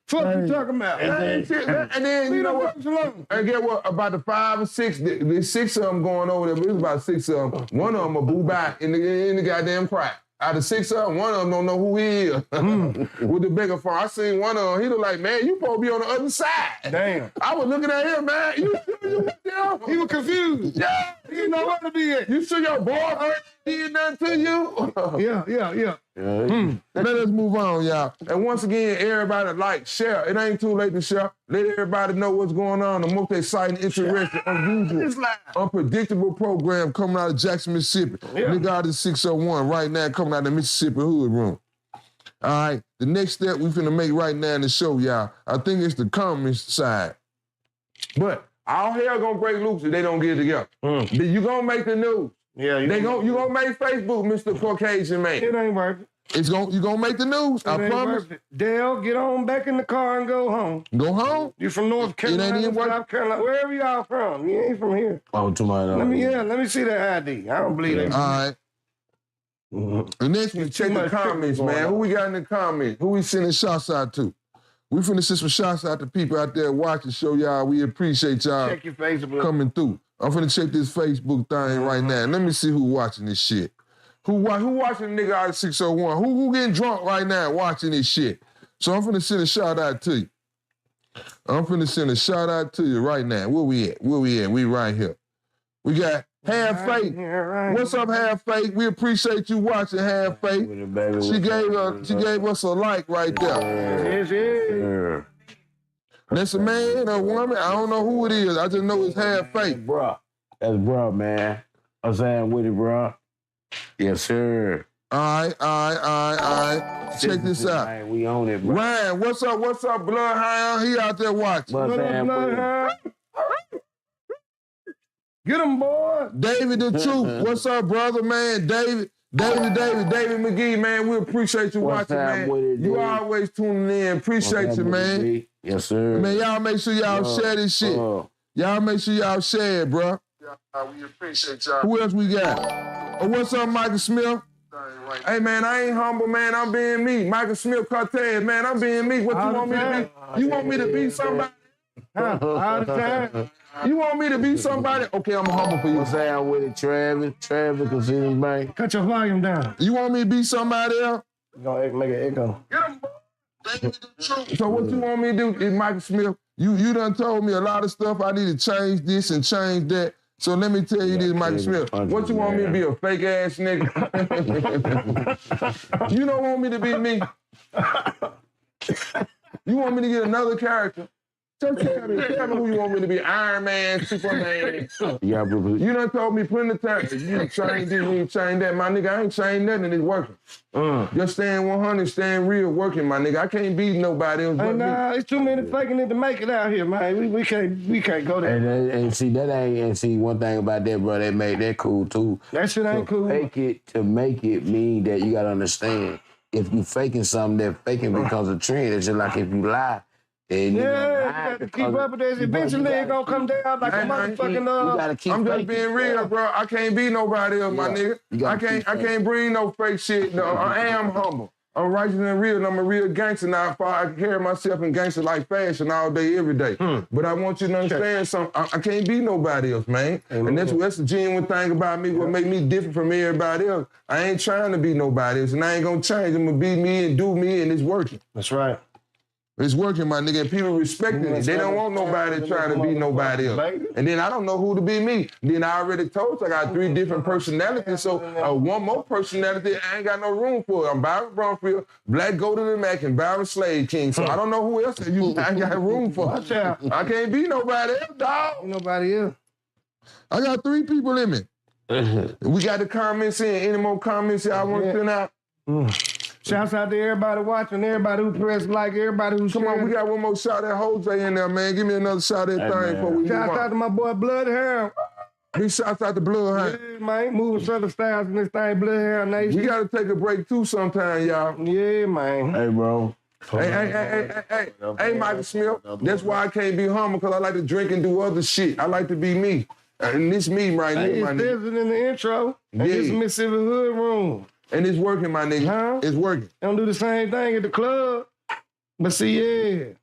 Fuck you talking about? They ain't shit. And then, you Leave know them what? folks alone. And get what? About the 5 or 6, there's 6 of them going over there, but it's about 6 of them. One of them a boo back in the goddamn crack. Out of 6 of them, one of them don't know who he is. With the bigger phone. I seen one of them, he look like, man, you supposed to be on the other side. Damn. I was looking at him, man. You went there? He was confused. Yeah. He didn't know what to be at. You sure your boyfriend did nothing to you? Yeah. Let us move on, y'all. And once again, everybody share. It ain't too late to share. Let everybody know what's going on. The most exciting, interesting, unusual, unpredictable program coming out of Jackson, Mississippi. Niggaology 601 right now coming out of the Mississippi Hood Room. All right, the next step we finna make right now in the show, y'all, I think it's the comment side. But all hell gonna break loose if they don't get it together. You gonna make the news. Yeah, You gonna make Facebook, Mr. Caucasian man. It ain't worth it. You gonna make the news. It I ain't promise. worth it. Dale, get on back in the car and go home. Go home. You from North Carolina, even worth- South Carolina, wherever y'all from. You ain't from here. Oh, to my Let me see that ID. I don't believe that. All right. And next we check the much comments, going man. on. Who we got in the comments? Who we sending shots out to? We finna send some shots out to people out there watching. Show y'all we appreciate y'all Check your Facebook. coming through. I'm finna check this Facebook thing right now. Let me see who watching this shit. Who watching Niggaology 601? Who getting drunk right now watching this shit? So I'm finna send a shout out to you. I'm finna send a shout out to you right now. Where we at? We right here. We got Half Faith. What's up, Half Faith? We appreciate you watching, Half Faith. She gave us a like right there. Yes. That's a man or a woman? I don't know who it is. I just know it's Half Faith. Bruh. That's bruh, man. I'm saying with it, bruh. Yes, sir. All right. Check this out. Man, we own it, bruh. Ryan, what's up, Bloodhound? He out there watching. But saying with it. Get him, boy. David the Truth. What's up, brother, man? David McGee, man. We appreciate you What's watching, up man. with it, You dude? always tuning in. Appreciate you, man. Yes, sir. Man, y'all make sure y'all share this shit. Y'all make sure y'all share it, bro. We appreciate y'all. Who else we got? Oh, what's up, Michael Smith? Hey, man, I ain't humble, man. I'm being me. Michael Smith Cortez, man. I'm being me. What you want me to be? You want me to be somebody? All the time. You want me to be somebody? Okay, I'm humble for you. What's down with it, Travis? Travis, Casino Bank. Cut your volume down. You want me to be somebody else? You gonna make it echo. So what you want me to do is, Michael Smith, you done told me a lot of stuff. I need to change this and change that. So let me tell you this, Michael Smith. What you want me to be, a fake ass nigga? You don't want me to be me. You want me to get another character. Just tell me who you want me to be. Iron Man, Superman. Yeah, bro. You done told me plenty of times, you change this, you change that. My nigga, I ain't changed nothing, it's working. Just staying 100, staying real, working, my nigga. I can't beat nobody else but me. Nah, it's too many faking it to make it out here, man. We can't go there. And see, that ain't, and see, one thing about that, bro, that made that cool, too. That shit ain't cool. Fake it to make it mean that you gotta understand, if you faking something, that faking becomes a trend. It's just like if you lie, and you got to keep up with this. Eventually, it's gonna come down like a motherfucking. You gotta keep I'm just being real, bro. I can't be nobody else, my nigga. I can't bring no fake shit. No, I am humble. I'm righteous and real, and I'm a real gangster now. I can carry myself in gangster-like fashion all day, every day. But I want you to understand something. I can't be nobody else, man. And that's the genuine thing about me, what make me different from everybody else. I ain't trying to be nobody else, and I ain't gonna change. I'm gonna be me and do me, and it's working. That's right. It's working, my nigga, and people respecting it. They don't want nobody trying to be nobody else. And then I don't know who to be me. Then I already told you I got 3 different personalities, so one more personality I ain't got no room for. I'm Byron Brumfield, Black Golden and Mac, and Byron Slade King, so I don't know who else I ain't got room for. Watch out. I can't be nobody else, dog. Ain't nobody else. I got 3 people in me. We got the comments in. Any more comments y'all want to send out? Shouts out to everybody watching, everybody who pressed like, everybody who's Come on, we got one more shot at Jose in there, man. Give me another shot at that thing before we move on. Shouts out to my boy Blood Hair. Big shouts out to Blood Hair. Yeah, man. Moving SouthernStyles in this thing, Blood Hair Nation. We got to take a break too sometime, y'all. Yeah, man. Hey, bro. Hey, Michael Smith. That's why I can't be humble, because I like to drink and do other shit. I like to be me. And this me right here, my nigga. It's in the intro. And this is Mississippi Hood Room. And it's working, my nigga. Huh? It's working. They don't do the same thing at the club. But see,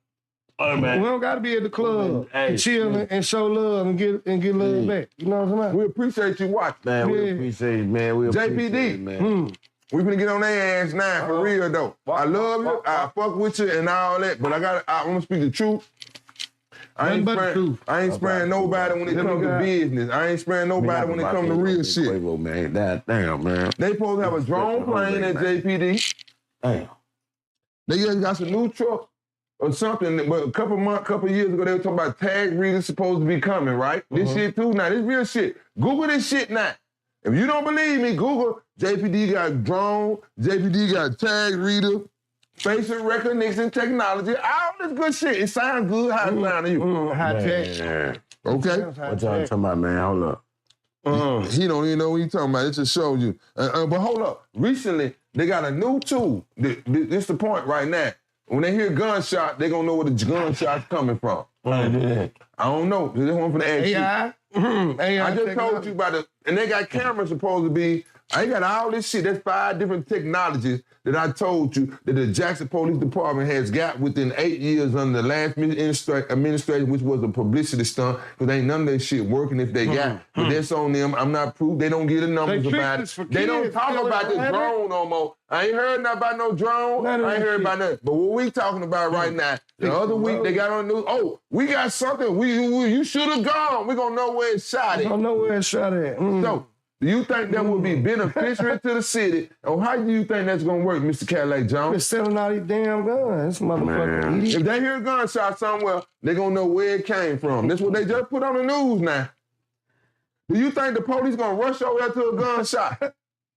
Oh, man. we don't got to be at the club to chill and show love and get love back. You know what I'm saying? We appreciate you watching. Man, we appreciate it, man. We appreciate JPD. it, man. We finna get on their ass now, for real, though. I love you. I fuck with you and all that, but I want to speak the truth. I ain't spraying nobody when it comes to business. I ain't spraying nobody when it comes to real shit. Man. Damn, man. They supposed to have a drone plane at JPD. Damn. They just got some new trucks or something, but a couple years ago, they were talking about tag readers supposed to be coming, right? This shit too now. This real shit. Google this shit now. If you don't believe me, Google JPD got drone, JPD got tag reader, facial recognition technology, all this good shit. It sounds good. How it sound to you? High tech. Okay. What y'all talking about, man? Hold up. He don't even know what he's talking about. It just shows you. But hold up. Recently, they got a new tool. This the point right now. When they hear gunshot, they gonna know where the gunshot's coming from. I don't know. This one for the action. AI. I just told you about it. And they got cameras supposed to be. I got all this shit. That's 5 different technologies that I told you that the Jackson Police Department has got within 8 years under the last administration, which was a publicity stunt, because ain't none of that shit working if they got. But that's on them. I'm not proof. They don't get the numbers about it. They don't talk about the drone no more. I ain't heard nothing about no drone. I ain't heard about nothing. But what we talking about right now, the other week they got on the news, we got something. You should have gone. We gonna know where it's shot at. We gonna know where it's shot at. So, do you think that would be beneficial to the city? Or how do you think that's going to work, Mr. Cadillac Jones? They're selling all these damn guns. This motherfucker idiot. If they hear a gunshot somewhere, they're going to know where it came from. That's what they just put on the news now. Do you think the police going to rush over there to a gunshot?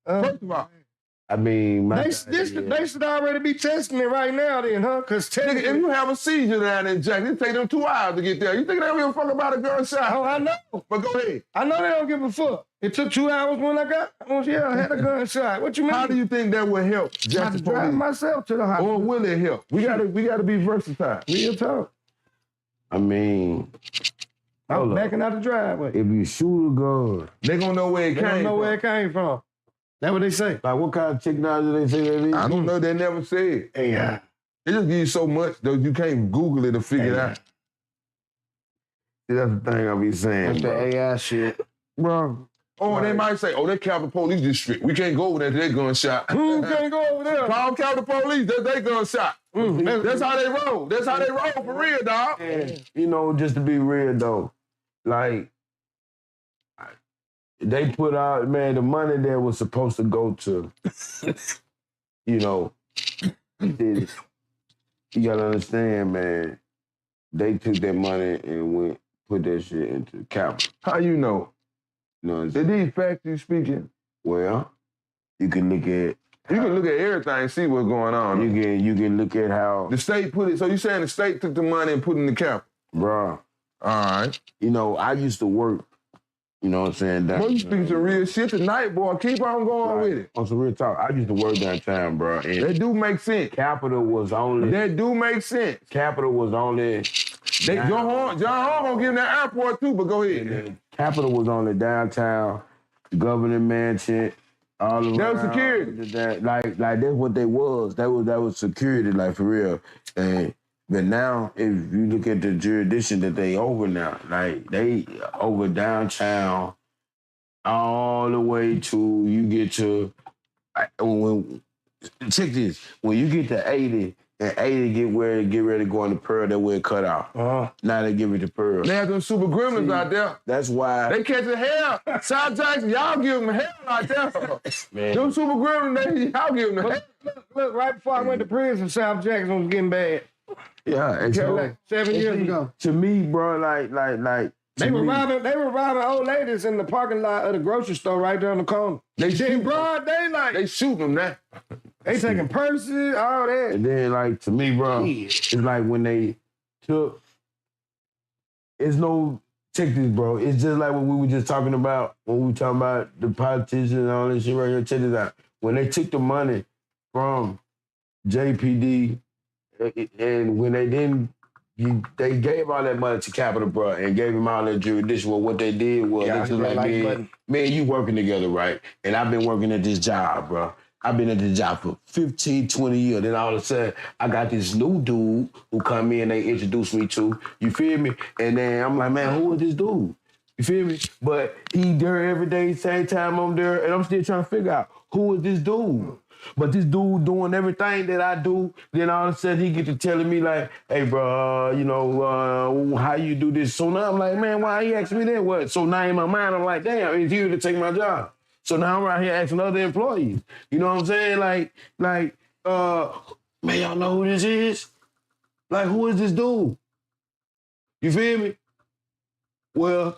First of all. I mean, they should already be testing it right now then, huh? Because nigga, if you have a seizure down there, Jack, it take them 2 hours to get there. You think they don't give a fuck about a gunshot? Oh, I know. But go ahead. I know they don't give a fuck. It took 2 hours when I had a gunshot. What you mean? How do you think that would help I Jackson had to drive Police? myself to the hospital. Or will it help? We gotta be versatile. Real talk. I mean, I was backing out the driveway. if you shoot a gun, They gonna know where it They came don't know from. where it came from. That's what they say. like what kind of technology they say that is? I don't know. They never said. Yeah. They just give you so much, though, you can't Google it to figure it out. That's the thing I be saying, That's the bro. AI shit. Bro. Oh, they might say, "Oh, that Capitol Police District. We can't go over there. They gunshot." Who can't go over there? Call Capitol Police. That's they gunshot. That's how they roll. That's how they roll for real, dog. And, you know, just to be real though, like they put out, man, the money that was supposed to go to, you know, you gotta understand, man. They took that money and put that shit into capital. How you know? You know what I'm Is saying? these facts you speaking? Well, you can look at You can look at everything and see what's going on. you can look at how, The state put it. So you saying the state took the money and put it in the cap? bro. All right. You know, I used to work. You know what I'm saying? Boy, you speaking some real shit tonight, boy. Keep on going with it. On some real talk, I used to work downtown, bro. And That do make sense. Capital was only. That do make sense. Capital was only. John Horn gonna give him that airport too, but go ahead. Capital was only downtown, governor mansion, all around. That was security. Like that's what they was. That was security, like for real. But now, if you look at the jurisdiction that they over now, like they over downtown, all the way to you get to check this. When you get to 80 and 80 get ready to go on the Pearl, that way it cut off. Now they give it to Pearl. They have them super gremlins out there. That's why They catching hell. South Jackson, y'all give them hell out there. man. Them super gremlins, y'all give them hell. Look, right before I went to prison, South Jackson was getting bad. Yeah, and so, Like 7 years ago. to me, bro, like They were robbing old ladies in the parking lot of the grocery store right there on the corner. They In shoot broad daylight. They shooting them now. They taking purses, all that. And then, like, to me, bro, it's like when they took, it's no, check this, bro. It's just like what we were just talking about, when we were talking about the politicians and all this shit right here. Check this out. When they took the money from JPD, and when they didn't, they gave all that money to Capital, bro, and gave him all that jurisdiction. Well, what they did was, they just like, man, you working together, right? And I've been working at this job, bro. I've been at this job for 15, 20 years. Then all of a sudden, I got this new dude who come in, they introduced me to, you feel me? And then I'm like, man, who is this dude? You feel me? But he there every day, same time I'm there, and I'm still trying to figure out, who is this dude? But this dude doing everything that I do, then all of a sudden he get to telling me like, hey, bro, you know, how you do this? So now I'm like, man, why he asking me that? What? So now in my mind, I'm like, damn, it's you to take my job. So now I'm right here asking other employees. You know what I'm saying? Like, man, y'all know who this is? Like, who is this dude? You feel me? Well,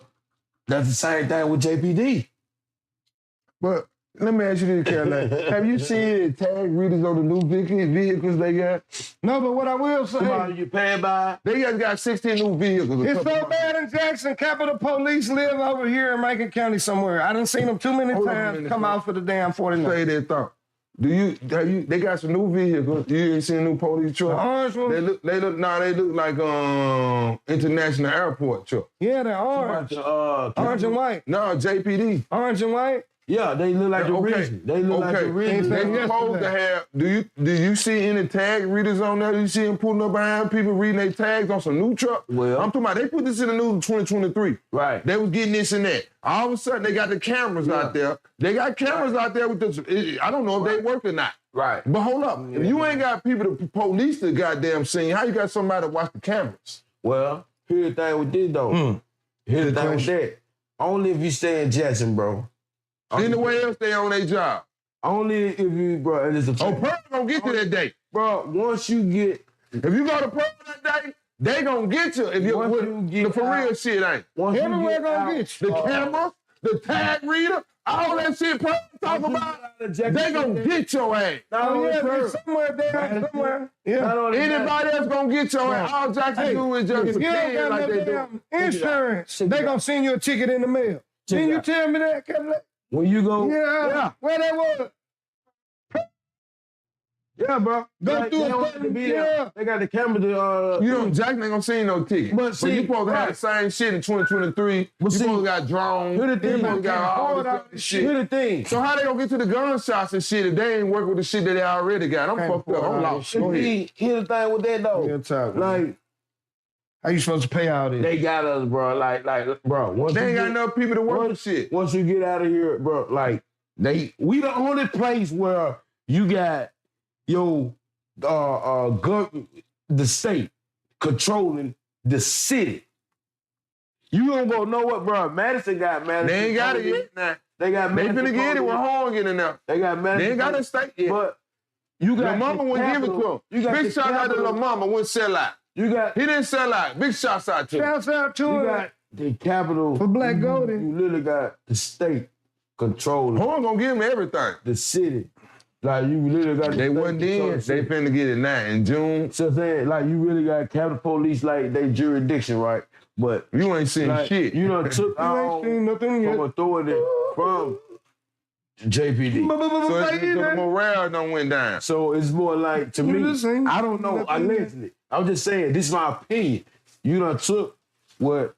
that's the same thing with JPD. But let me ask you this, Caroline. Have you seen the tag readers on the new vehicles they got? No, but what I will say, Somebody you paying by? They just got 16 new vehicles. it's so bad in Jackson. Capitol Police live over here in Macon County somewhere. I done seen them too many Hold on a times minute, come bro. out for the damn 49. Say that thought. They got some new vehicles. You ain't seen new police truck? The orange one? They look like international airport truck. Yeah, they're orange. Orange and white. No, JPD. Orange and white. Yeah, they look like the reason. They look like the reason. They supposed to have. Do you see any tag readers on there? Do you see them pulling up behind people reading their tags on some new truck? Well, I'm talking about they put this in the news in 2023. Right. They was getting this and that. All of a sudden they got the cameras out there. They got cameras out there with the. I don't know if they work or not. Right. But hold up, if you ain't got people to police the goddamn scene, how you got somebody to watch the cameras? Well, here's the thing with this though. Here's the thing with that. Only if you stay in Jackson, bro. Anywhere else they on their job. Only if you, bro, and it's a Oh, Pearl gonna get you that day. bro. Once you get, If you go to Pearl that day, they gonna get you. If Once you get the for real out- shit ain't. once you Everywhere get gonna out, get you. The cameras, the tag reader, all that shit Pearl talk about, they gonna get your ass. Not Oh, only yeah, Pearl. there's somewhere there, somewhere. Yeah. Not only that. Anybody else gonna get your ass. All Jackson do is just If you don't pretend got like no they do. damn insurance, they gonna send you a ticket in the mail. Check Didn't it you out. tell me that, Kevin? When you go, Yeah. Where that was? yeah, bro. Go Like, through they a don't have button, to be there. yeah. They got the camera to. You know, Jackson ain't gonna send no ticket. But But see, you supposed to have right. the same shit in 2023. But you see, supposed to got drones. here's the You thing. supposed to got all this shit. Here's the thing. So how they gonna get to the gunshots and shit if they ain't working with the shit that they already got? I'm fucked up. I'm lost. Go ahead. Here's the thing with that though. Real talk, man. Like, How you supposed to pay all this? They got us, bro. Like, bro. Once They you ain't got get- enough people to work for shit. Once you get out of here, bro, like we the only place where you got your the state controlling the city. You don't go know what, bro. Madison got Madison. They ain't got it yet. Nah. They got They Madison. finna get it with Horn getting there. They got Madison. They ain't got a state yet. But you got Lil Mama the wouldn't give it to capital. him. You got Big the shout out to capital. Lil Mama, wouldn't sell out. You got He didn't sell out. Big shouts out to him. Shouts out to you him. got the capital For Black Goldie. You literally got the state controlling Horn gonna give him everything. the city. Like you literally got the They state wasn't then. controlling the They city. finna get it now in June. So I'm saying, like, you really got Capitol Police, like, they jurisdiction, right? But You ain't seen like, shit. you done took You ain't seen nothing from yet. authority from JPD. so the morale done went down. So it's more like, to You me, just ain't I don't know, nothing yet. allegedly. I'm just saying, this is my opinion. You done took what,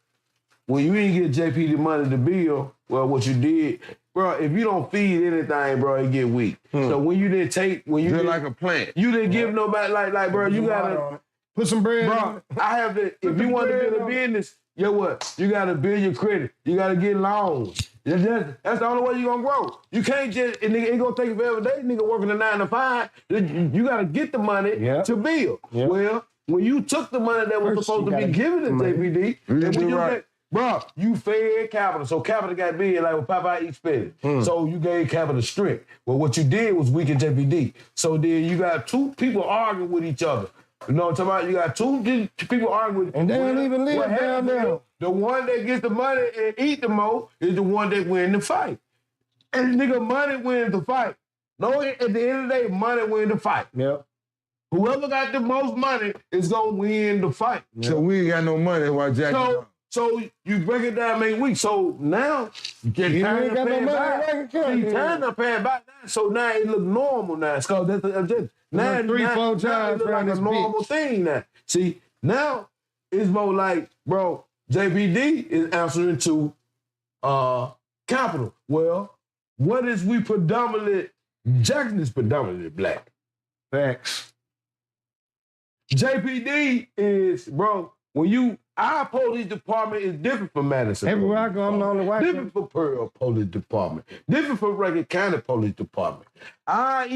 when you didn't get JPD money to bill, well, what you did, bro, if you don't feed anything, bro, it get weak. So when you didn't take, when you Just didn't, like a plant. you didn't give nobody, like, bro, you gotta, Put some bread on bro, it. I have to, if the you want to bread build a on it. business, you know what? You got to build your credit. You got to get loans. That's the only way you're going to grow. You can't just, and nigga, it going to take you forever day, nigga working a 9 to 5. You got to get the money Yeah. to build. Yeah. Well, when you took the money that was First, supposed you to be gotta given get to the money. JPD, You and when do you right. get, bro, you fed capital. So capital got big like what Popeye eats spinach. So you gave capital strength. Well, what you did was weaken JPD. So then you got two people arguing with each other. You know what I'm talking about? You got two people arguing with And they don't well, even live what down happens there. is the one that gets the money and eat the most is the one that win the fight. And nigga, money wins the fight. No, at the end of the day, money wins the fight. Yep. Whoever got the most money is gonna win the fight. So we ain't got no money while Jack. So you break it down, make week. So now you get You time ain't to got no pay money back. in your account. See, time to pay back now. So now it look normal now. So that's the objective. Now, Like 3-4 now times it look around like a this normal bitch. thing now. See, now it's more like, bro, JPD is answering to capital. Well, what is we predominantly? Jackson is predominantly black. Facts. JPD is, bro, when you, our police department is different from Madison. Everywhere I go, I'm the only white Different from Pearl Police Department. Different from Rankin County Police Department. Our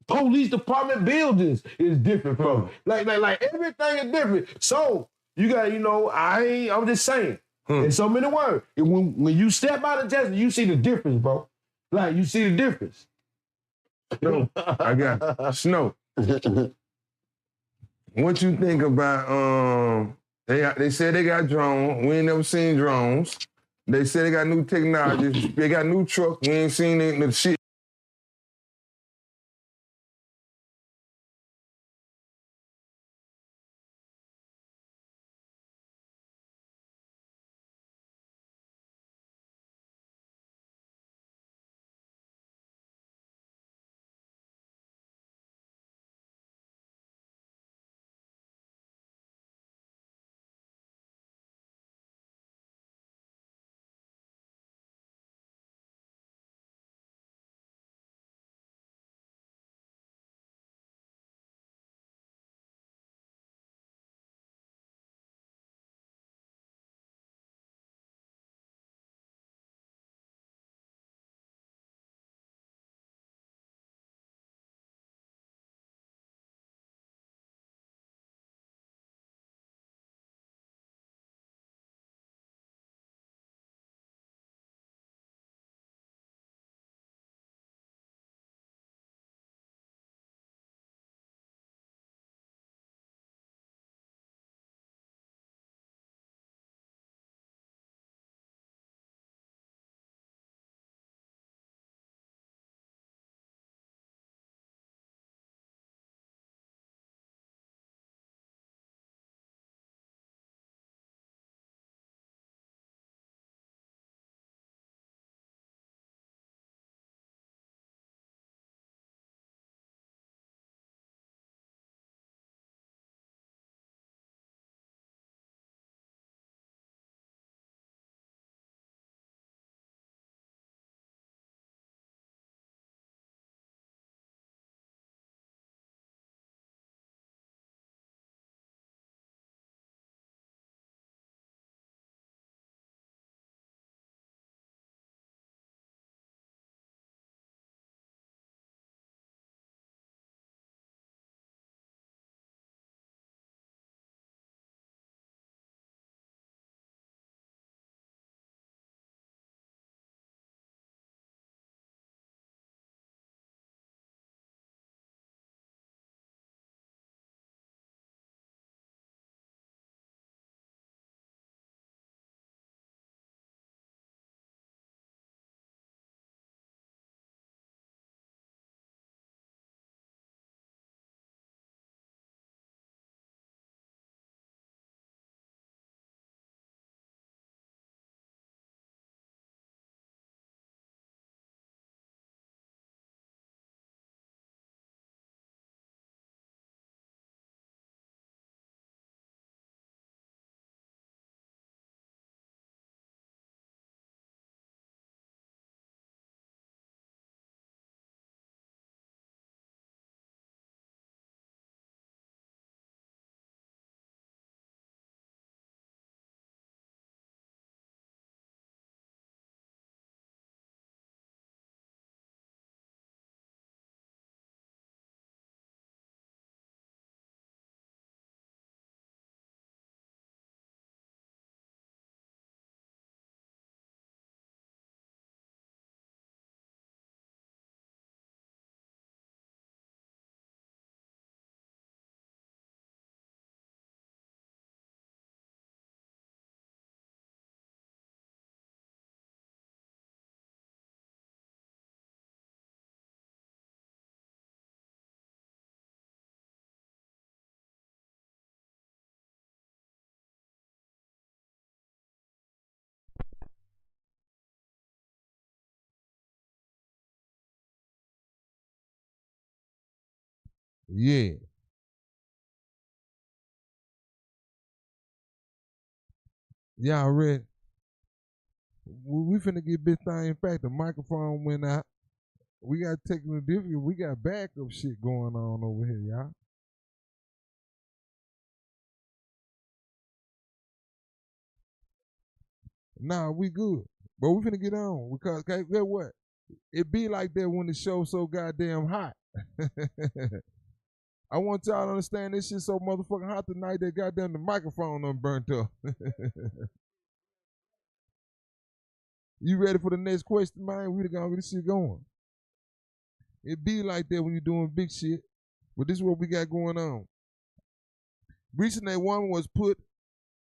police department buildings is different from like everything is different. So you got, I'm just saying. In so many words. When you step out of Jackson, you see the difference, bro. Like you see the difference. No, I got Snow. What you think about they said they got drones. We ain't never seen drones. They said they got new technology. They got new truck. We ain't seen the shit. Yeah. Y'all ready? We finna get this thing. In fact, the microphone went out. We got technical difficulty. We got backup shit going on over here, y'all. Nah, we good. But we finna get on because guess what? It be like that when the show's so goddamn hot. I want y'all to understand this shit so motherfucking hot tonight that goddamn the microphone done burnt up. You ready for the next question, man? We gonna get this shit going. It be like that when you're doing big shit. But this is what we got going on. Recently, a woman was put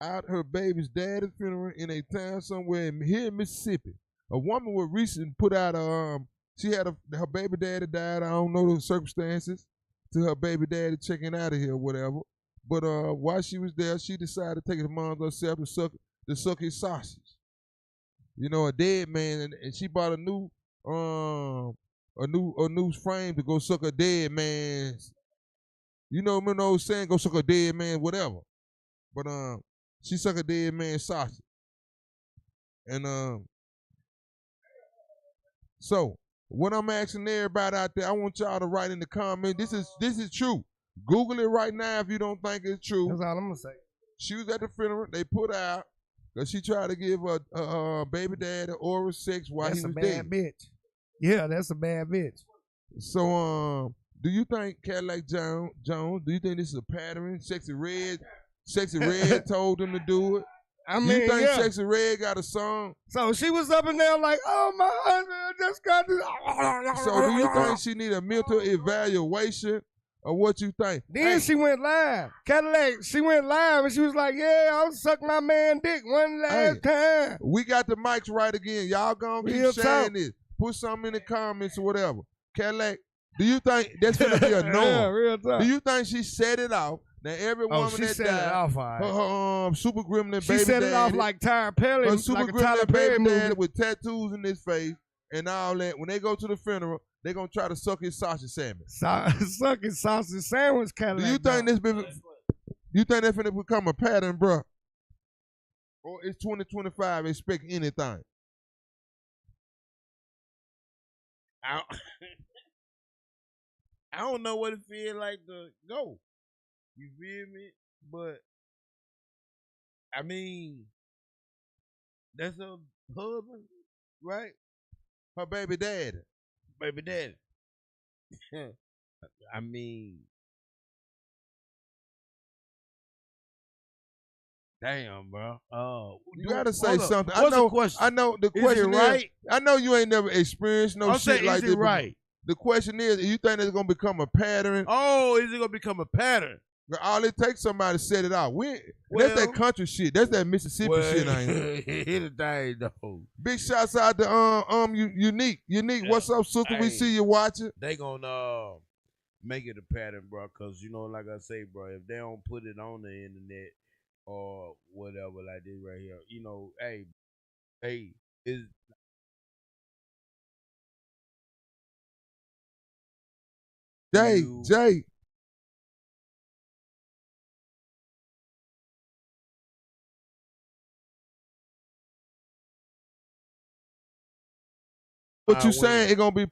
out her baby's dad's funeral in a town somewhere here in Mississippi. A woman was recently put out she had her baby daddy died. I don't know the circumstances to her baby daddy checking out of here or whatever. But while she was there, she decided to take it upon herself to suck his sausage. You know, a dead man, and she bought a new frame to go suck a dead man's. You know, remember those saying, go suck a dead man, whatever. But she suck a dead man's sausage. And so what I'm asking everybody out there, I want y'all to write in the comment. This is true. Google it right now if you don't think it's true. That's all I'm gonna say. She was at the funeral. They put out because she tried to give her baby daddy oral sex while he was dead. That's a bad bitch. Yeah, that's a bad bitch. So do you think Cadillac Jones? Do you think this is a pattern? Sexy Red told them to do it. I mean, you think yeah. Sexy Red got a song? So she was up in there like, oh, my husband just got this. So do you think she need a mental evaluation, or what you think? Then she went live. Cadillac, she went live and she was like, yeah, I'll suck my man dick one last time. We got the mics right again. Y'all gonna keep sharing this. Put something in the comments or whatever. Cadillac, do you think that's gonna be a norm? Yeah, real talk. Do you think she set it off? Now every woman she that set died, it off, all right. her super gremlin She baby set daddy, it off like Tyler Perry, her super like a Tyler gremlin Perry baby movie. daddy with tattoos in his face and all that. When they go to the funeral, they gonna try to suck his sausage sandwich. Suck his sausage sandwich, Cadillac. Do you think you think that's gonna become a pattern, bro? Or it's 2025, expect anything? I don't know what it feel like to go. You feel me? But I mean, that's her husband, right? Her baby daddy. Baby daddy. I mean, damn, bro. You gotta say something. What's the question? I know the question is it right? I know you ain't never experienced no I'm shit saying, like is this. it right? The question is, you think it's gonna become a pattern? Oh, is it gonna become a pattern? All it takes somebody to set it out. That's Well- that country shit. That's that Mississippi shit, ain't it? Here's the thing, though. Big shouts out to Unique. Unique, what's up, sister? We Hey. see you watching. They gonna make it a pattern, bro. Cause you know, like I say, bro, if they don't put it on the internet or whatever, like this right here, you know, hey, is Jay. What you saying? It gonna be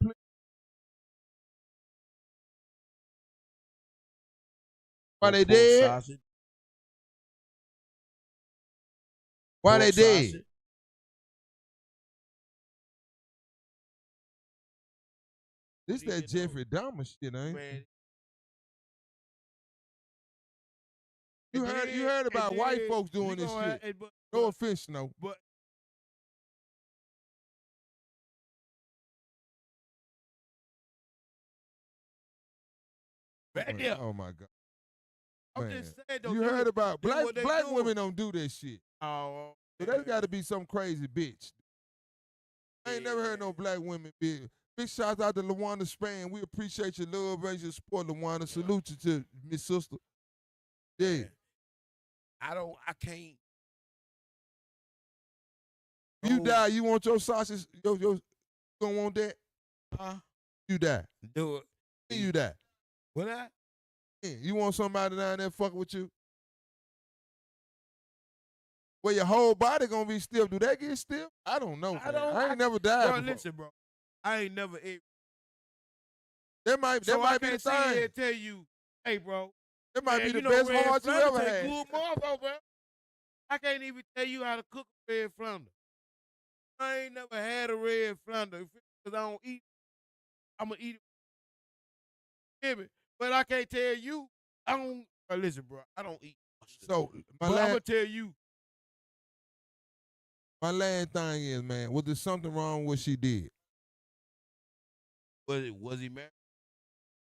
why they dead? sausage, Why pork they dead? sausage. This that Jeffrey Dahmer shit, ain't it? Man, You heard about white folks doing this shit. No offense, no. But yeah, Oh my God. I'm Man. just saying, though, You heard about black what they black doing. women don't do that shit. Oh, So that's got to be some crazy bitch. I ain't never heard no black women be. Big shout out to LaWanda Span. We appreciate your love and your support, LaWanda. Salute you to Miss Sister. Yeah. I can't. You die, you want your sausage, you don't want that? Huh? You die. Do it. You die. What I? You want somebody down there fucking with you? Well, your whole body gonna be stiff. Do that get stiff? I don't know. I ain't never died Bro, before. listen, bro. I ain't never ate. That might So I be the can't sit here thing. and tell you, hey, bro. That might man, be the you know, best red heart you flounder ever take had. Good motherfucker, bro. I can't even tell you how to cook a red flounder. I ain't never had a red flounder because I don't eat. I'm gonna eat it. Hear me? But I can't tell you. I don't. Listen, bro. I don't eat mustard. So I'm gonna tell you. my last thing is, man, was there something wrong with what she did? Was he married?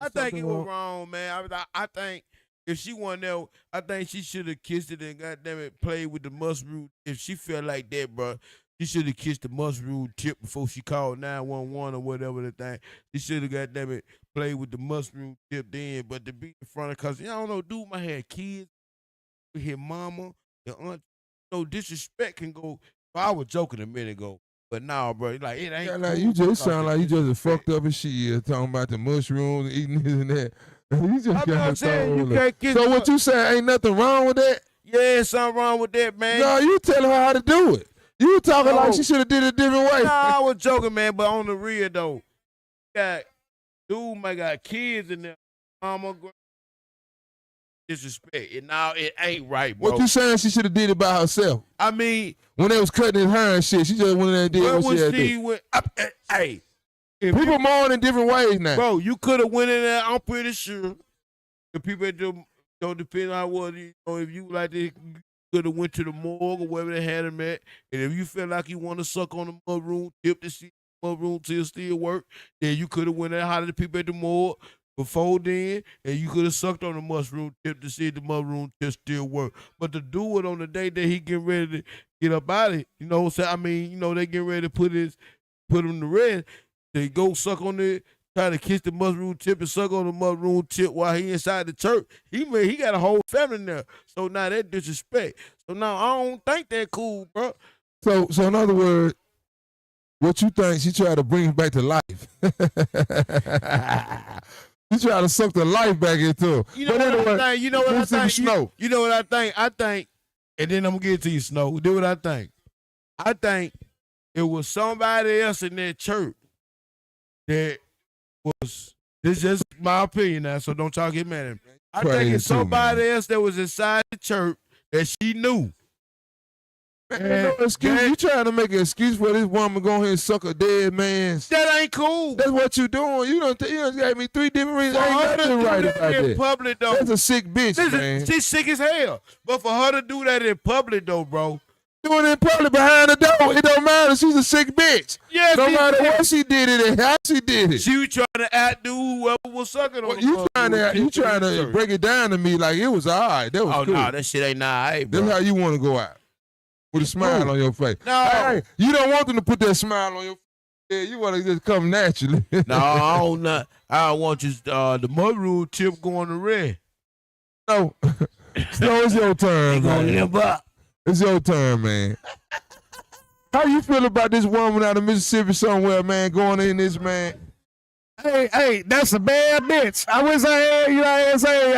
I think it was wrong, man. I think if she wasn't there, I think she should have kissed it and goddamn it played with the mushroom. If she felt like that, bro, she should have kissed the mushroom tip before she called 911 or whatever the thing. She should have goddamn it played with the mushroom tip then. But to be in front of, cause I don't know, dude might have kids with his mama, the aunt. No disrespect can go. I was joking a minute ago. But nah, bro, like it ain't. Yeah, like cool you just because sound the like you just disrespect. fucked up as shit talking about the mushrooms, eating this and that. You just got saying, you told. can't kiss So the what you saying? Ain't nothing wrong with that? Yeah, something wrong with that, man. No, you telling her how to do it. You talking like she should have did it a different way. Nah, I was joking, man. But on the real though, dude might got kids in there. Mama, disrespect. And now it ain't right, bro. What you saying? She should have did it by herself. I mean, when they was cutting his hair and shit, she just went in there and did where what she was had to she do. when? Hey, People mourn in different ways now. bro, you could have went in there. I'm pretty sure the people that don't depend on what you know. If you like to, could have went to the morgue or wherever they had him at, and if you feel like you want to suck on the mudroom tip to see the mudroom till still work, then you could have went and hollered at the people at the morgue before then, and you could have sucked on the mushroom tip to see if the mudroom tip still work. But to do it on the day that he getting ready to get up out of it, you know what I'm saying? I mean, you know, they getting ready to put him to rest. They go suck on it, try to kiss the mushroom tip and suck on the mushroom tip while he inside the church. He got a whole family in there. So now that disrespect. So now I don't think that cool, bro. So in other words, what you think she tried to bring him back to life? She tried to suck the life back into him. You know what I think? You know what I think? Snow. You know what I think? I think, and then I'm gonna get it to you, Snow. Do what I think. I think it was somebody else in that church that was. This is just my opinion now, so don't y'all get mad at me. I think it's somebody else that was inside the church that she knew. Man, no excuse. You trying to make an excuse for this woman go ahead and suck a dead man? That ain't cool. That's what you doing. You done gave me 3 different reasons. Ain't nothing right about in that. public though. That's a sick bitch, Listen, man. she's sick as hell. But for her to do that in public though, bro. Doing it in public behind the door, it don't matter. She's a sick bitch. Yes, no matter what she did it and how she did it. She was trying to outdo whoever was sucking on You trying to break it down to me like it was all right. That was cool. No, that shit ain't all right, bro. That's how you want to go out. With a smile on your face. No. Hey, you don't want them to put that smile on your face. Yeah, you want to just come naturally. No, I don't not. I want you the mudroom tip going to red. No. So it's your turn, man. Up. It's your turn, man. How you feel about this woman out of Mississippi somewhere, man, going in this, man? Hey, that's a bad bitch. I wish I had, you know what I'm saying?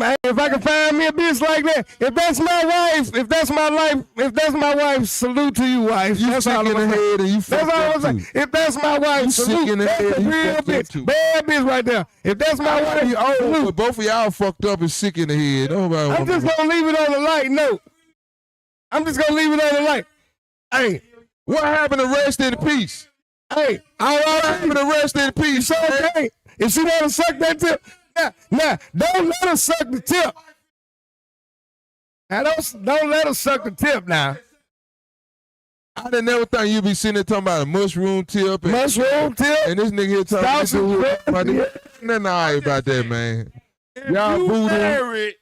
Hey, if I can find me a bitch like that, if that's my wife, if that's my wife, salute to you, wife. You sick in the head and you fucked That's all up I'm saying. too. If that's my wife, You salute. sick in the That's head a and you real fucked up bitch. too. Bad bitch right there. If that's my wife, salute. But both of y'all fucked up and sick in the head. Nobody I'm just gonna leave it on the light note. I'm just gonna leave it on the light. Hey, what happened to rest in peace? Hey, what happened to rest in peace? So okay. If she wanna suck that tip, now don't let her suck the tip. Now don't let her suck the tip now. I didn't never think you'd be sitting there talking about a mushroom tip. And this nigga here talking about nothing all right about that, man. Y'all you voodoo. married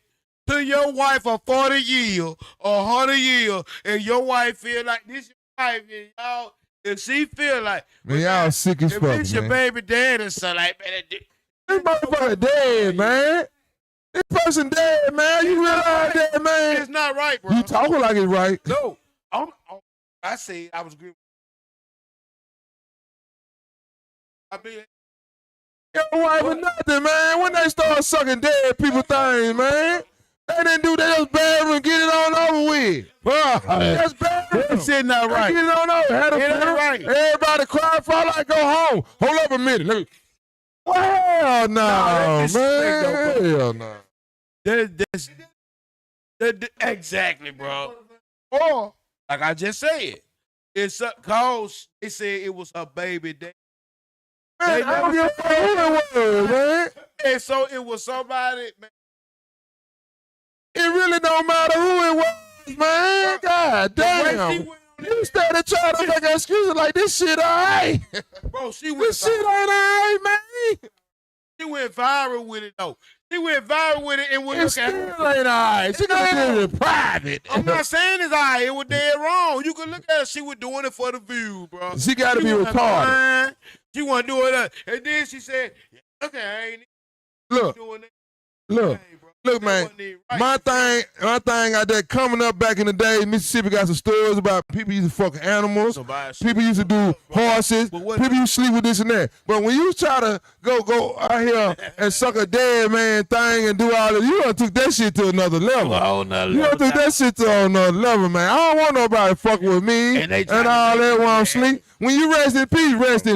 to your wife for 40 years or 100 years, and your wife feel like this your wife, and y'all, if she feel like, Man, y'all sick as if fuck, this your man. baby dad or something like that, This motherfucker dead, man. This person dead, man. You realize that, man? it's not right, bro. You talking like it's right. No, I said I was good. I mean, Your wife or nothing, man. When they start sucking dead people things, man. They didn't do that. Just bathroom and get it on over with. That's bathroom. That shit not They right. Get it on over. Had a It ain't funeral. right. Everybody cry, fall like go home. Hold up a minute. Let me. Well, no, that's man. disrespect, though, Hell no. Exactly, bro. Or, like I just said, it's cause they said it was her baby day. Man, I don't give a fuck who it was, man. And so it was somebody, man. It really don't matter who it was, man. God damn. You started trying to make excuses like this shit all right. Bro, she went This shit ain't all right, man. She went viral with it, though. She went viral with it and we It look at still her. ain't all right. She got to do it private. I'm not saying it's all right. It was dead wrong. You can look at her. She was doing it for the view, bro. She got to be wasn't retarded. lying. She wasn't doing that. And then she said, okay, I ain't Look, doing that. look. Hey, bro. Look, That man, wasn't even right. my thing out there coming up back in the day, Mississippi got some stories about people used to fuck animals. People used to do horses. People used to sleep with this and that. But when you try to go out here and suck a dead man thing and do all that, you done took that shit to another level. You done took that shit to another level, man. I don't want nobody fucking with me and all that while I'm asleep. When you rest in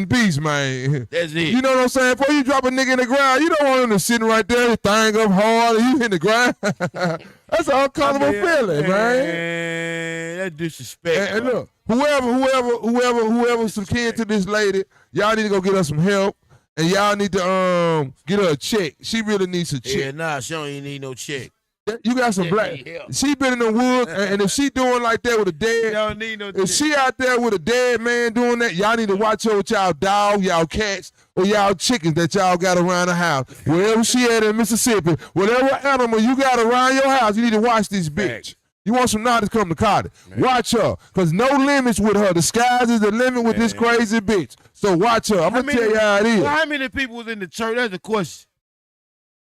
peace, man. That's it. You know what I'm saying? Before you drop a nigga in the ground, you don't want him to sitting right there, his thing up hard, and you in the ground. That's an uncomfortable feeling, man. That's disrespect. And look, whoever's some kin to this lady, y'all need to go get her some help, and y'all need to get her a check. She really needs a check. Yeah, nah, she don't even need no check. You got some black. She been in the woods, and if she doing like that with a dead, Don't need no if check. she out there with a dead man doing that, y'all need to watch her with y'all dog, y'all cats, or y'all chickens that y'all got around the house. Wherever she at in Mississippi, whatever animal you got around your house, you need to watch this bitch. You want some knowledge, come to Carter. Watch her, because no limits with her. The skies is the limit with this crazy bitch. So watch her. I'm going to tell you how it is. Well, how many people was in the church? That's the question.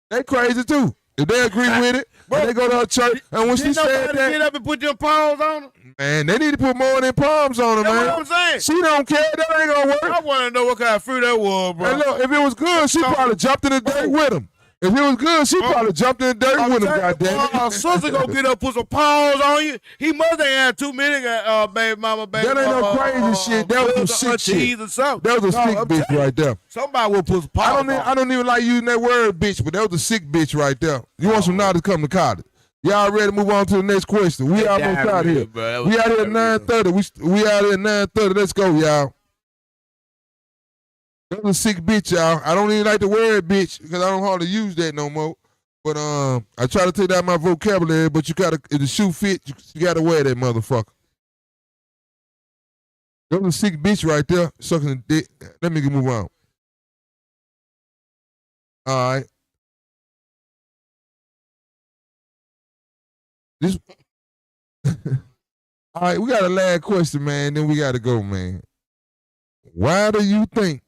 They crazy too. If they agree with it, and they go to her church, and when she said that, get up and put them paws on them? man, they need to put more than palms on her, That's man. what I'm saying. She don't care. That ain't gonna work. I want to know what kind of fruit that was, bro. And look, if it was good, she probably jumped in the dirt with him. If it was good, she probably jumped in the dirt with him, goddamn. Sister gonna get up, put some paws on you. He must have had too many baby mama, baby. That ain't no crazy shit. That was some sick shit. Or something. That was a sick I'm bitch telling right there. Somebody will put some paws on. I don't even like using that word, bitch, but that was a sick bitch right there. You want some knowledge, come to college. Y'all ready to move on to the next question? We almost out here. We out here at 9:30. We out here at 9:30. Let's go, y'all. That was a sick bitch, y'all. I don't even like the word bitch because I don't hardly use that no more. But I try to take that out my vocabulary, but you gotta, if the shoe fit, you gotta wear that motherfucker. That was a sick bitch right there, sucking the dick. Let me move on. All right. This. All right, we got a last question, man. Then we gotta go, man. Why do you think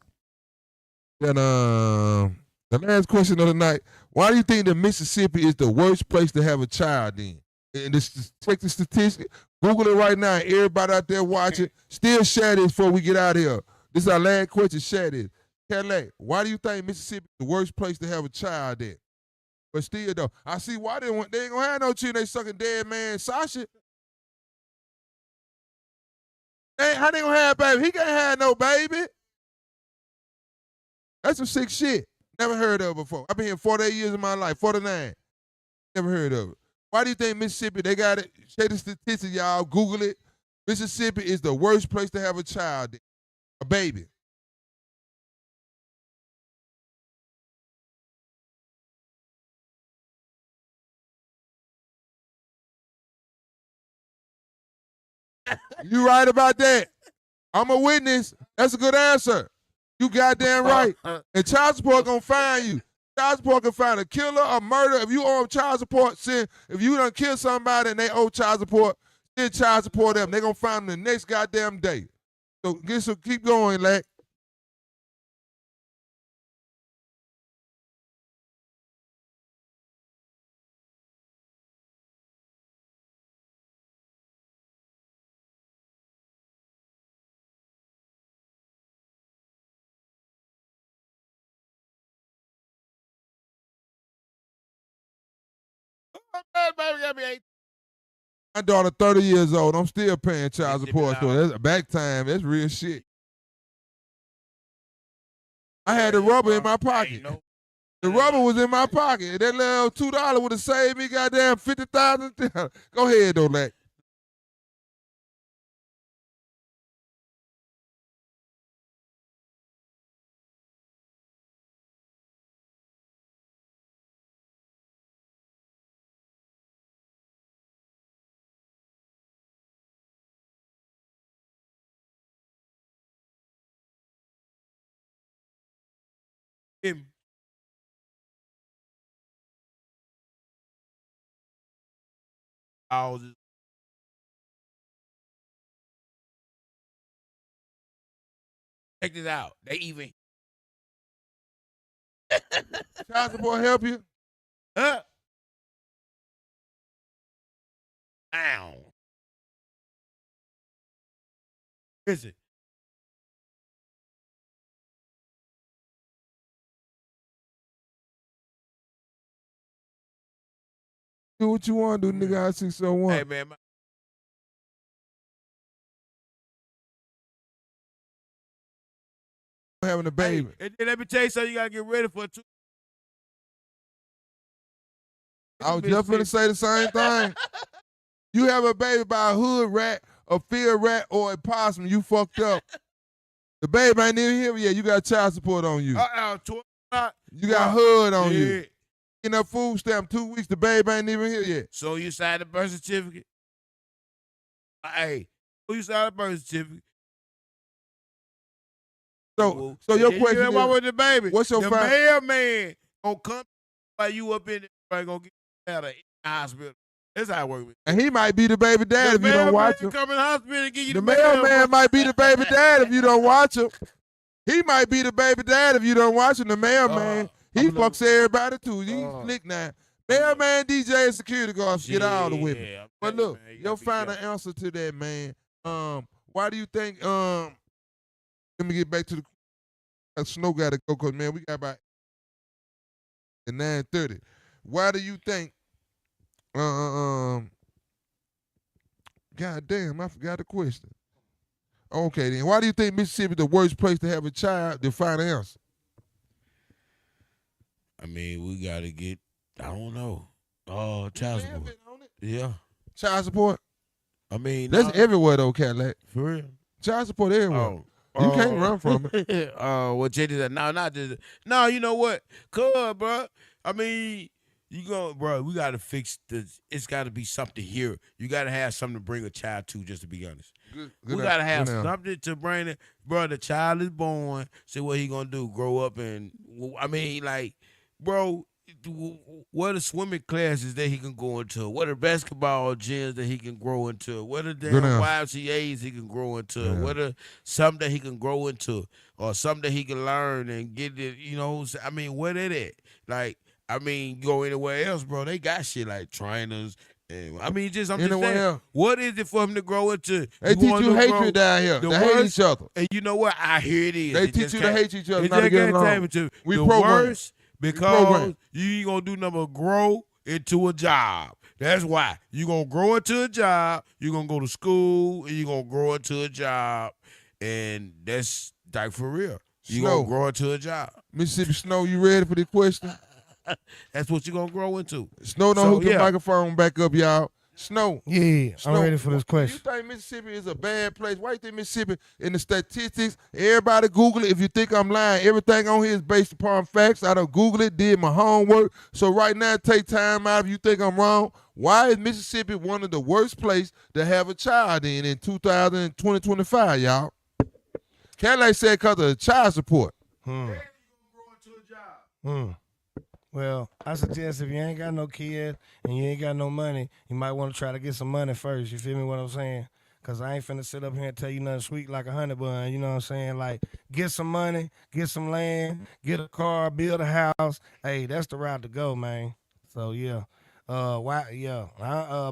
that the last question of the night? Why do you think that Mississippi is the worst place to have a child in? And this, check the statistic. Google it right now. Everybody out there watching, still share this before we get out of here. This is our last question. Share this. Kelly, why do you think Mississippi is the worst place to have a child in? But still, though, I see why they ain't gonna have no children. They sucking dead man Sasha. How they gonna have baby? He can't have no baby. That's some sick shit. Never heard of it before. I've been here 48 years of my life, 49. Never heard of it. Why do you think Mississippi, they got it? Check the statistics, y'all. Google it. Mississippi is the worst place to have a child, a baby. You right about that. I'm a witness. That's a good answer. You goddamn right. And child support gonna find you. Child support can find a killer, a murder. If you owe child support, if you done kill somebody and they owe child support, send child support them. They gonna find them the next goddamn day. So keep going, Lack. baby got me 18. My daughter 30 years old. I'm still paying child They support. dip it So out. that's back time. That's real shit. I had the rubber in my pocket. The rubber was in my pocket. That little $2 would have saved me goddamn 50,000. Go ahead though, Lack. Him. Houses. Check this out. They even. Child support help you? Huh? Ow. Listen. Do what you want to do, nigga. I 601. Hey, man. Having a baby. Hey, and then let me tell you something. You got to get ready for it, too. I was just going to say the same thing. You have a baby by a hood rat, a field rat, or a possum, you fucked up. The baby ain't even here yet. You got child support on you. You got HUD on you. In that food stamp 2 weeks, the baby ain't even here yet. So you signed the birth certificate? Hey, so you signed the birth certificate? So your question is, with the baby? what's your the mailman gonna come while you up in there, gonna get you out of the hospital. That's how it works. And he might be the baby dad if you don't watch him. Come in the hospital and give you the mailman might be the baby dad if you don't watch him. He might be the baby dad if you don't watch him. The mailman, he fucks everybody too. He's slick now. Mailman, DJ, and security guards get all the women. But look, your final answer to that, man. Why do you think? Let me get back to the Snow got to go, cause man, we got about 9:30. Why do you think? God damn, I forgot the question. Okay, then. Why do you think Mississippi is the worst place to have a child? The final answer. I mean, we gotta get. I don't know. Child support. Yeah. Child support. I mean, that's everywhere though, Cadillac. For real. Child support everywhere. You can't run from it. Well, Jay did that. No, not just. No, you know what? Cuz, bro. I mean, bro. We gotta fix this. It's gotta be something here. You gotta have something to bring a child to. Just to be honest, we gotta have something to bring it, bro. The child is born. See what he gonna do? Grow up and I mean, like, bro. What are swimming classes that he can go into? What are basketball gyms that he can grow into? What are damn YMCAs he can grow into? Yeah. What are something that he can grow into? Or something that he can learn and get it, you know? I mean, what is it? Like, I mean, go anywhere else, bro. They got shit like trainers. And, I mean, I'm just saying, what is it for him to grow into? They teach you hatred down here. They hate each other. And you know what? I hear it is. They teach you to hate each other, not to get along. We program. Because you ain't gonna do nothing but grow into a job. That's why. You gonna grow into a job, you're gonna go to school, and you're gonna grow into a job. And that's like for real. You gonna grow into a job. Mississippi Snow, you ready for the question? That's what you're gonna grow into. Snow don't hook the microphone back up, y'all. Snow. Yeah, Snow, I'm ready for this question. You think Mississippi is a bad place? Why you think Mississippi in the statistics? Everybody Google it. If you think I'm lying, everything on here is based upon facts. I don't Google it, did my homework. So right now, take time out if you think I'm wrong. Why is Mississippi one of the worst places to have a child in 2025, y'all? Cadillac said because of child support. Well, I suggest if you ain't got no kids and you ain't got no money, you might want to try to get some money first. You feel me what I'm saying? Because I ain't finna sit up here and tell you nothing sweet like a honey bun. You know what I'm saying? Like, get some money, get some land, get a car, build a house. Hey, that's the route to go, man. So, yeah. Why? Yeah.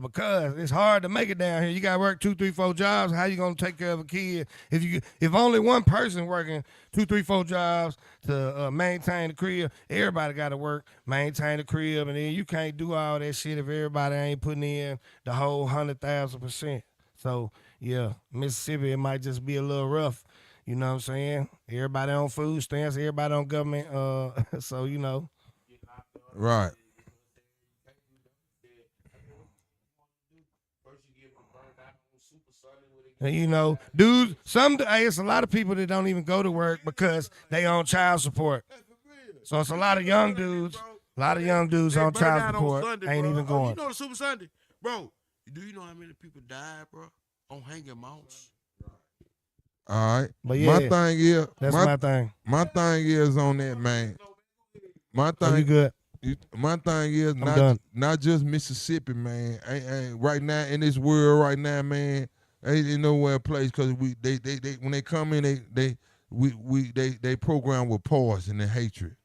Because it's hard to make it down here. You got to work 2, 3, 4 jobs. How you gonna take care of a kid if only one person working 2, 3, 4 jobs to maintain the crib? Everybody got to work, maintain the crib, and then you can't do all that shit if everybody ain't putting in the whole 100,000%. So yeah, Mississippi, it might just be a little rough. You know what I'm saying? Everybody on food stamps, everybody on government. So you know. Right. And you know, dudes, it's a lot of people that don't even go to work because they on child support. So it's a lot of young dudes. A lot of young dudes on child support Sunday, ain't even going. You know the Super Sunday, bro. Do you know how many people died, bro, on hanging mounts? All right. But yeah, my thing is my thing. My thing is on that, man. My Are you thing good? My thing is done. not just Mississippi, man. Ain't right now in this world right now, man. Ain't nowhere place because they when they come in they program with poison and hatred.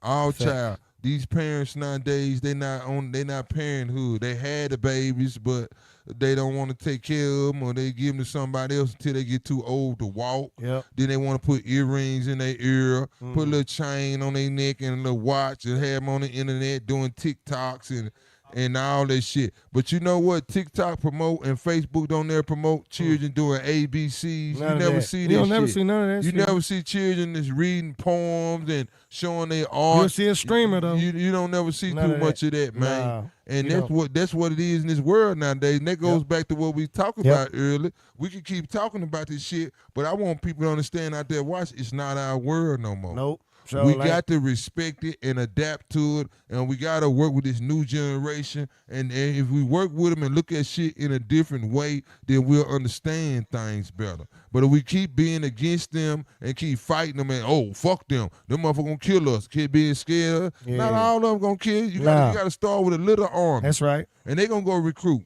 All child. These parents nowadays they not parenthood. They had the babies, but they don't want to take care of them, or they give them to somebody else until they get too old to walk. Yep. Then they want to put earrings in their ear, put a little chain on their neck and a little watch, and have them on the internet doing TikToks and all that shit. But you know what? TikTok promote and Facebook don't ever promote children doing ABCs. You never see that You don't shit. never see none of that shit. You never see children that's reading poems and showing their art. You'll see a streamer though. You don't never see None too of much of that, man. Nah, and you that's what it is in this world nowadays. And that goes back to what we talked about earlier. We can keep talking about this shit, but I want people to understand out there, watch, it's not our world no more. Nope. We got to respect it and adapt to it, and we got to work with this new generation. And if we work with them and look at shit in a different way, then we'll understand things better. But if we keep being against them and keep fighting them and, fuck them motherfuckers gonna kill us, keep being scared, not all of them gonna kill you. You gotta start with a little army. That's right. And they gonna go recruit.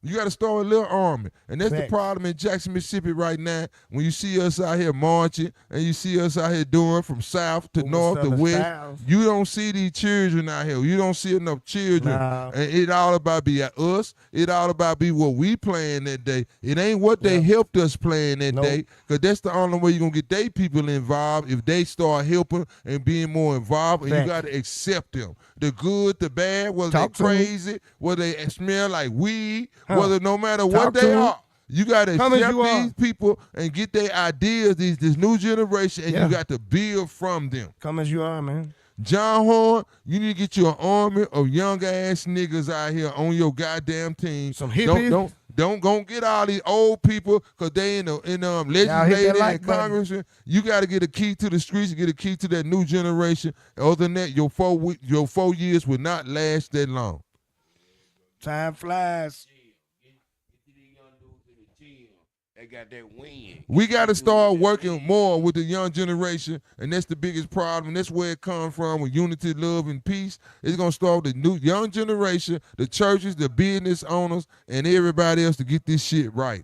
You got to start with a little army. And that's Facts. the problem in Jackson, Mississippi right now. When you see us out here marching and you see us out here doing from south to north to west, SouthernStyles. you don't see these children out here. You don't see enough children. Nah. And it all about be us. It all about be what we playing that day. It ain't what they helped us playing that day, because that's the only way you're going to get their people involved, if they start helping and being more involved. And you got to accept them. The good, the bad, whether they crazy, whether they smell like weed, whether no matter what they are. You got to accept these people and get their ideas, this new generation, and you got to build from them. Come as you are, man. John Horn, you need to get you an army of young ass niggas out here on your goddamn team. Some hippies. Don't go get all these old people because they in legislative and Congress. You got to get a key to the streets and get a key to that new generation. Other than that, your 4 years will not last that long. Time flies. They got that win. We got to start working more with the young generation, and that's the biggest problem. That's where it comes from, with unity, love, and peace. It's going to start with the new young generation, the churches, the business owners, and everybody else to get this shit right.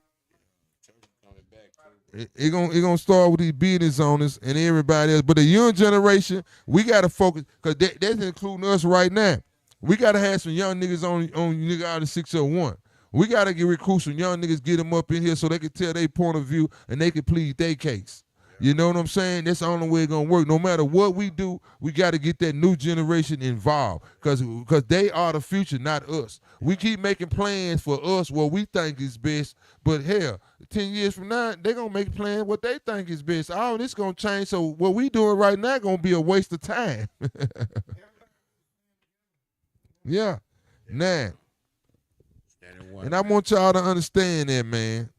It's gonna start with these business owners and everybody else. But the young generation, we got to focus, because that's including us right now. We got to have some young niggas on Niggaology 601. We got to recruit some young niggas, get them up in here so they can tell their point of view and they can plead their case. You know what I'm saying? That's the only way it's going to work. No matter what we do, we got to get that new generation involved, because they are the future, not us. We keep making plans for us what we think is best, but hell, 10 years from now, they're going to make plans what they think is best. All this going to change, so what we doing right now going to be a waste of time. Yeah. Now. And I want y'all to understand that, man.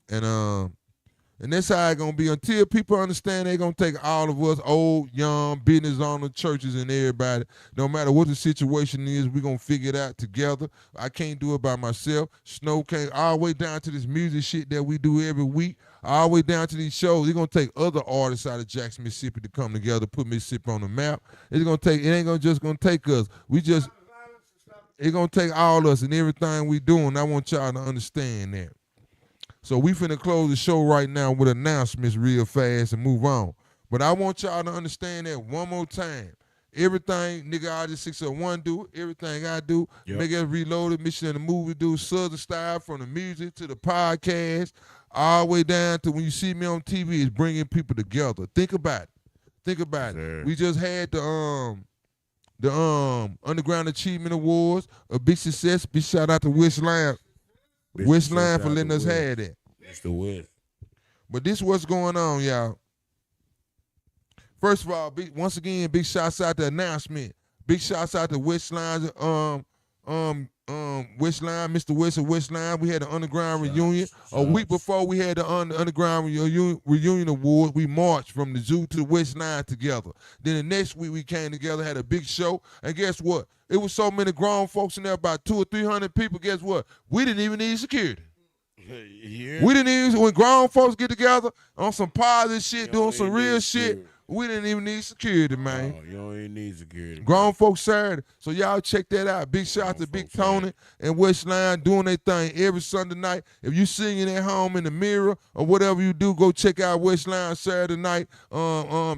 And that's how it's gonna be. Until people understand, they're gonna take all of us, old, young, business owners, churches, and everybody. No matter what the situation is, we're gonna figure it out together. I can't do it by myself. Snow can't, all the way down to this music shit that we do every week, all the way down to these shows. It's gonna take other artists out of Jackson, Mississippi to come together, put Mississippi on the map. It ain't gonna take us. It's going to take all of us and everything we doing. I want y'all to understand that. So we finna close the show right now with announcements real fast and move on. But I want y'all to understand that one more time. Everything Niggaology 601 do, everything I do, Make Us Reloaded, Mission in the Movie do, Southern Style, from the music to the podcast, all the way down to when you see me on TV, is bringing people together. Think about it. We just had the Underground Achievement Awards, a big success. Big shout out to Westline for letting us have that. Mr. West. But this what's going on, y'all. First of all, once again, big shouts out to announcement. Big shouts out to Westline, Westline, Mr. West of Westline. We had the Underground reunion. A week before we had the Underground reunion award, we marched from the zoo to the Westline together. Then the next week we came together, had a big show. And guess what? It was so many grown folks in there, about 200 or 300 people. Guess what? We didn't even need security. Yeah. We didn't even, when grown folks get together on some positive shit, doing some real shit, we didn't even need security, man. Oh, you don't even need security. Grown folks Saturday. So y'all check that out. Big shout out to Big Tony and Westline doing their thing every Sunday night. If you singing at home in the mirror or whatever you do, go check out Westline Saturday night.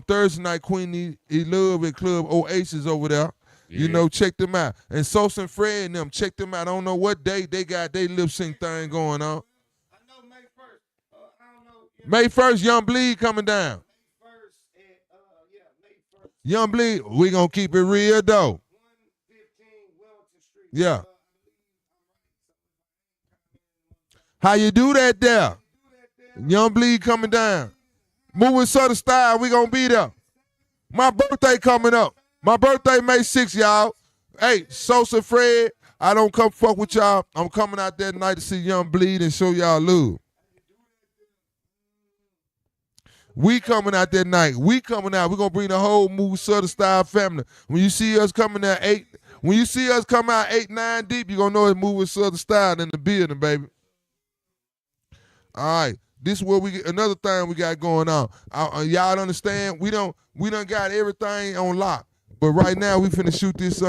Thursday night, Queen Love at Club Oasis over there. Yeah. You know, check them out. And Sosa and Fred and them, check them out. I don't know what day they got their lip sync thing going on. I know May 1st. I don't know. May 1st, Young Bleed coming down. Young Bleed, we gonna keep it real though. 115 Wellington Street. Yeah. How you do that there? Young Bleed coming down. Moving SouthernStyles, we gonna be there. My birthday coming up. My birthday May 6th, y'all. Hey, Sosa Fred, I don't come fuck with y'all. I'm coming out that night to see Young Bleed and show y'all love. We coming out that night. We coming out. We're gonna bring the whole Move SouthernStyles family. When you see us coming out when you see us come out 8, 9 deep, you're gonna know it's Moving SouthernStyles in the building, baby. All right. This is what another thing we got going on. Y'all understand? We done got everything on lock. But right now we finna shoot this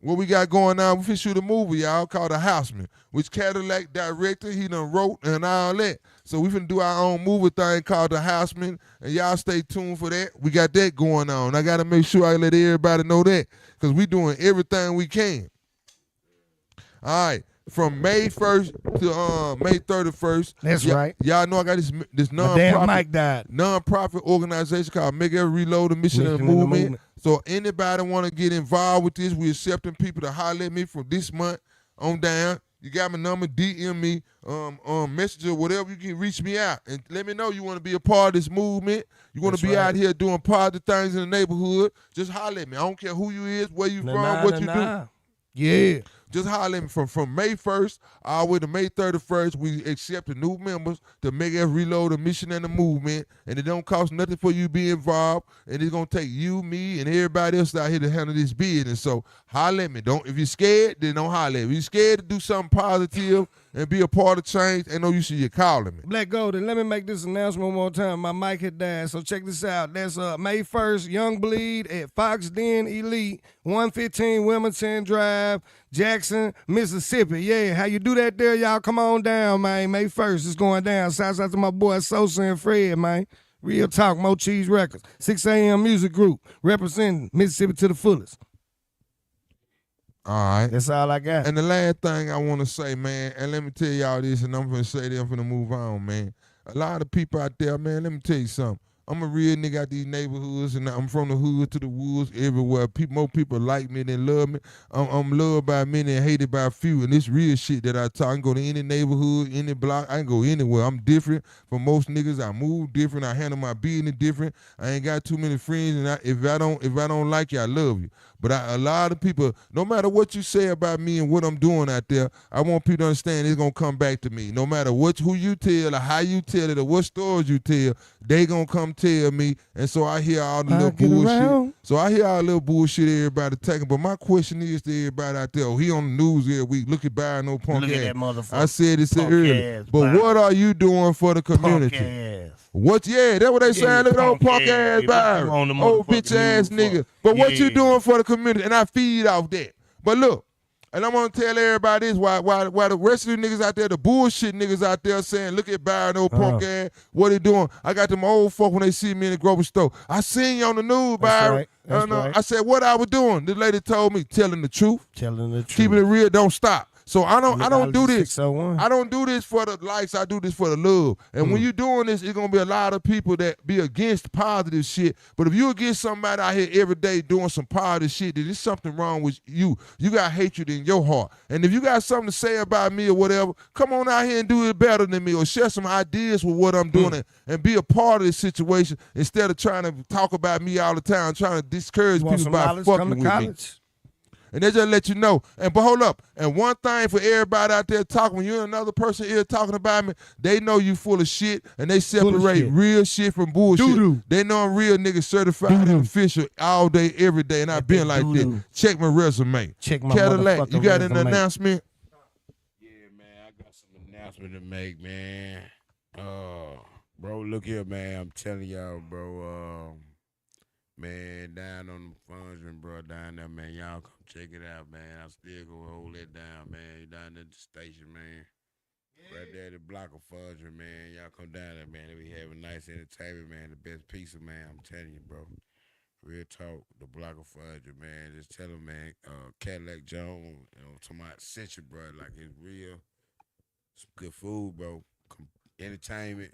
what we got going on, we finna shoot a movie, y'all, called The Houseman, which Cadillac director, he done wrote and all that. So we finna do our own movie thing called The Houseman, and y'all stay tuned for that. We got that going on. I gotta make sure I let everybody know that, because we doing everything we can. All right. From May 1st to May 31st. That's right. Y'all know I got this nonprofit organization called Make Us Reload, the Mission and the Movement. So anybody want to get involved with this, we accepting people to holler at me from this month on down. You got my number, DM me, message or whatever. You can reach me out and let me know you want to be a part of this movement. You want to be out here doing positive things in the neighborhood. Just holler at me. I don't care who you is, where you from, what you do. Yeah. Just holler at me from May 1st all the way to May 31st. We accept the new members to Make Us Reload, the Mission and the Movement. And it don't cost nothing for you to be involved. And it's going to take you, me, and everybody else out here to handle this business. So holler at me. If you're scared, then don't holler at me. If you're scared to do something positive and be a part of change, ain't no use in you calling me. Black Golden, let me make this announcement one more time. My mic had died, so check this out. That's May 1st, Young Bleed at Fox Den Elite, 115 Wilmington Drive, Jackson, Mississippi. Yeah, how you do that there, y'all? Come on down, man. May 1st, it's going down. Shouts out to my boy Sosa and Fred, man. Real talk, Mo Cheese Records. 6 a.m. Music Group, representing Mississippi to the fullest. All right. That's all I got. And the last thing I want to say, man, and let me tell y'all this, and I'm going to say this, I'm going to move on, man. A lot of people out there, man, let me tell you something. I'm a real nigga out these neighborhoods, and I'm from the hood to the woods, everywhere. More people like me than love me. I'm loved by many and hated by a few, and this real shit that I talk. I can go to any neighborhood, any block. I can go anywhere. I'm different from most niggas. I move different. I handle my business different. I ain't got too many friends, and if I don't like you, I love you. But a lot of people, no matter what you say about me and what I'm doing out there, I want people to understand it's gonna come back to me. No matter who you tell or how you tell it or what stories you tell, they gonna come tell me. And so I hear all the little bullshit. So I hear all the little bullshit everybody taking. But my question is to everybody out there, he on the news every week, look at Byron, no punk look ass. At that motherfucker. I said it earlier. But what are you doing for the community? Punk ass. What? Yeah, that's what they saying. Look at old punk ass Byron, old bitch ass nigga. But what you doing for the community? And I feed off that. But look, And I'm gonna tell everybody this, why the rest of the niggas out there, the bullshit niggas out there saying, look at Byron, old punk ass, what he doing? I got them old folk when they see me in the grocery store. I seen you on the news, Byron. That's right. I said, what I was doing? The lady told me, telling the truth. Telling the truth. Keeping it real, don't stop. So I don't do this. 601. I don't do this for the likes. I do this for the love. And when you're doing this, it's gonna be a lot of people that be against positive shit. But if you against somebody out here every day doing some positive shit, then there's something wrong with you. You got hatred in your heart. And if you got something to say about me or whatever, come on out here and do it better than me, or share some ideas with what I'm doing and be a part of this situation instead of trying to talk about me all the time, trying to discourage people by fucking with me. And they just let you know. But hold up. And one thing for everybody out there talking, when you're another person here talking about me, they know you full of shit, and they separate real shit from bullshit. Doo-doo. They know I'm real nigga, certified and official all day, every day, and I've been like that. Check my resume. Check my Cadillac, motherfucking you got an resume. announcement? Yeah, man, I got some announcement to make, man. Bro, look here, man. I'm telling y'all, bro. Man, down on the function, bro, down there, man. Y'all come check it out, man. I still go hold it down, man. Down at the station, man. Right there at the block of function, man. Y'all come down there, man. We have a nice entertainment, man. The best pizza, man. I'm telling you, bro. Real talk, the block of function, man. Just tell them, man, Cadillac Jones, to my century, bro. Like, it's real. Some good food, bro. Entertainment.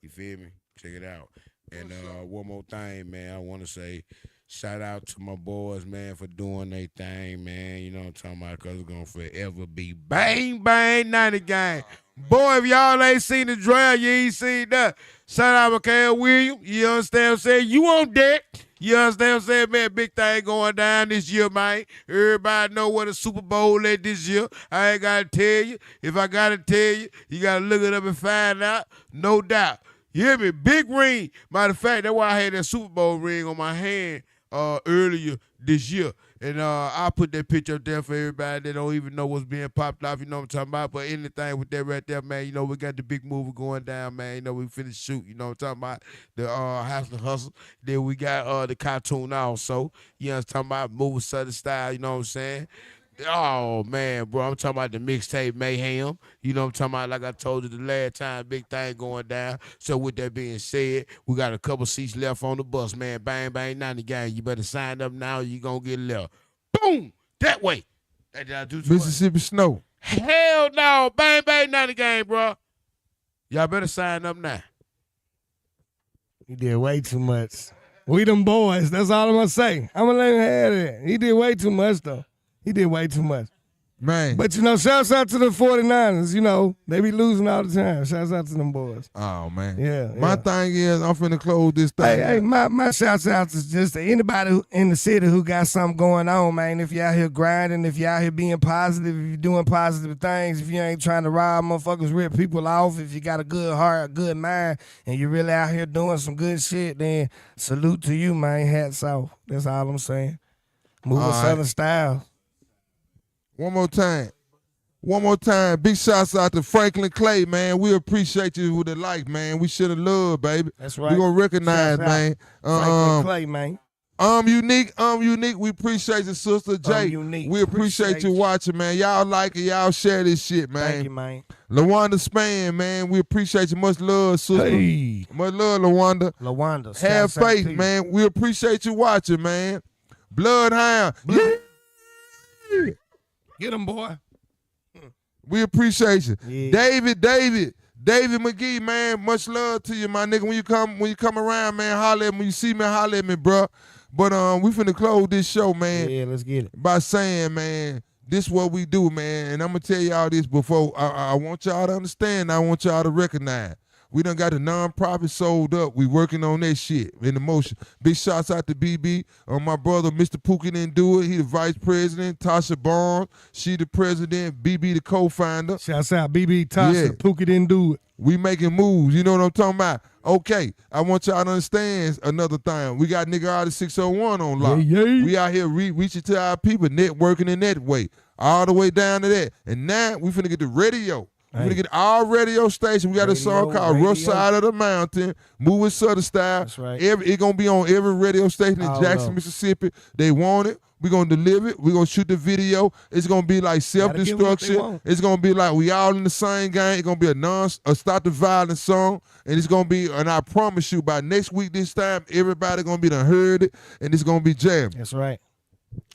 You feel me? Check it out. And one more thing, man, I want to say shout out to my boys, man, for doing their thing, man. You know what I'm talking about? Because it's going to forever be bang, bang, 90 gang. Boy, if y'all ain't seen the draft, you ain't seen that. Shout out Mikael Williams. You understand what I'm saying? You on deck. You understand what I'm saying, man? Big thing going down this year, man. Everybody know what a Super Bowl is this year. I ain't got to tell you. If I got to tell you, you got to look it up and find out. No doubt. You hear me? Big ring. Matter of fact, that's why I had that Super Bowl ring on my hand earlier this year. And I put that picture up there for everybody that don't even know what's being popped off. You know what I'm talking about? But anything with that right there, man, you know, we got the big movie going down, man. You know, we finna shoot. You know what I'm talking about? The House of Hustle. Then we got the cartoon also. You know what I'm talking about? Movie SouthernStyles, you know what I'm saying? Oh, man, bro, I'm talking about the mixtape Mayhem. You know what I'm talking about? Like I told you the last time, big thing going down. So with that being said, we got a couple seats left on the bus, man. Bang, bang, 90 gang. You better sign up now or you going to get left. Boom! That way. That did I do too Mississippi much? Snow. Hell no. Bang, bang, 90 gang, bro. Y'all better sign up now. He did way too much. We them boys. That's all I'm going to say. I'm going to let him have it. He did way too much, though. He did way too much. Man. But, you know, shouts out to the 49ers. You know, they be losing all the time. Shouts out to them boys. Oh, man. Yeah. My thing is, I'm finna close this thing. Hey, my shouts out is just to anybody in the city who got something going on, man. If you out here grinding, if you out here being positive, if you doing positive things, if you ain't trying to rob motherfuckers, rip people off, if you got a good heart, a good mind, and you really out here doing some good shit, then salute to you, man. Hats off. That's all I'm saying. Moving Southern style. One more time. Big shouts out to Franklin Clay, man. We appreciate you with the like, man. We should have loved, baby. That's right. We gonna recognize, man. Franklin Clay, man. Unique. We appreciate you, Sister Jay. Unique. We appreciate you watching, man. Y'all like it. Y'all share this shit, man. Thank you, man. LaWanda Span, man. We appreciate you. Much love, sister. Hey. Much love, LaWanda. LaWanda. Have faith, man. We appreciate you watching, man. Bloodhound. Get him, boy. We appreciate you. Yeah. David McGee, man. Much love to you, my nigga. When you come around, man, holler at me. When you see me, holler at me, bro. But we finna close this show, man. Yeah, let's get it. By saying, man, this is what we do, man. And I'm gonna tell y'all this before. I want y'all to understand. I want y'all to recognize. We done got the nonprofit sold up. We working on that shit in the motion. Big shouts out to BB. My brother, Mr. Pookie, didn't do it. He the vice president. Tasha Barnes, she the president. BB the co-founder. Shouts out BB, Tasha. Yeah. Pookie didn't do it. We making moves. You know what I'm talking about? Okay, I want y'all to understand another thing. We got Niggaology 601 on lock. Yeah. We out here reaching to our people, networking in that way. All the way down to that. And now we finna get the radio. We're gonna get our radio station. We got a song called Rush Side of the Mountain, Moving Southern Style. That's right. It's gonna be on every radio station in Jackson, Mississippi. They want it. We're gonna deliver it. We're gonna shoot the video. It's gonna be like self-destruction. It's gonna be like we all in the same game. It's gonna be a stop the violence song. And it's gonna be, and I promise you, by next week this time, everybody gonna be done heard it, and it's gonna be jammed. That's right.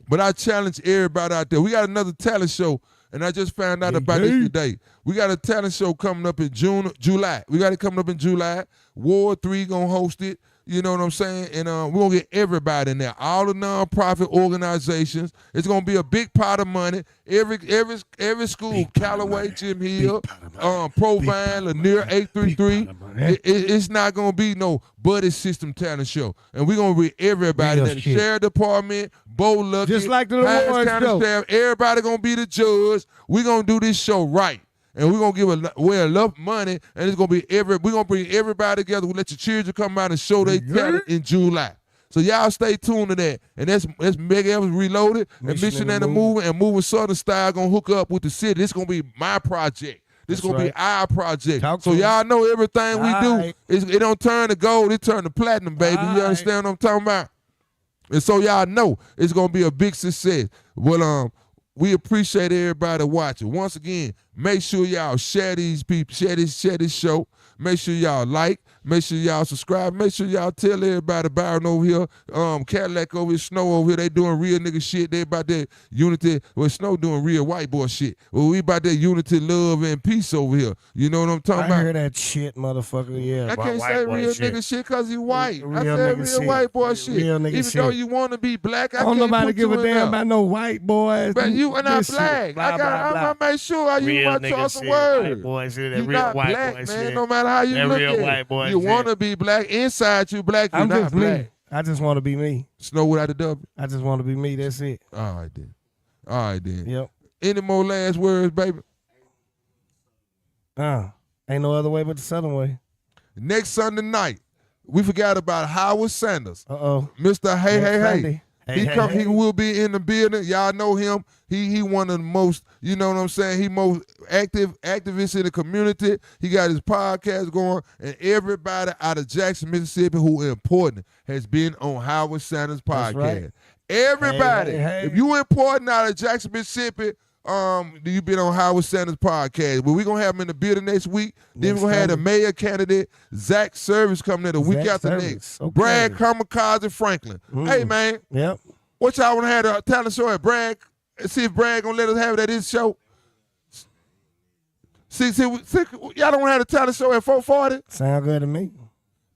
But I challenge everybody out there. We got another talent show, and I just found out about this today. We got a talent show coming up in July. We got it coming up in July. Ward 3 gonna host it. You know what I'm saying? And we're going to get everybody in there, all the nonprofit organizations. It's going to be a big pot of money. Every school, Callaway, Jim Hill, Provine, Lanier, 833. It's not going to be no buddy system talent show. And we're going to bring everybody in the sheriff department, Bo Lucky, just like the Lawrence show. Staff. Everybody going to be the judge. We're going to do this show right. And we're going to give away enough money, and it's going to be we're going to bring everybody together. We'll let your children come out and show their talent in July. So y'all stay tuned to that. And that's Mega Evans Reloaded and Mission and the Movement and Moving Southern Style going to hook up with the city. This going to be my project. This going to be our project. So y'all know everything we do, it don't turn to gold, it turn to platinum, baby. You understand what I'm talking about? And so y'all know it's going to be a big success. Well, we appreciate everybody watching. Once again, make sure y'all share these people, share this show. Make sure y'all like. Make sure y'all subscribe. Make sure y'all tell everybody. Byron over here, Cadillac over here, Snow over here. They doing real nigga shit. They about that unity. Well, Snow doing real white boy shit. Well, we about that unity, love, and peace over here. You know what I'm talking about? I hear that shit, motherfucker. Yeah. I can't say real nigga shit because he white. I said real shit. white boy shit. Real nigga Even shit. though you want to be black, I don't can't nobody put give you a in damn there. about no white boys. But you and I This shit. black. Blah, blah, blah. I make sure I use Real my nigga choice of shit. words. White boy shit. That You real not white black, boy man. shit. No matter how you That look real at white it. boy You shit. want to be black. Inside you black. You're I'm not just black. me. I just want to be me. Snow without a W. I just want to be me. That's it. All right then. Yep. Any more last words, baby? Ain't no other way but the Southern way. Next Sunday night, we forgot about Howard Sanders. Mr. Hey, Next hey, Sunday. hey. He will be in the building. Y'all know him. He one of the most, you know what I'm saying? He most activists in the community. He got his podcast going, and everybody out of Jackson, Mississippi who important has been on Howard Sanders podcast. Right. Everybody, Hey. if you important out of Jackson, Mississippi, you been on Howard Sanders podcast. But we're gonna have him in the building next week. Then we're gonna have the mayor candidate, Zach Service, coming in the week after next. Okay. Brad Kamikaze Franklin. Hey man. Yep. What y'all wanna have a talent show at Brad? See if Brad gonna let us have it at his show. See, y'all don't wanna have a talent show at 440? Sound good to me.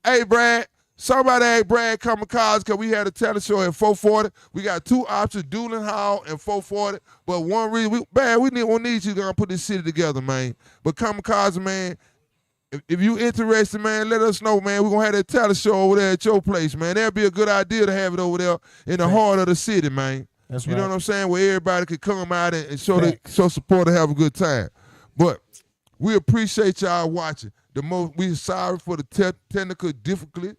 Hey Brad. Somebody asked Brad Kamikaze because we had a talent show at 440. We got two options, Doolin Hall and 440. But one reason, we need you to put this city together, man. But Kamikaze, man, if you interested, man, let us know, man. We're going to have that talent show over there at your place, man. That'd be a good idea to have it over there in the heart of the city, man. That's you right. know what I'm saying? Where everybody could come out and show support and have a good time. But we appreciate y'all watching. We're sorry for the technical difficulties.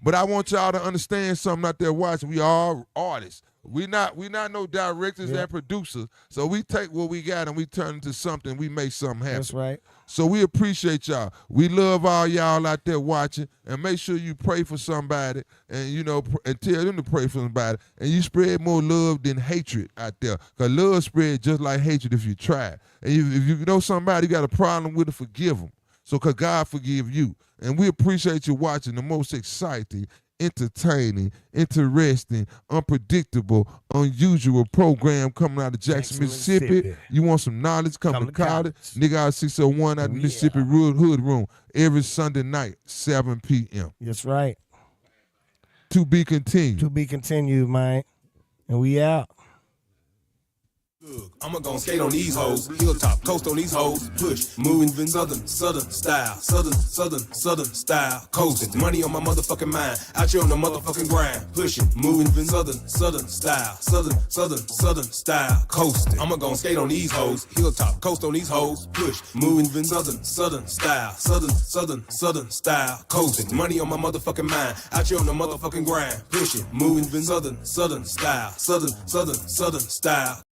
But I want y'all to understand something out there watching. We are artists. We not no directors and producers. So we take what we got and we turn it into something. We make something happen. That's right. So we appreciate y'all. We love all y'all out there watching. And make sure you pray for somebody and, and tell them to pray for somebody. And you spread more love than hatred out there. Because love spreads just like hatred if you try. And if you know somebody you got a problem with it, forgive them. So could God forgive you. And we appreciate you watching the most exciting, entertaining, interesting, unpredictable, unusual program coming out of Jackson, Mississippi. You want some knowledge? Come to college. Niggaology 601 at the Mississippi Hood Room every Sunday night, 7 p.m. That's right. To be continued. To be continued, man. And we out. I'ma gon' skate on these hoes, hilltop, coast on these hoes, push, moving southern style, southern style, coasting, money on my motherfucking mind, out here on the motherfucking grind, pushing, moving southern style, southern style, coasting. I'ma gon' skate on these hoes, hilltop, coast on these hoes, push, moving southern style, southern style, coasting, money on my motherfucking mind, out here on the motherfucking grind, pushing, moving southern style, southern style.